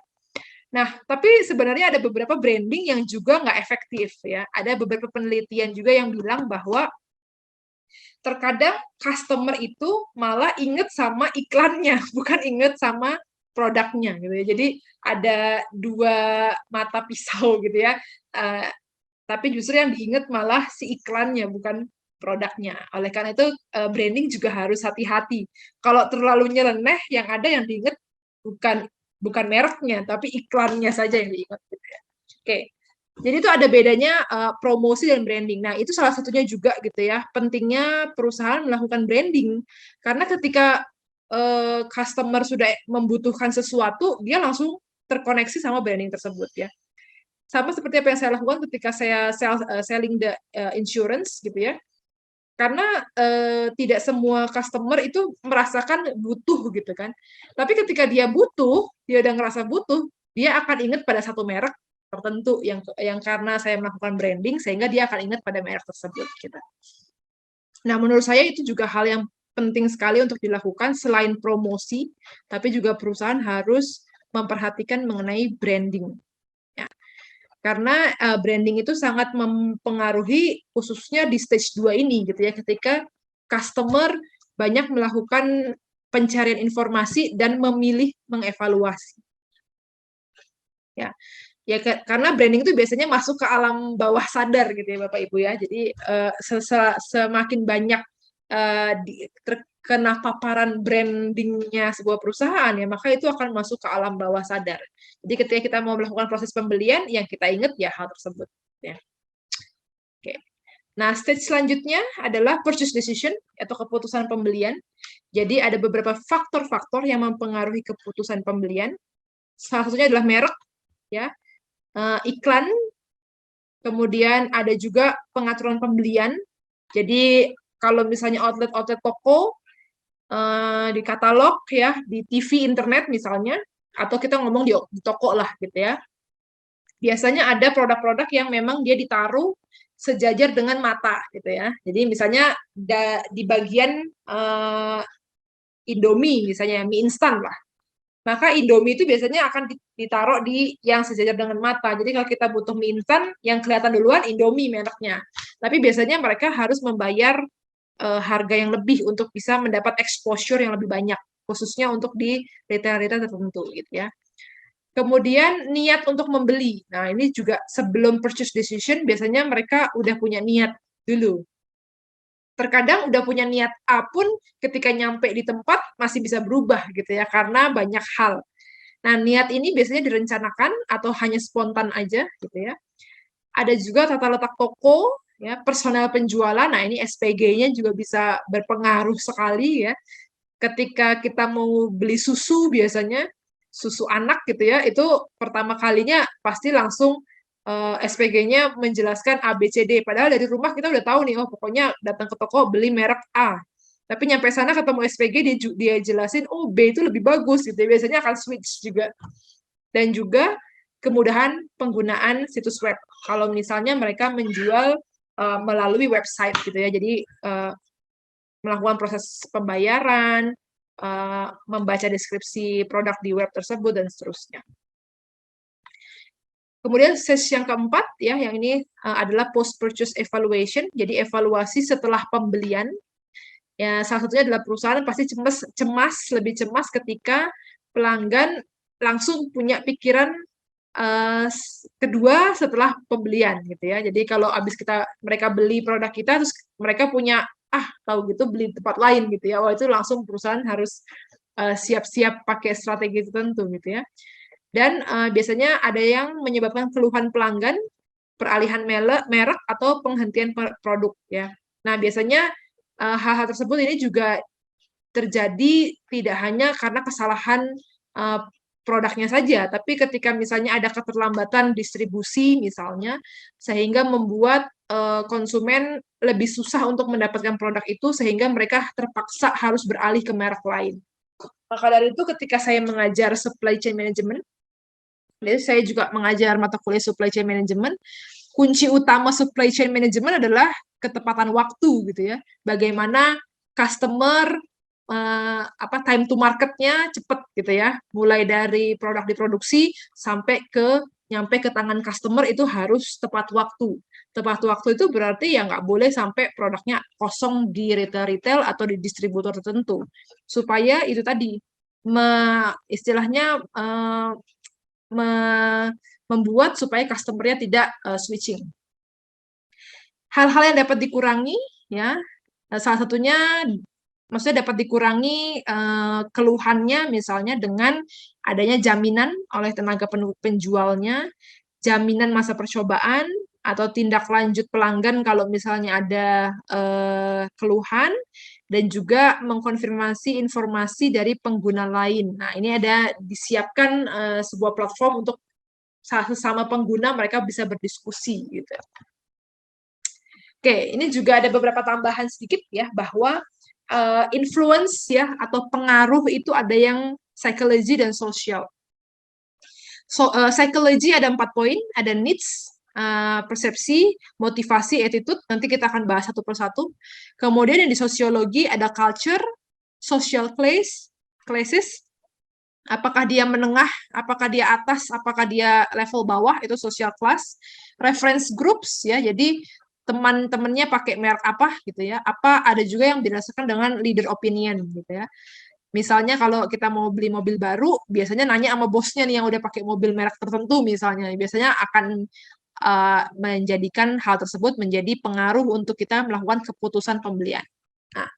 Nah, tapi sebenarnya ada beberapa branding yang juga nggak efektif ya. Ada beberapa penelitian juga yang bilang bahwa terkadang customer itu malah inget sama iklannya, bukan inget sama produknya gitu ya. Jadi ada 2 mata pisau gitu ya. Tapi justru yang diingat malah si iklannya, bukan produknya. Oleh karena itu branding juga harus hati-hati. Kalau terlalu nyeleneh, yang ada yang diingat bukan mereknya, tapi iklannya saja yang diingat gitu ya. Oke. Jadi itu ada bedanya promosi dan branding. Nah, itu salah satunya juga gitu ya. Pentingnya perusahaan melakukan branding karena ketika customer sudah membutuhkan sesuatu, dia langsung terkoneksi sama branding tersebut ya. sama seperti apa yang saya lakukan ketika saya selling the insurance gitu ya. Karena tidak semua customer itu merasakan butuh gitu kan. Tapi ketika dia butuh, dia udah ngerasa butuh, dia akan ingat pada satu merek tertentu yang karena saya melakukan branding sehingga dia akan ingat pada merek tersebut gitu. Nah, menurut saya itu juga hal yang penting sekali untuk dilakukan selain promosi, tapi juga perusahaan harus memperhatikan mengenai branding. Ya. Karena branding itu sangat mempengaruhi khususnya di stage 2 ini gitu ya, ketika customer banyak melakukan pencarian informasi dan memilih mengevaluasi. Ya. Ya karena branding itu biasanya masuk ke alam bawah sadar gitu ya Bapak Ibu ya. Jadi semakin banyak terkena paparan brandingnya sebuah perusahaan ya, maka itu akan masuk ke alam bawah sadar. Jadi ketika kita mau melakukan proses pembelian, yang kita ingat ya hal tersebut. Ya. Oke. Nah, stage selanjutnya adalah purchase decision atau keputusan pembelian. Jadi ada beberapa faktor-faktor yang mempengaruhi keputusan pembelian. Salah satunya adalah merek, ya, iklan, kemudian ada juga pengaturan pembelian. Jadi kalau misalnya outlet toko, di katalog ya, di TV, internet misalnya, atau kita ngomong di toko lah gitu ya. Biasanya ada produk-produk yang memang dia ditaruh sejajar dengan mata gitu ya. Jadi misalnya di bagian Indomie misalnya, mie instan lah. Maka Indomie itu biasanya akan ditaruh di yang sejajar dengan mata. Jadi kalau kita butuh mie instan, yang kelihatan duluan Indomie mereknya. Tapi biasanya mereka harus membayar harga yang lebih untuk bisa mendapat exposure yang lebih banyak, khususnya untuk di retail-retail tertentu gitu ya. Kemudian niat untuk membeli. Nah, ini juga sebelum purchase decision biasanya mereka udah punya niat dulu. Terkadang udah punya niat A pun ketika nyampe di tempat masih bisa berubah gitu ya, karena banyak hal. Nah, niat ini biasanya direncanakan atau hanya spontan aja gitu ya. Ada juga tata letak toko, ya, personel penjualan. Nah, ini SPG-nya juga bisa berpengaruh sekali ya. Ketika kita mau beli susu biasanya, susu anak gitu ya, itu pertama kalinya pasti langsung SPG-nya menjelaskan ABCD. Padahal dari rumah kita udah tahu nih, oh pokoknya datang ke toko beli merek A. Tapi nyampe sana ketemu SPG, dia jelasin, oh B itu lebih bagus gitu. Biasanya akan switch juga. Dan juga kemudahan penggunaan situs web. Kalau misalnya mereka menjual melalui website gitu ya. Jadi melakukan proses pembayaran, membaca deskripsi produk di web tersebut dan seterusnya. Kemudian stage yang keempat ya, yang ini adalah post purchase evaluation. Jadi evaluasi setelah pembelian. Ya, salah satunya adalah perusahaan pasti lebih cemas ketika pelanggan langsung punya pikiran kedua setelah pembelian gitu ya. Jadi kalau habis mereka beli produk kita terus mereka punya tahu gitu beli tempat lain gitu ya. Wah, itu langsung perusahaan harus siap-siap pakai strategi tertentu gitu ya. Dan biasanya ada yang menyebabkan keluhan pelanggan, peralihan merek atau penghentian produk ya. Nah, biasanya hal-hal tersebut ini juga terjadi tidak hanya karena kesalahan produknya saja, tapi ketika misalnya ada keterlambatan distribusi misalnya, sehingga membuat konsumen lebih susah untuk mendapatkan produk itu, sehingga mereka terpaksa harus beralih ke merek lain. Maka dari itu ketika saya mengajar supply chain management, jadi saya juga mengajar mata kuliah supply chain management, kunci utama supply chain management adalah ketepatan waktu gitu ya. Bagaimana customer time to market-nya cepat gitu ya. Mulai dari produk diproduksi sampai nyampe ke tangan customer itu harus tepat waktu. Tepat waktu itu berarti ya nggak boleh sampai produknya kosong di retail atau di distributor tertentu. Supaya itu tadi istilahnya membuat supaya customer-nya tidak switching. Hal-hal yang dapat dikurangi ya, salah satunya maksudnya dapat dikurangi keluhannya misalnya dengan adanya jaminan oleh tenaga penjualnya, jaminan masa percobaan atau tindak lanjut pelanggan kalau misalnya ada keluhan, dan juga mengkonfirmasi informasi dari pengguna lain. Nah, ini ada disiapkan sebuah platform untuk sesama pengguna mereka bisa berdiskusi gitu. Oke, ini juga ada beberapa tambahan sedikit ya, bahwa influence ya atau pengaruh itu ada yang psychology dan social. Psychology ada 4 poin, ada needs, persepsi, motivasi, attitude, nanti kita akan bahas satu persatu. Kemudian yang di sosiologi ada culture, social classes, apakah dia menengah, apakah dia atas, apakah dia level bawah, itu social class. Reference groups ya, jadi teman-temannya pakai merek apa gitu ya. Apa ada juga yang dirasakan dengan leader opinion gitu ya. Misalnya kalau kita mau beli mobil baru, biasanya nanya sama bosnya nih yang udah pakai mobil merek tertentu misalnya. Biasanya akan menjadikan hal tersebut menjadi pengaruh untuk kita melakukan keputusan pembelian. Nah,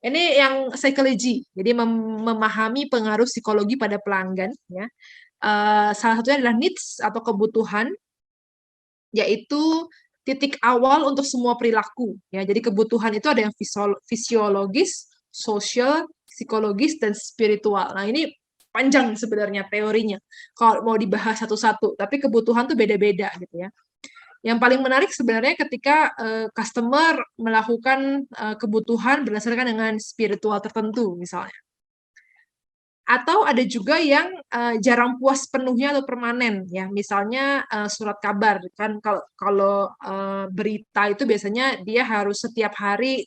ini yang psychology, jadi memahami pengaruh psikologi pada pelanggan. Ya. Salah satunya adalah needs atau kebutuhan, yaitu titik awal untuk semua perilaku. Ya, jadi kebutuhan itu ada yang fisiologis, sosial, psikologis, dan spiritual. Nah, ini panjang sebenarnya teorinya, kalau mau dibahas satu-satu, tapi kebutuhan tuh beda-beda gitu ya. Yang paling menarik sebenarnya ketika customer melakukan kebutuhan berdasarkan dengan spiritual tertentu misalnya. Atau ada juga yang jarang puas penuhnya atau permanen ya, misalnya surat kabar kan, kalau berita itu biasanya dia harus setiap hari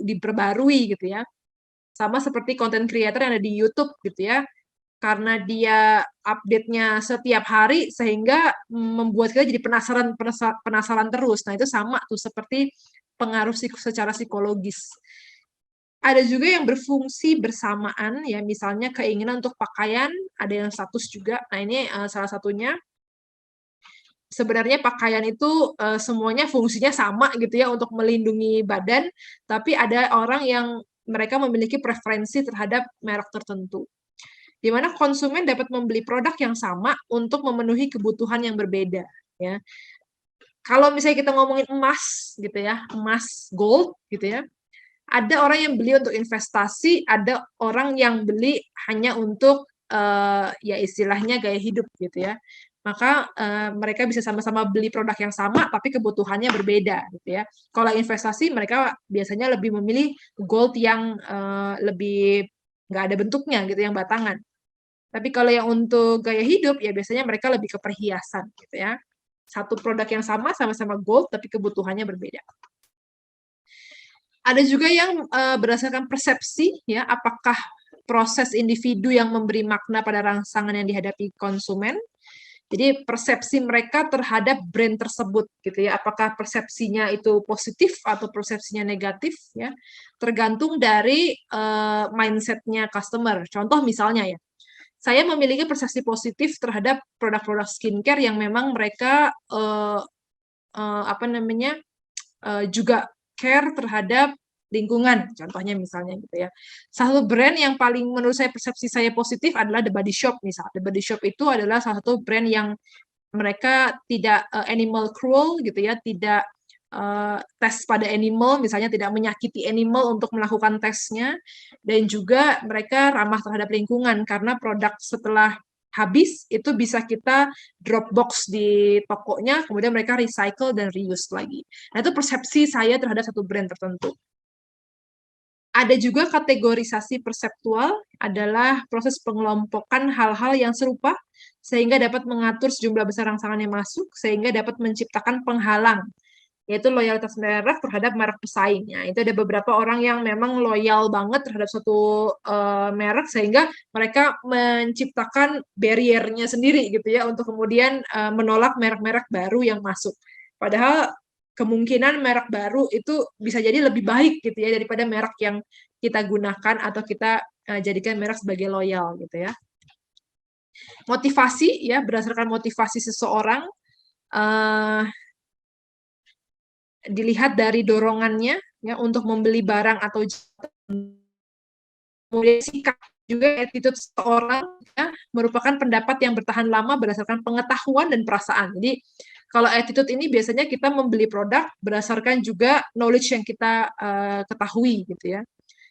diperbarui gitu ya. Sama seperti content creator yang ada di YouTube gitu ya. Karena dia update-nya setiap hari sehingga membuat kita jadi penasaran terus. Nah, itu sama tuh seperti pengaruh secara psikologis. Ada juga yang berfungsi bersamaan ya, misalnya keinginan untuk pakaian, ada yang status juga. Nah, ini salah satunya. Sebenarnya pakaian itu semuanya fungsinya sama gitu ya untuk melindungi badan, tapi ada orang yang mereka memiliki preferensi terhadap merek tertentu. Di mana konsumen dapat membeli produk yang sama untuk memenuhi kebutuhan yang berbeda ya. Kalau misalnya kita ngomongin emas gitu ya, emas gold gitu ya. Ada orang yang beli untuk investasi, ada orang yang beli hanya untuk ya istilahnya gaya hidup gitu ya. Maka mereka bisa sama-sama beli produk yang sama tapi kebutuhannya berbeda gitu ya. Kalau investasi mereka biasanya lebih memilih gold yang lebih nggak ada bentuknya gitu, yang batangan. Tapi kalau yang untuk gaya hidup ya biasanya mereka lebih ke perhiasan gitu ya. Satu produk yang sama-sama gold tapi kebutuhannya berbeda. Ada juga yang berdasarkan persepsi ya, apakah proses individu yang memberi makna pada rangsangan yang dihadapi konsumen. Jadi persepsi mereka terhadap brand tersebut gitu ya, apakah persepsinya itu positif atau persepsinya negatif ya, tergantung dari mindset-nya customer. Contoh misalnya ya, saya memiliki persepsi positif terhadap produk-produk skincare yang memang mereka juga care terhadap lingkungan, contohnya misalnya gitu ya. Satu brand yang paling menurut saya persepsi saya positif adalah The Body Shop misalnya. The Body Shop itu adalah salah satu brand yang mereka tidak animal cruel gitu ya, tidak tes pada animal, misalnya tidak menyakiti animal untuk melakukan tesnya, dan juga mereka ramah terhadap lingkungan karena produk setelah habis itu bisa kita drop box di tokonya, kemudian mereka recycle dan reuse lagi. Nah, itu persepsi saya terhadap satu brand tertentu. Ada juga kategorisasi perseptual, adalah proses pengelompokan hal-hal yang serupa sehingga dapat mengatur sejumlah besar rangsangan yang masuk sehingga dapat menciptakan penghalang, yaitu loyalitas merek terhadap merek pesaingnya. Itu ada beberapa orang yang memang loyal banget terhadap suatu merek sehingga mereka menciptakan barrier-nya sendiri gitu ya untuk kemudian menolak merek-merek baru yang masuk. Padahal kemungkinan merek baru itu bisa jadi lebih baik gitu ya daripada merek yang kita gunakan atau kita jadikan merek sebagai loyal gitu ya. Motivasi ya, berdasarkan motivasi seseorang dilihat dari dorongannya ya untuk membeli barang atau kemudian sikap juga attitude seseorang ya, merupakan pendapat yang bertahan lama berdasarkan pengetahuan dan perasaan. Jadi kalau attitude ini biasanya kita membeli produk berdasarkan juga knowledge yang kita ketahui gitu ya.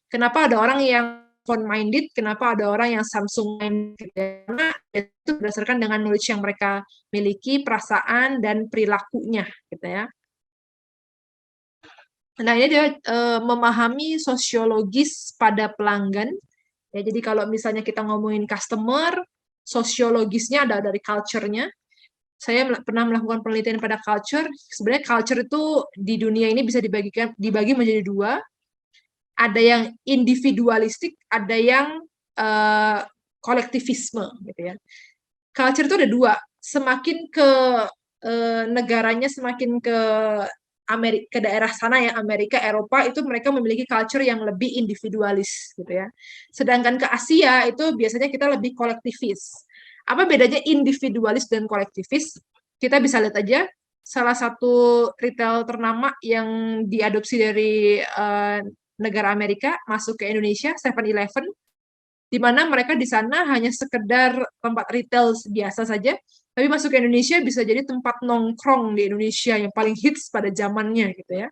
Kenapa ada orang yang iPhone minded, kenapa ada orang yang Samsung minded, gitu ya. Karena itu berdasarkan dengan knowledge yang mereka miliki, perasaan dan perilakunya, gitu ya. Nah, ini dia memahami sosiologis pada pelanggan. Ya, jadi kalau misalnya kita ngomongin customer, sosiologisnya ada dari culture-nya. Saya pernah melakukan penelitian pada culture. Sebenarnya culture itu di dunia ini bisa dibagi menjadi dua. Ada yang individualistik, ada yang kolektivisme, gitu ya. Culture itu ada dua. Semakin ke negaranya, semakin ke Amerika, ke daerah sana ya, Amerika, Eropa, itu mereka memiliki culture yang lebih individualis, gitu ya. Sedangkan ke Asia itu biasanya kita lebih kolektivis. Apa bedanya individualis dan kolektivis? Kita bisa lihat aja salah satu retail ternama yang diadopsi dari negara Amerika masuk ke Indonesia, 7-Eleven, di mana mereka di sana hanya sekedar tempat retail biasa saja, tapi masuk ke Indonesia bisa jadi tempat nongkrong di Indonesia yang paling hits pada zamannya, gitu ya.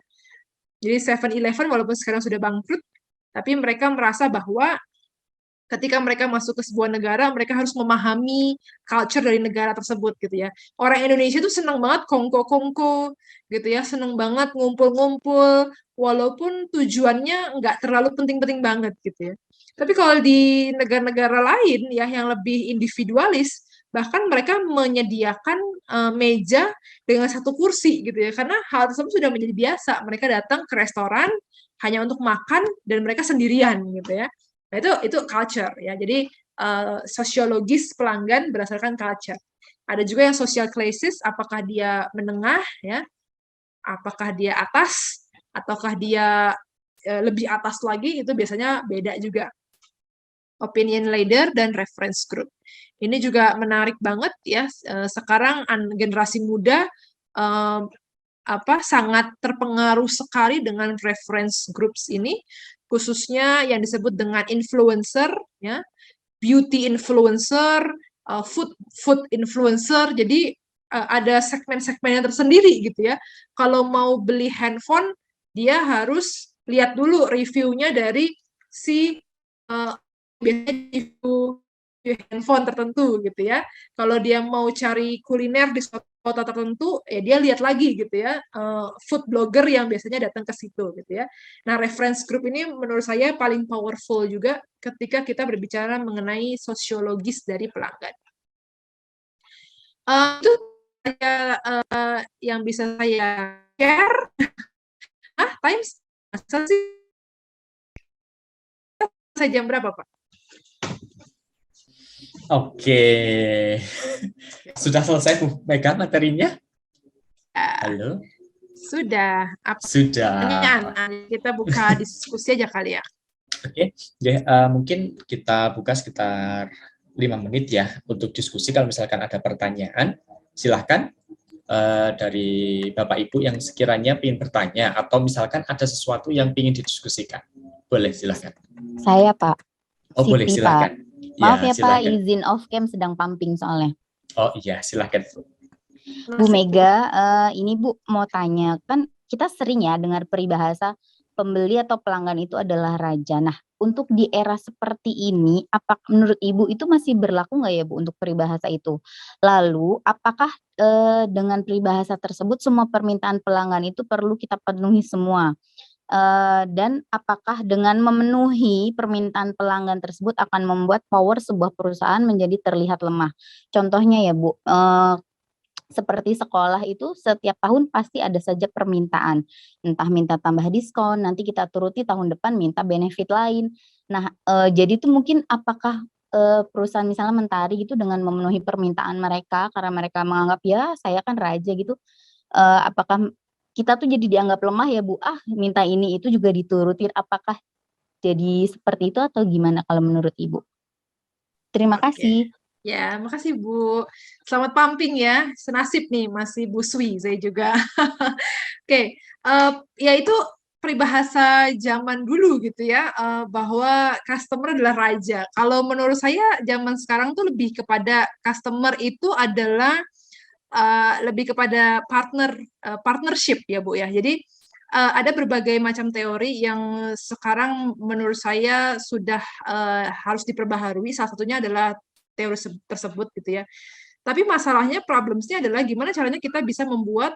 Jadi 7-Eleven walaupun sekarang sudah bangkrut, tapi mereka merasa bahwa ketika mereka masuk ke sebuah negara, mereka harus memahami culture dari negara tersebut, gitu ya. Orang Indonesia tuh senang banget kongko-kongko, gitu ya, senang banget ngumpul-ngumpul, walaupun tujuannya nggak terlalu penting-penting banget, gitu ya. Tapi kalau di negara-negara lain ya yang lebih individualis, bahkan mereka menyediakan meja dengan satu kursi, gitu ya, karena hal tersebut sudah menjadi biasa. Mereka datang ke restoran hanya untuk makan dan mereka sendirian, gitu ya. Nah, itu culture ya. Jadi sosiologis pelanggan berdasarkan culture. Ada juga yang social classes, apakah dia menengah ya, apakah dia atas, ataukah dia lebih atas lagi, itu biasanya beda juga. Opinion leader dan reference group. Ini juga menarik banget ya. Sekarang generasi muda sangat terpengaruh sekali dengan reference groups ini, khususnya yang disebut dengan influencer, ya, beauty influencer, food influencer. Jadi ada segmen-segmen yang tersendiri, gitu ya. Kalau mau beli handphone, dia harus lihat dulu reviewnya dari si biasanya review handphone tertentu, gitu ya. Kalau dia mau cari kuliner di kota tertentu, ya dia lihat lagi, gitu ya, food blogger yang biasanya datang ke situ, gitu ya. Nah, reference group ini menurut saya paling powerful juga ketika kita berbicara mengenai sosiologis dari pelanggan. Itu yang bisa saya share. Times masa sih? Saya jam berapa, Pak? Oke, sudah selesai Bu Mega materinya? Halo? Sudah. Sudah. Pertanyaan, kita buka diskusi aja kali ya. Oke, mungkin kita buka sekitar 5 menit ya untuk diskusi. Kalau misalkan ada pertanyaan, silahkan dari Bapak Ibu yang sekiranya ingin bertanya, atau misalkan ada sesuatu yang ingin didiskusikan. Boleh, silahkan. Saya, Pak. Oh, Siti, boleh, silahkan. Pak. Maaf ya, Pak, silakan. izin off cam sedang pumping soalnya. Oh iya, silahkan. Bu Mega, ini Bu mau tanya, kan kita sering ya dengar peribahasa pembeli atau pelanggan itu adalah raja. Nah, untuk di era seperti ini, apakah menurut Ibu itu masih berlaku nggak ya Bu untuk peribahasa itu? Lalu, apakah dengan peribahasa tersebut semua permintaan pelanggan itu perlu kita penuhi semua? Dan apakah dengan memenuhi permintaan pelanggan tersebut akan membuat power sebuah perusahaan menjadi terlihat lemah? Contohnya ya Bu, seperti sekolah itu setiap tahun pasti ada saja permintaan, entah minta tambah diskon, nanti kita turuti tahun depan minta benefit lain. Nah, jadi itu mungkin apakah perusahaan misalnya Mentari gitu dengan memenuhi permintaan mereka karena mereka menganggap ya saya kan raja gitu, apakah kita tuh jadi dianggap lemah ya Bu, minta ini itu juga diturutin, apakah jadi seperti itu atau gimana kalau menurut Ibu? Terima kasih. Ya, makasih Bu. Selamat pumping ya, senasib nih masih Bu Swi, saya juga. Oke, ya itu peribahasa zaman dulu gitu ya, bahwa customer adalah raja. Kalau menurut saya zaman sekarang tuh lebih kepada customer itu adalah lebih kepada partnership ya Bu ya. Jadi ada berbagai macam teori yang sekarang menurut saya sudah harus diperbaharui. Salah satunya adalah teori tersebut gitu ya. Tapi masalahnya, problemsnya adalah gimana caranya kita bisa membuat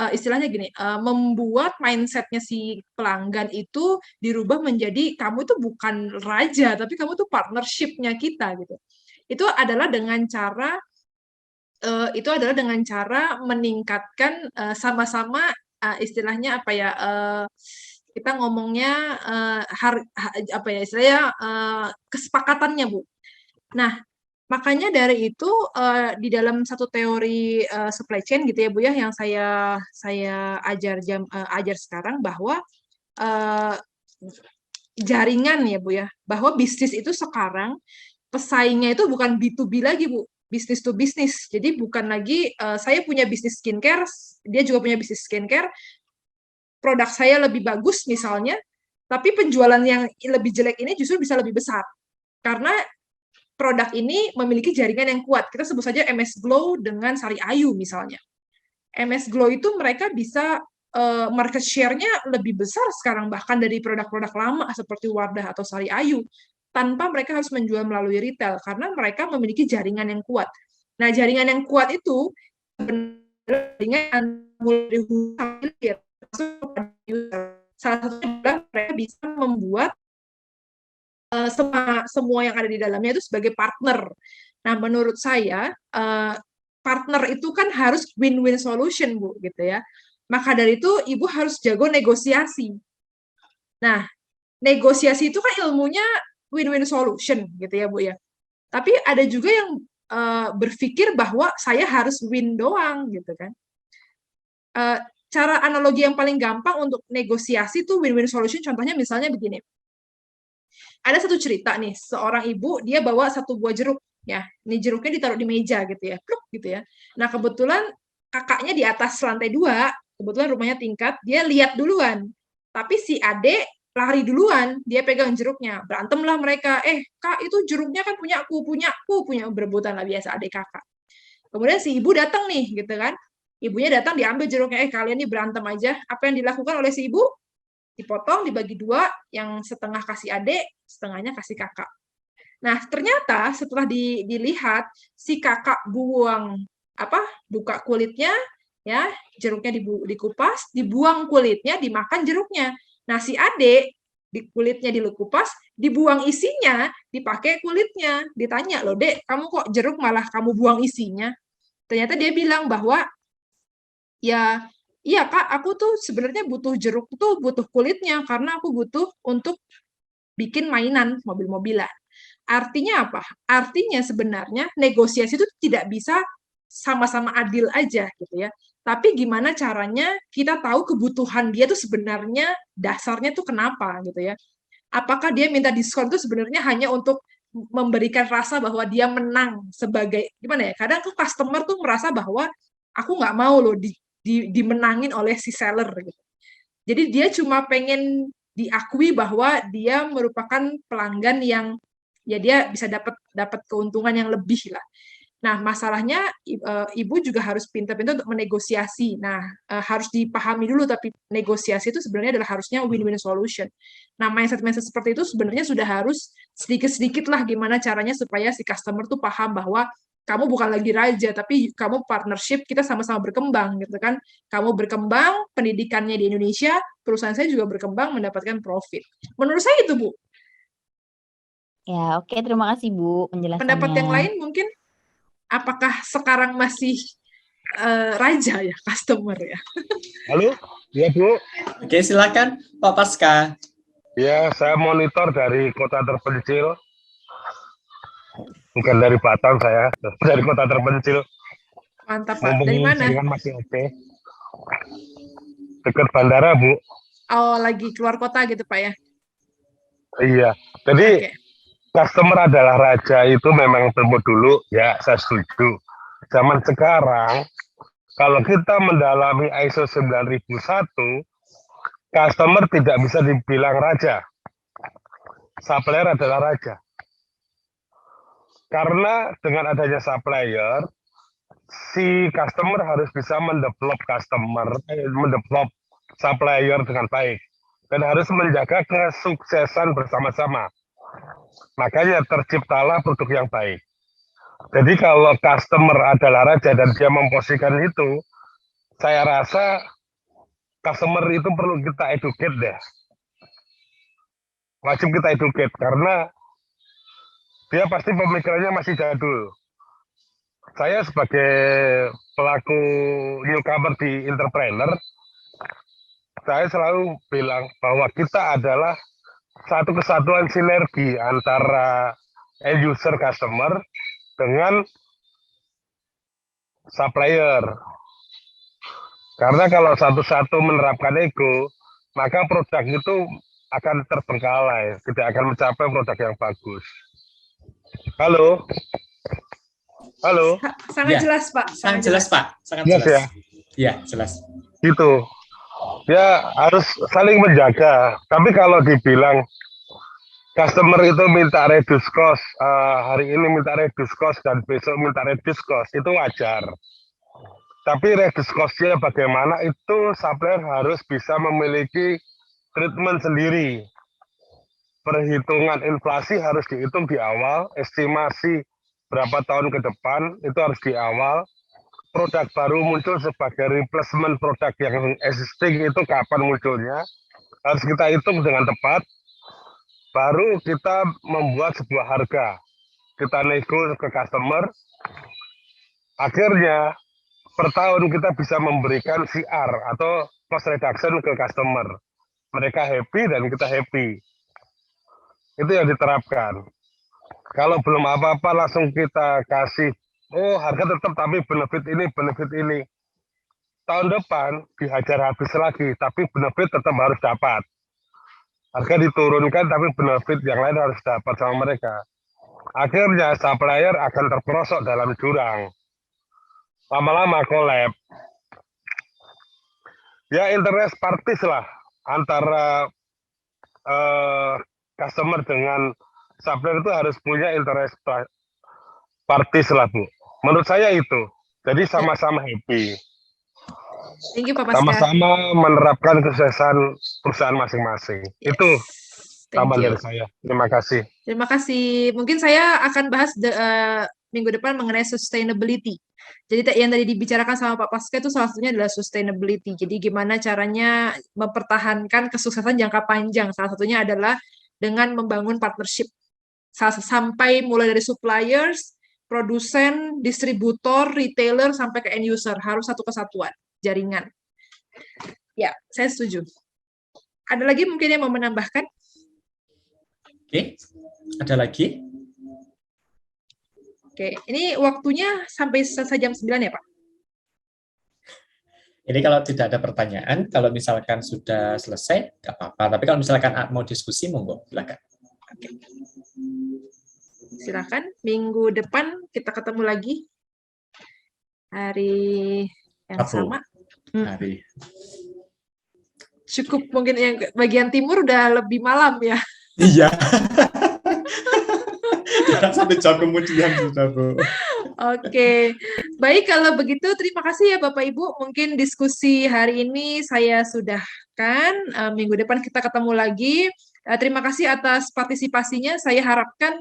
istilahnya gini, membuat mindset-nya si pelanggan itu dirubah menjadi kamu itu bukan raja, tapi kamu tuh partnership-nya kita gitu. Itu adalah dengan cara meningkatkan sama-sama istilahnya apa ya, kita ngomongnya apa ya istilahnya, kesepakatannya, Bu. Nah, makanya dari itu di dalam satu teori supply chain gitu ya Bu ya, yang saya ajar sekarang, bahwa jaringan ya Bu ya, bahwa bisnis itu sekarang pesaingnya itu bukan B2B lagi Bu, bisnis to bisnis. Jadi bukan lagi saya punya bisnis skincare, dia juga punya bisnis skincare, produk saya lebih bagus misalnya, tapi penjualan yang lebih jelek ini justru bisa lebih besar karena produk ini memiliki jaringan yang kuat. Kita sebut saja MS Glow dengan Sari Ayu misalnya. MS Glow itu mereka bisa market share-nya lebih besar sekarang bahkan dari produk-produk lama seperti Wardah atau Sari Ayu, tanpa mereka harus menjual melalui retail karena mereka memiliki jaringan yang kuat. Nah, jaringan yang kuat itu jaringan mulai hilir. Salah satunya adalah mereka bisa membuat semua yang ada di dalamnya itu sebagai partner. Nah, menurut saya partner itu kan harus win-win solution, Bu, gitu ya. Maka dari itu Ibu harus jago negosiasi. Nah, negosiasi itu kan ilmunya win-win solution, gitu ya, Bu ya. Tapi ada juga yang berpikir bahwa saya harus win doang, gitu kan. Cara analogi yang paling gampang untuk negosiasi itu win-win solution, contohnya misalnya begini. Ada satu cerita nih, seorang ibu dia bawa satu buah jeruk ya. Ini jeruknya ditaruh di meja gitu ya. Pluk gitu ya. Nah, kebetulan kakaknya di atas lantai 2, kebetulan rumahnya tingkat, dia lihat duluan. Tapi si adik lari duluan, dia pegang jeruknya. Berantemlah mereka. Kak, itu jeruknya kan punyaku, berebutan lah biasa adik kakak. Kemudian si ibu datang nih gitu kan. Ibunya datang diambil jeruknya, kalian nih berantem aja. Apa yang dilakukan oleh si ibu? Dipotong, dibagi 2, yang setengah kasih adik, setengahnya kasih kakak. Nah, ternyata setelah dilihat, si kakak buka kulitnya, ya, jeruknya dikupas, dibuang kulitnya, dimakan jeruknya. Nah, si adik, kulitnya dikupas, dibuang isinya, dipakai kulitnya. Ditanya, loh dek, kamu kok jeruk malah kamu buang isinya? Ternyata dia bilang bahwa, ya, iya Kak, aku tuh sebenarnya butuh jeruk tuh butuh kulitnya karena aku butuh untuk bikin mainan mobil-mobilan. Artinya apa? Artinya sebenarnya negosiasi itu tidak bisa sama-sama adil aja gitu ya. Tapi gimana caranya kita tahu kebutuhan dia tuh sebenarnya dasarnya tuh kenapa gitu ya. Apakah dia minta diskon itu sebenarnya hanya untuk memberikan rasa bahwa dia menang sebagai gimana ya? Kadang tuh customer tuh merasa bahwa aku nggak mau loh dimenangin oleh si seller gitu. Jadi dia cuma pengen diakui bahwa dia merupakan pelanggan yang ya dia bisa dapat keuntungan yang lebih lah. Nah, masalahnya ibu juga harus pintar-pintar untuk menegosiasi. Nah, harus dipahami dulu tapi negosiasi itu sebenarnya adalah harusnya win-win solution. Nah, mindset-mindset seperti itu sebenarnya sudah harus sedikit-sedikit lah gimana caranya supaya si customer tuh paham bahwa kamu bukan lagi raja, tapi kamu partnership, kita sama-sama berkembang, gitu kan. Kamu berkembang, pendidikannya di Indonesia, perusahaan saya juga berkembang, mendapatkan profit. Menurut saya itu, Bu. Ya, oke. Terima kasih, Bu, penjelasannya. Pendapat yang lain mungkin, apakah sekarang masih raja ya, customer ya? Halo? Ya, Bu. Oke, silakan Pak Pasca. Ya, saya monitor dari kota terpencil. Bukan dari Batam saya, dari kota terpencil. Mantap, Pak. Dari mana? Masih oke. Dekat bandara, Bu. Oh, lagi keluar kota gitu, Pak ya? Iya. Jadi, customer adalah raja itu memang temu dulu, ya saya setuju. Zaman sekarang, kalau kita mendalami ISO 9001, customer tidak bisa dibilang raja. Supplier adalah raja. Karena dengan adanya supplier, si customer harus bisa mendevelop supplier dengan baik dan harus menjaga kesuksesan bersama-sama. Makanya terciptalah produk yang baik. Jadi kalau customer adalah raja dan dia memposisikan itu, saya rasa customer itu perlu kita educate deh. Wajib kita educate karena dia pasti pemikirannya masih jadul. Saya sebagai pelaku newcomer di entrepreneur, saya selalu bilang bahwa kita adalah satu kesatuan sinergi antara end user customer dengan supplier. Karena kalau satu-satu menerapkan ego, maka produk itu akan terbengkalai, tidak akan mencapai produk yang bagus. Halo? Halo? Sangat Ya. jelas, Pak. Sangat jelas, Pak. Sangat Jelas jelas. ya? Iya, jelas. Gitu. Ya harus saling menjaga. Tapi kalau dibilang customer itu minta reduce cost, hari ini minta reduce cost dan besok minta reduce cost, itu wajar. Tapi reduce cost-nya bagaimana itu supplier harus bisa memiliki treatment sendiri. Perhitungan inflasi harus dihitung di awal, estimasi berapa tahun ke depan itu harus di awal. Produk baru muncul sebagai replacement produk yang existing itu kapan munculnya, harus kita hitung dengan tepat. Baru kita membuat sebuah harga, kita nego ke customer. Akhirnya per tahun kita bisa memberikan CR atau cost reduction ke customer. Mereka happy dan kita happy. Itu yang diterapkan. Kalau belum apa-apa langsung kita kasih, oh harga tetap tapi benefit ini. Tahun depan dihajar habis lagi, tapi benefit tetap harus dapat. Harga diturunkan tapi benefit yang lain harus dapat sama mereka. Akhirnya supplier akan terperosok dalam jurang. Lama-lama collab. Ya interest parties lah antara customer dengan supplier itu harus punya interest parties lah, Bu. Menurut saya itu. Jadi sama-sama happy. Thank you, Pak Pasca. Sama-sama menerapkan kesuksesan perusahaan masing-masing. Yes. Itu Thank tambahan you. dari saya. Terima kasih. Terima kasih. Mungkin saya akan bahas minggu depan mengenai sustainability. Jadi yang tadi dibicarakan sama Pak Pasca itu salah satunya adalah sustainability. Jadi gimana caranya mempertahankan kesuksesan jangka panjang. Salah satunya adalah dengan membangun partnership. Sampai mulai dari suppliers, produsen, distributor, retailer, sampai ke end user. Harus satu kesatuan, jaringan. Ya, saya setuju. Ada lagi mungkin yang mau menambahkan? Oke, ada lagi? Oke, ini waktunya sampai selesai jam 9 ya, Pak? Ini kalau tidak ada pertanyaan, kalau misalkan sudah selesai, nggak apa-apa. Tapi kalau misalkan mau diskusi, monggo, silakan. Oke. Silakan, minggu depan kita ketemu lagi. Hari yang Rabu. sama. Hari. Cukup mungkin yang bagian timur udah lebih malam ya. Iya. Tidak 1 jam kemudian sudah, Bu. Oke, baik kalau begitu terima kasih ya Bapak Ibu. Mungkin diskusi hari ini saya sudahkan. Minggu depan kita ketemu lagi. Terima kasih atas partisipasinya. Saya harapkan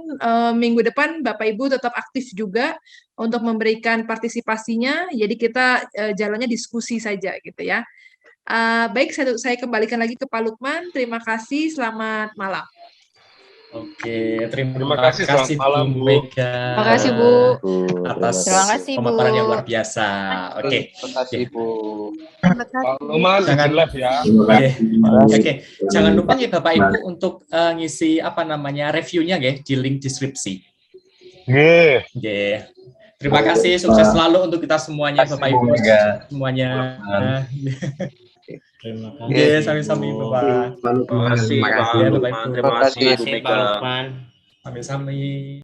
minggu depan Bapak Ibu tetap aktif juga untuk memberikan partisipasinya. Jadi kita jalannya diskusi saja gitu ya. Baik, saya kembalikan lagi ke Pak Lukman. Terima kasih. Selamat malam. Oke, terima kasih, kasih selamat malam, Bu Bu. Mega. Terima kasih, Bu. Atas Terima kasih, Bu. pemaparan yang luar biasa. Oke. Terima kasih, Bu. Pak Luman, Jangan live ya. Oke, jangan lupa ya Bapak Ibu untuk ngisi reviewnya ya di link deskripsi. Nggih. Oke. Terima kasih, sukses selalu untuk kita semuanya Bapak Ibu semuanya. Terima Oke, sami-sami Bapak. Terima kasih, Ya, Bapak Ibu. Terima kasih, Bu Mega. Sami-sami.